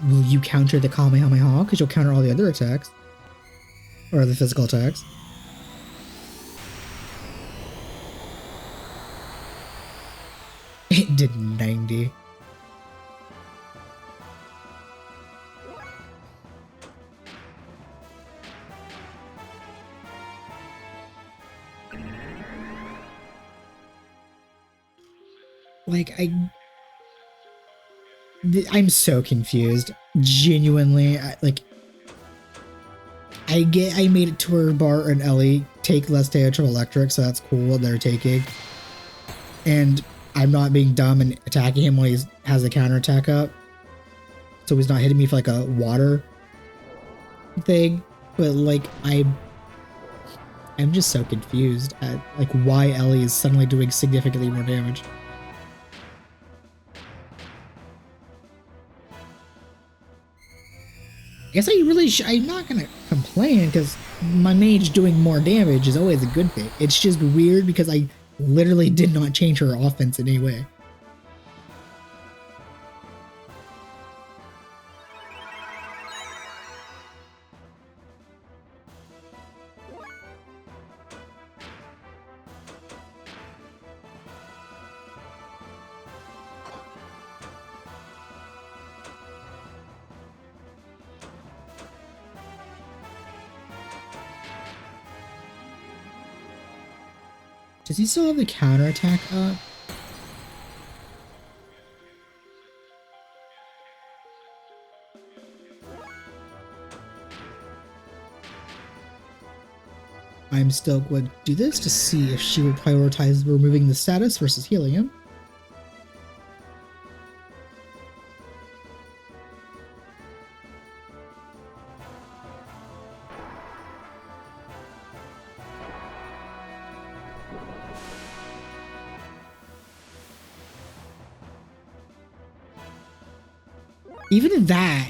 Will you counter the Kamehameha? Because you'll counter all the other attacks. Or the physical attacks. It did 90. Like, I'm so confused. Genuinely, I made it to where Bart and Ellie take less damage from electric, so that's cool what they're taking. And I'm not being dumb and attacking him while he has the counterattack up. So he's not hitting me for like a water thing. But like, I'm just so confused at like why Ellie is suddenly doing significantly more damage. I guess I'm not gonna complain because my mage doing more damage is always a good thing. It's just weird because I literally did not change her offense in any way. Does he still have the counterattack up? I'm still going to do this to see if she will prioritize removing the status versus healing him. Even that,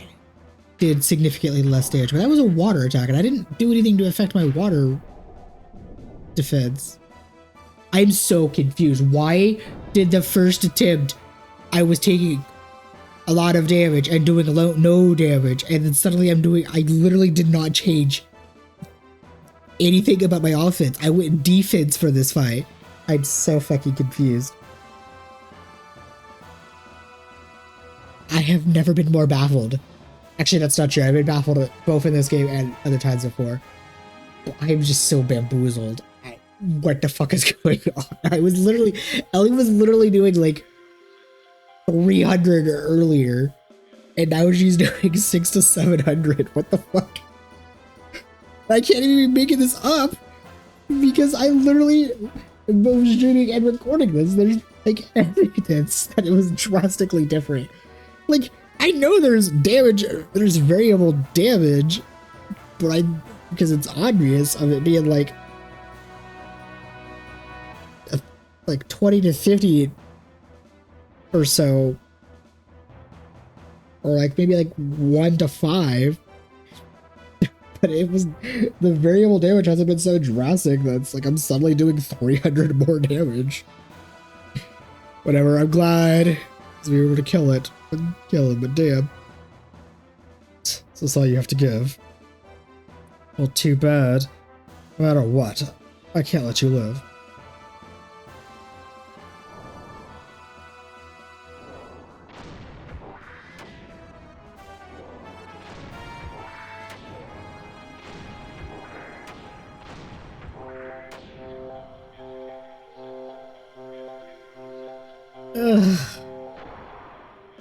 did significantly less damage, but that was a water attack, and I didn't do anything to affect my water defense. I'm so confused. Why did the first attempt I was taking a lot of damage and doing no damage, and then suddenly I literally did not change anything about my offense. I went defense for this fight. I'm so fucking confused. I have never been more baffled. Actually, that's not true. I've been baffled both in this game and other times before. But I'm just so bamboozled at what the fuck is going on. Ellie was literally doing like 300 earlier, and now she's doing 600 to 700. What the fuck? I can't even be making this up because I literally was streaming and recording this. There's like evidence that it was drastically different. Like, I know there's damage, there's variable damage, but because it's obvious of it being like 20 to 50 or so, or like maybe like 1 to 5. But it was, the variable damage hasn't been so drastic that it's like I'm suddenly doing 300 more damage. Whatever, I'm glad we were able to kill it. But damn. So that's all you have to give. Well, too bad. No matter what, I can't let you live.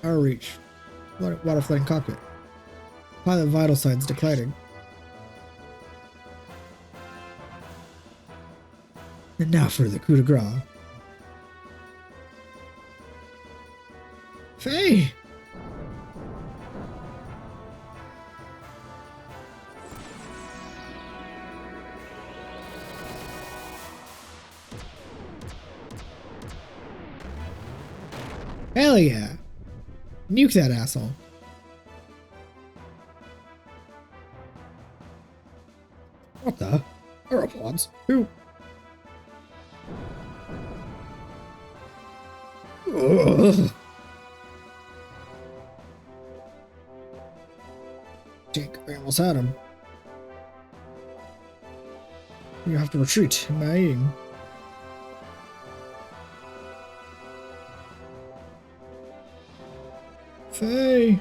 Outreach. Water flooding cockpit. Pilot vital signs declining. And now for the coup de grace. Faye! Hell yeah! Nuke that asshole. What the? Aeropods? Who? Ugh. Jake, I almost had him. You have to retreat in my aim. Faye!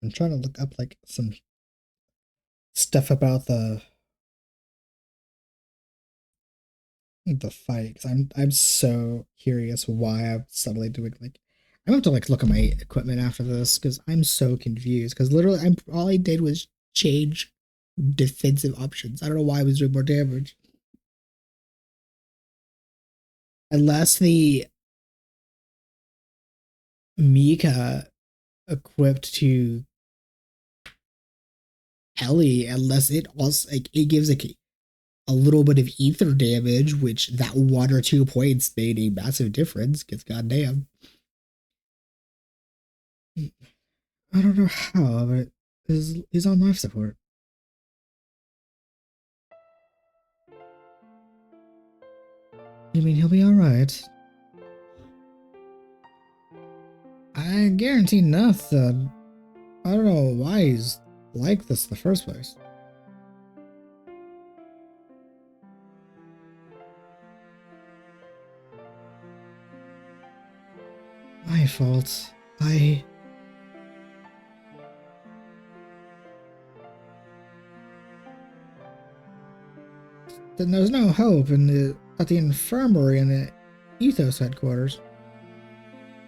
I'm trying to look up like some stuff about the fight, because I'm so curious why I'm suddenly doing like, I'm gonna have to like look at my equipment after this because I'm so confused, because literally all I did was change defensive options. I don't know why I was doing more damage. Unless the Mika equipped to Ellie, unless it also like it gives like a little bit of ether damage, which that 1 or 2 points made a massive difference, because goddamn. I don't know how, but he's on life support. You mean he'll be alright? I guarantee nothing. I don't know why he's like this in the first place. my fault. Then there's no hope at the infirmary in the Ethos headquarters.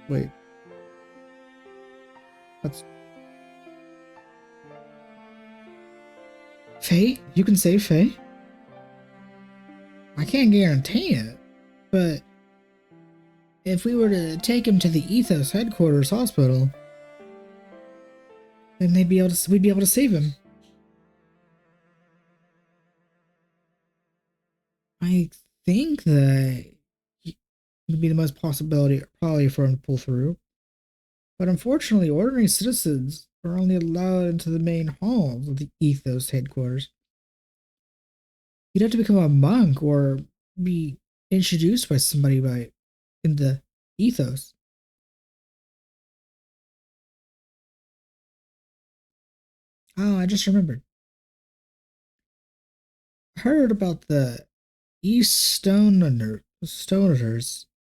Wait. That's... Faye? You can save Faye? I can't guarantee it, but if we were to take him to the Ethos headquarters hospital, then we'd be able to save him. I think that would be the most possibility probably for him to pull through. But unfortunately, ordinary citizens are only allowed into the main halls of the Ethos headquarters. You'd have to become a monk or be introduced by somebody in the Ethos. Oh, I just remembered. I heard about the Stoners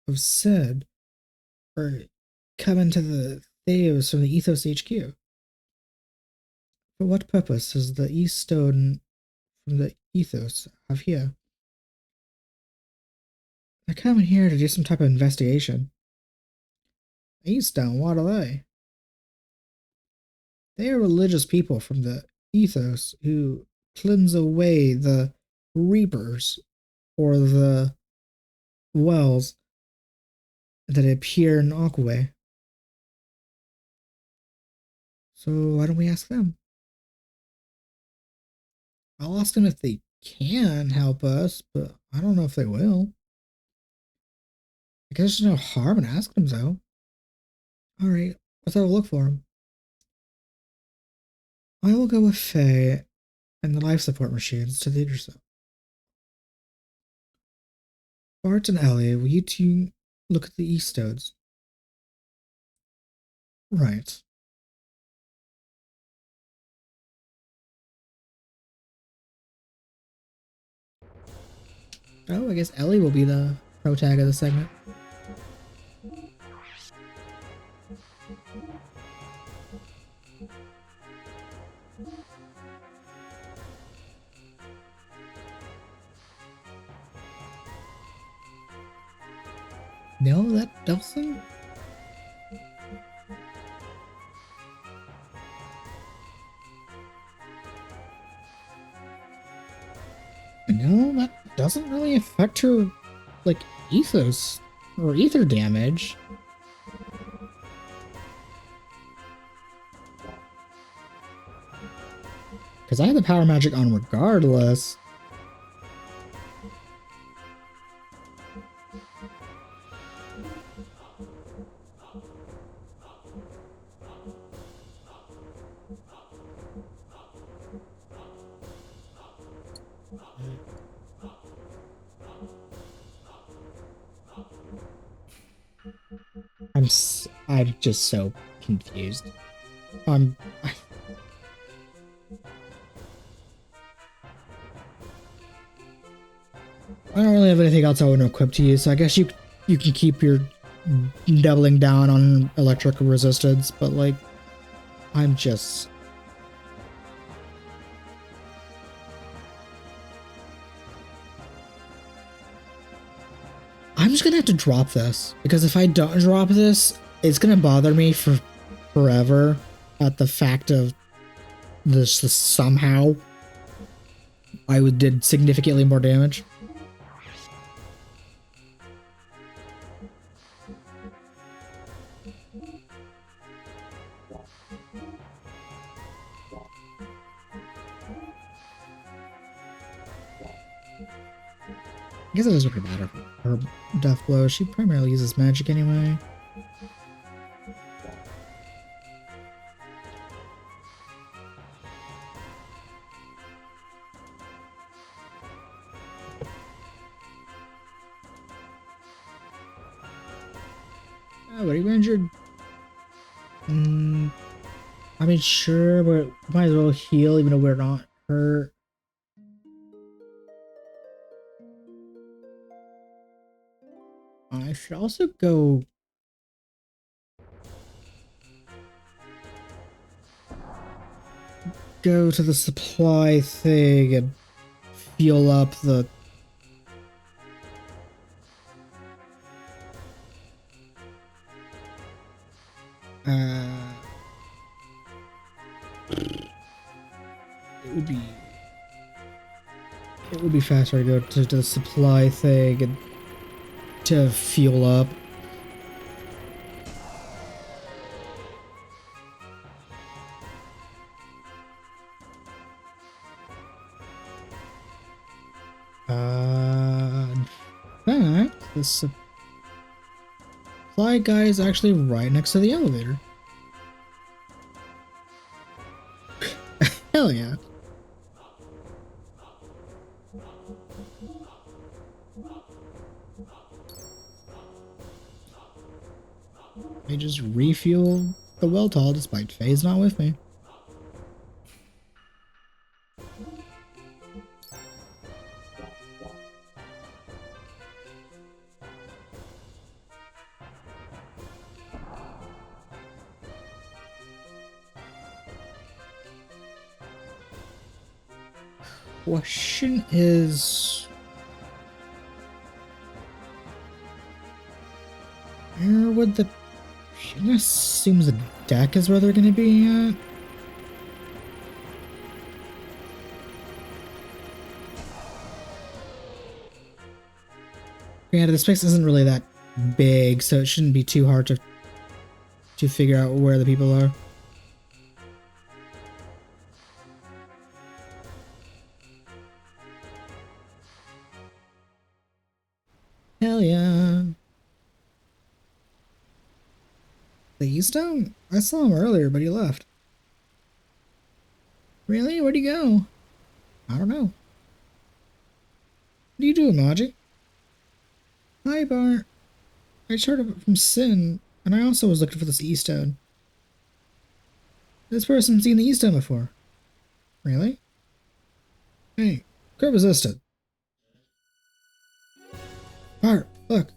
of Sid are coming to the Thames from the Ethos HQ. For what purpose does the East Stone from the Ethos have here? They're coming here to do some type of investigation. East Stone, what are they? They are religious people from the Ethos who cleanse away the Reapers or the wells that appear in Aquaway. So why don't we ask them? I'll ask them if they can help us, but I don't know if they will. I guess there's no harm in asking them, though. Alright, let's have a look for them. I will go with Faye and the life support machines to the intercept. Bart and Ellie, will you two look at the East Stones? Right. Oh, I guess Ellie will be the protag of the segment. No, that doesn't? No, that doesn't really affect her, like, ethos or ether damage. Because I have the power magic on regardless. I'm just so confused. I don't really have anything else I want to equip to you, so I guess you can keep your doubling down on electric resistance, but like, I'm just... I'm just gonna have to drop this, because if I don't drop this, it's gonna bother me for forever at the fact of this somehow I did significantly more damage. I guess it doesn't really matter for her death blow. She primarily uses magic anyway. Oh, what are you injured? I mean, sure, but might as well heal even though we're not hurt. I should also go go to the supply thing and fuel up the... it would be... It would be faster to go to the supply thing and to fuel up. In fact, the supply guy is actually right next to the elevator. Hell yeah. I just refuel the well tall despite Faye's not with me. Question is, where would the... It assumes the deck is where they're going to be at. Yeah, the space isn't really that big, so it shouldn't be too hard to figure out where the people are. Hell yeah. The Eastone? I saw him earlier, but he left. Really? Where'd he go? I don't know. What are you doing, Maji? Hi, Bart. I just heard of it from Sin, and I also was looking for this Eastone. This person's seen the Eastone before. Really? Hey, quit resistant. Bart, look.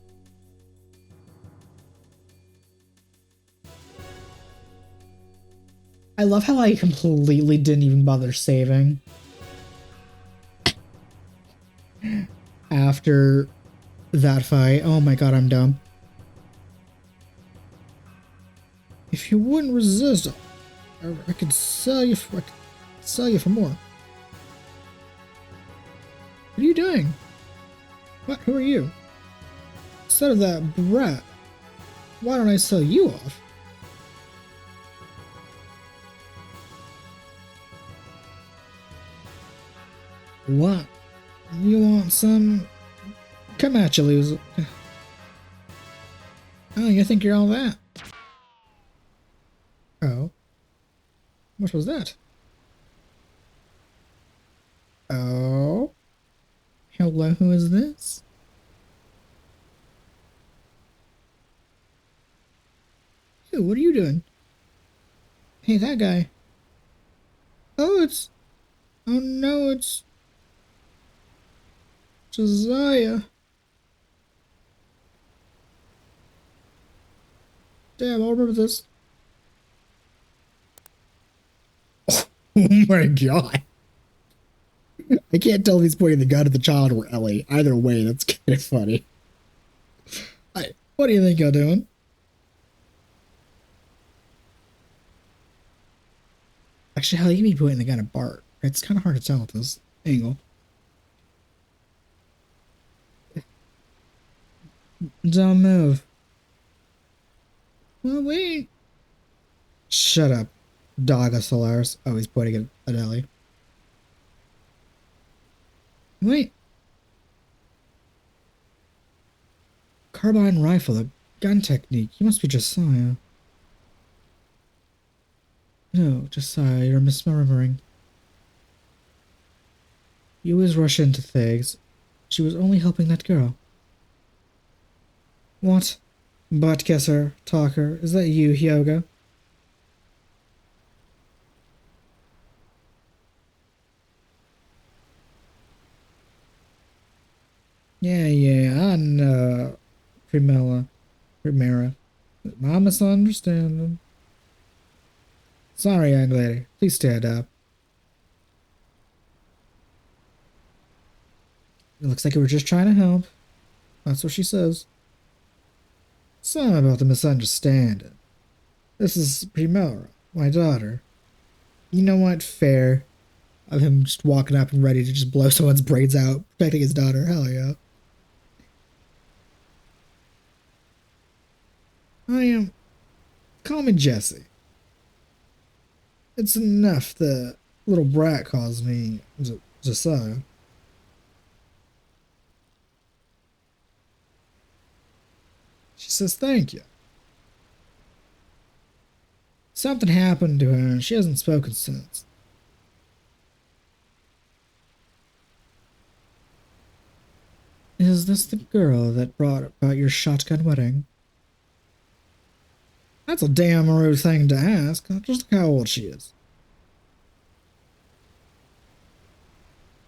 I love how I completely didn't even bother saving. After that fight. Oh my god, I'm dumb. If you wouldn't resist, I could sell you for more. What are you doing? What? Who are you? Instead of that brat, why don't I sell you off? What? You want some? Come at you, loser. Oh, you think you're all that? Oh. What was that? Oh. Hello, who is this? Ew, what are you doing? Hey, that guy. Oh, it's... Oh no, it's... Josiah. Damn, I'll remember this. Oh my god. I can't tell if he's pointing the gun at the child or Ellie. Either way, that's kind of funny. What do you think you're doing? Actually, how you be pointing the gun at Bart? It's kind of hard to tell at this angle. Don't move. Well, wait. Shut up, dog of Solaris. Oh, he's pointing at Ellie. Wait. Carbine rifle, a gun technique. You must be Josiah. No, Josiah, you're misremembering. You always rush into things. She was only helping that girl. What? Butt kisser, talker, is that you, Hyoga? Yeah, I know, Primera. My misunderstanding. Sorry, young lady. Please stand up. It looks like you were just trying to help. That's what she says. Sorry about the misunderstanding. This is Primera, my daughter. You know what? Fair. Of him just walking up and ready to just blow someone's brains out, protecting his daughter. Hell yeah. I am. Call me Jesse. It's enough the little brat calls me Josiah. She says thank you. Something happened to her and she hasn't spoken since. Is this the girl that brought about your shotgun wedding? That's a damn rude thing to ask. Just look how old she is.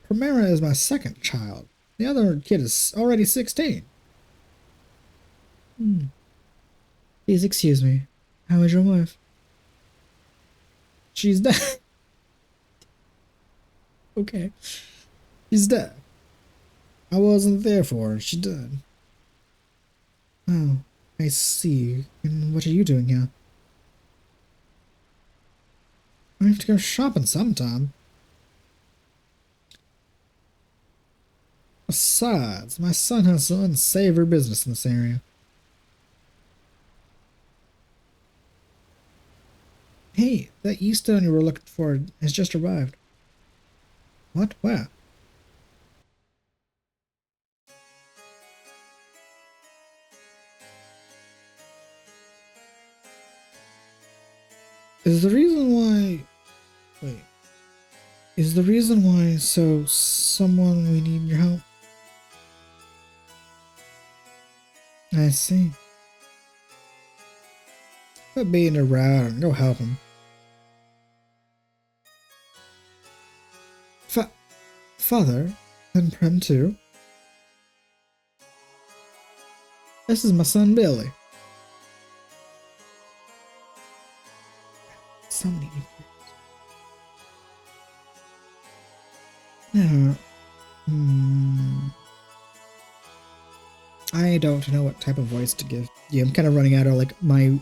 Primera is my second child. The other kid is already 16. Please excuse me. How is your wife? She's dead. Okay. She's dead. I wasn't there for her. She died. Oh, I see. And what are you doing here? I have to go shopping sometime. Besides, my son has some unsavory business in this area. Hey, that E-stone you were looking for has just arrived. What? Where? Is the reason why... Wait. Is the reason why someone we need your help? I see. Quit being a rat and go help him. Father, and Prem too. This is my son Billy. So many new I don't know what type of voice to give. Yeah, I'm kind of running out of like my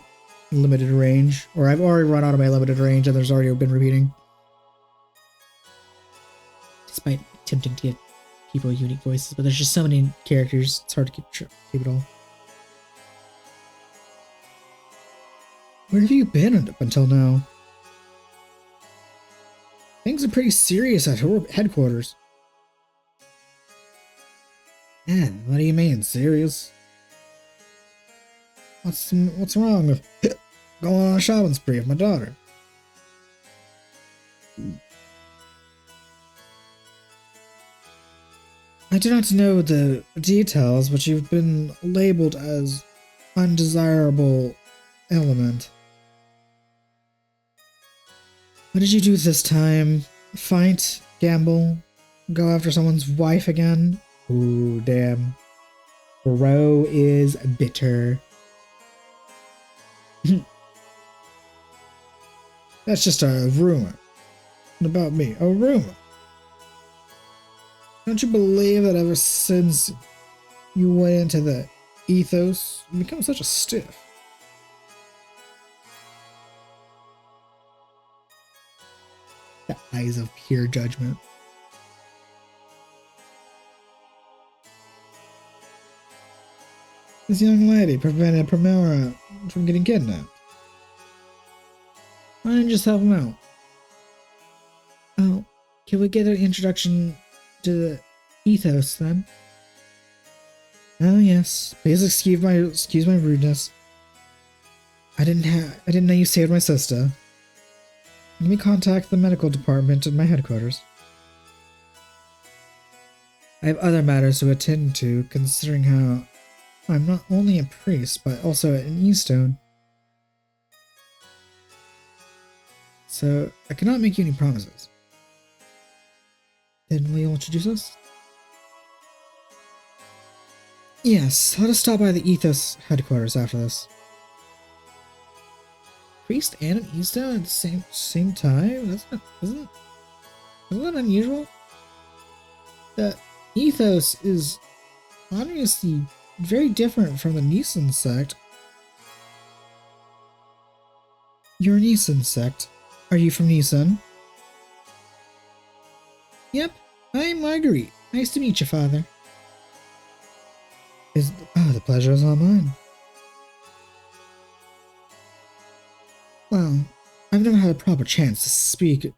limited range, or I've already run out of my limited range and there's already been repeating. Despite attempting to give people unique voices, but there's just so many characters, it's hard to keep it all. Where have you been up until now? Things are pretty serious at headquarters. Yeah, what do you mean, serious? What's wrong with going on a shopping spree with my daughter? I do not know the details, but you've been labeled as undesirable element. What did you do this time? Fight? Gamble? Go after someone's wife again? Ooh, damn. Bro is bitter. That's just a rumor. What about me? A rumor. Don't you believe that ever since you went into the ethos, you become such a stiff? The eyes of pure judgment. This young lady prevented Primera from getting kidnapped. Why didn't you just help him out? Oh, can we get an introduction to the ethos then? Oh yes, please excuse my rudeness. I didn't know you saved my sister. Let me contact the medical department at my headquarters. I have other matters to attend to, considering how I'm not only a priest, but also an E-stone. So, I cannot make you any promises. Then will you introduce us? Yes, let us stop by the Ethos headquarters after this. Priest and an E-stone at the same time? Isn't that unusual? The ethos is obviously very different from the Nissan sect. You're a Nissan sect. Are you from Nissan? Yep, I'm Marguerite. Nice to meet you, Father. The pleasure is all mine. Well, I've never had a proper chance to speak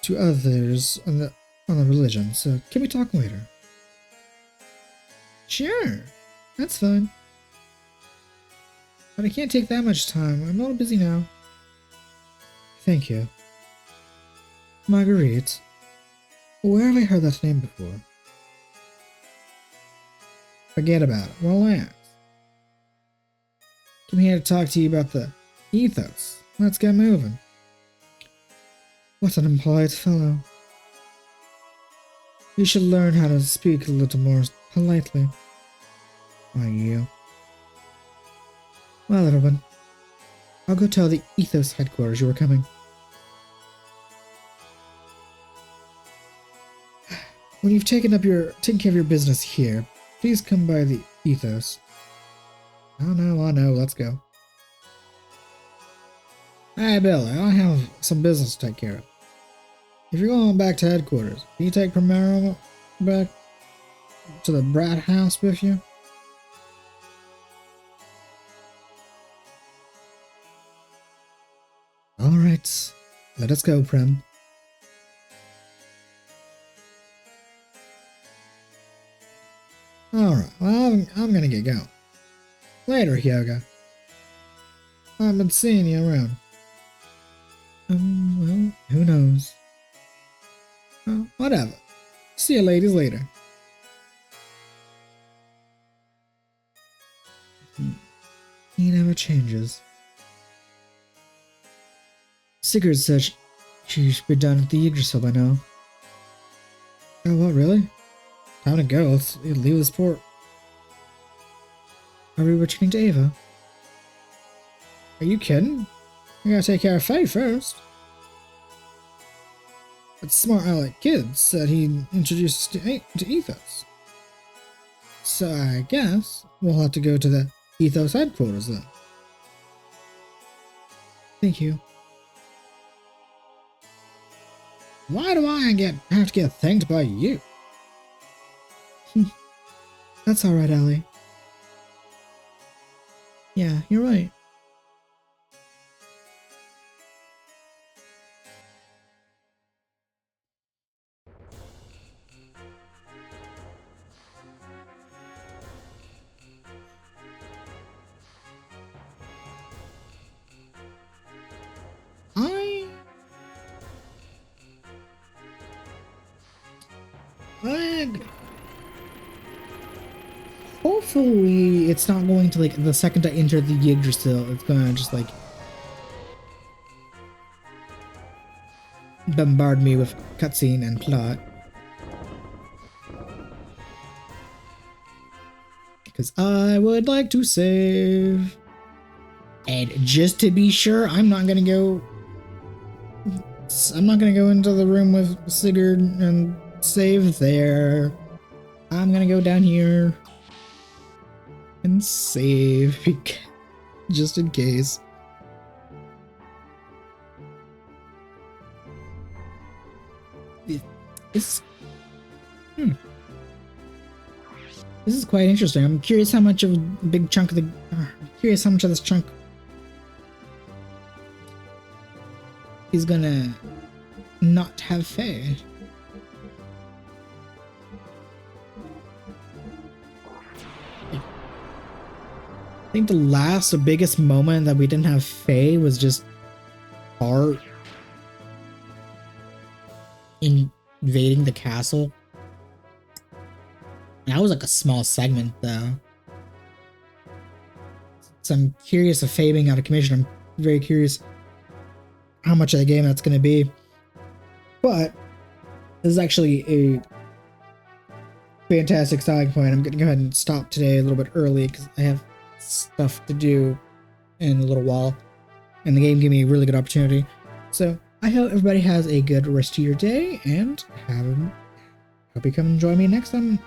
to others on the religion, so can we talk later? Sure, that's fine. But I can't take that much time. I'm a little busy now. Thank you. Marguerite. Where have I heard that name before? Forget about it. Relax. I'm here to talk to you about the ethos. Let's get moving. What an impolite fellow. You should learn how to speak a little more politely. Are you? Well, everyone, I'll go tell the ethos headquarters you were coming. When you've taken care of your business here, please come by the ethos. Oh no, I know, let's go. Hey Bill, I have some business to take care of. If you're going back to headquarters, can you take Primero back to the Brat House with you? Alright, let us go, Prem. Alright, well, I'm gonna get going. Later, Hyoga. I've been seeing you around. Well, who knows? Oh, whatever. See you ladies later. He never changes. Sigurd said she should be done with the Yggdrasil by now. Oh, what, really? Time to go. Let's leave this port. Are we returning to Ava? Are you kidding? We gotta take care of Faye first. That smart aleck kid said he'd introduce us to Ethos. So I guess we'll have to go to the Ethos headquarters then. Thank you. Why do I have to get thanked by you? That's alright, Ellie. Yeah, you're right. Hopefully it's not going to, like, the second I enter the Yggdrasil, it's gonna just, like, bombard me with cutscene and plot. Because I would like to save. And just to be sure, I'm not gonna go into the room with Sigurd and save there. I'm gonna go down here and save, just in case. This is quite interesting. I'm curious how much of a big chunk of curious how much of this chunk is gonna not have Faye. I think the last or biggest moment that we didn't have Faye was just Bart invading the castle. That was like a small segment though. So I'm curious if Faye being out of commission, I'm very curious how much of the game that's going to be. But this is actually a fantastic selling point. I'm going to go ahead and stop today a little bit early because I have stuff to do in a little while, and the game gave me a really good opportunity. So I hope everybody has a good rest of your day and Hope you come and join me next time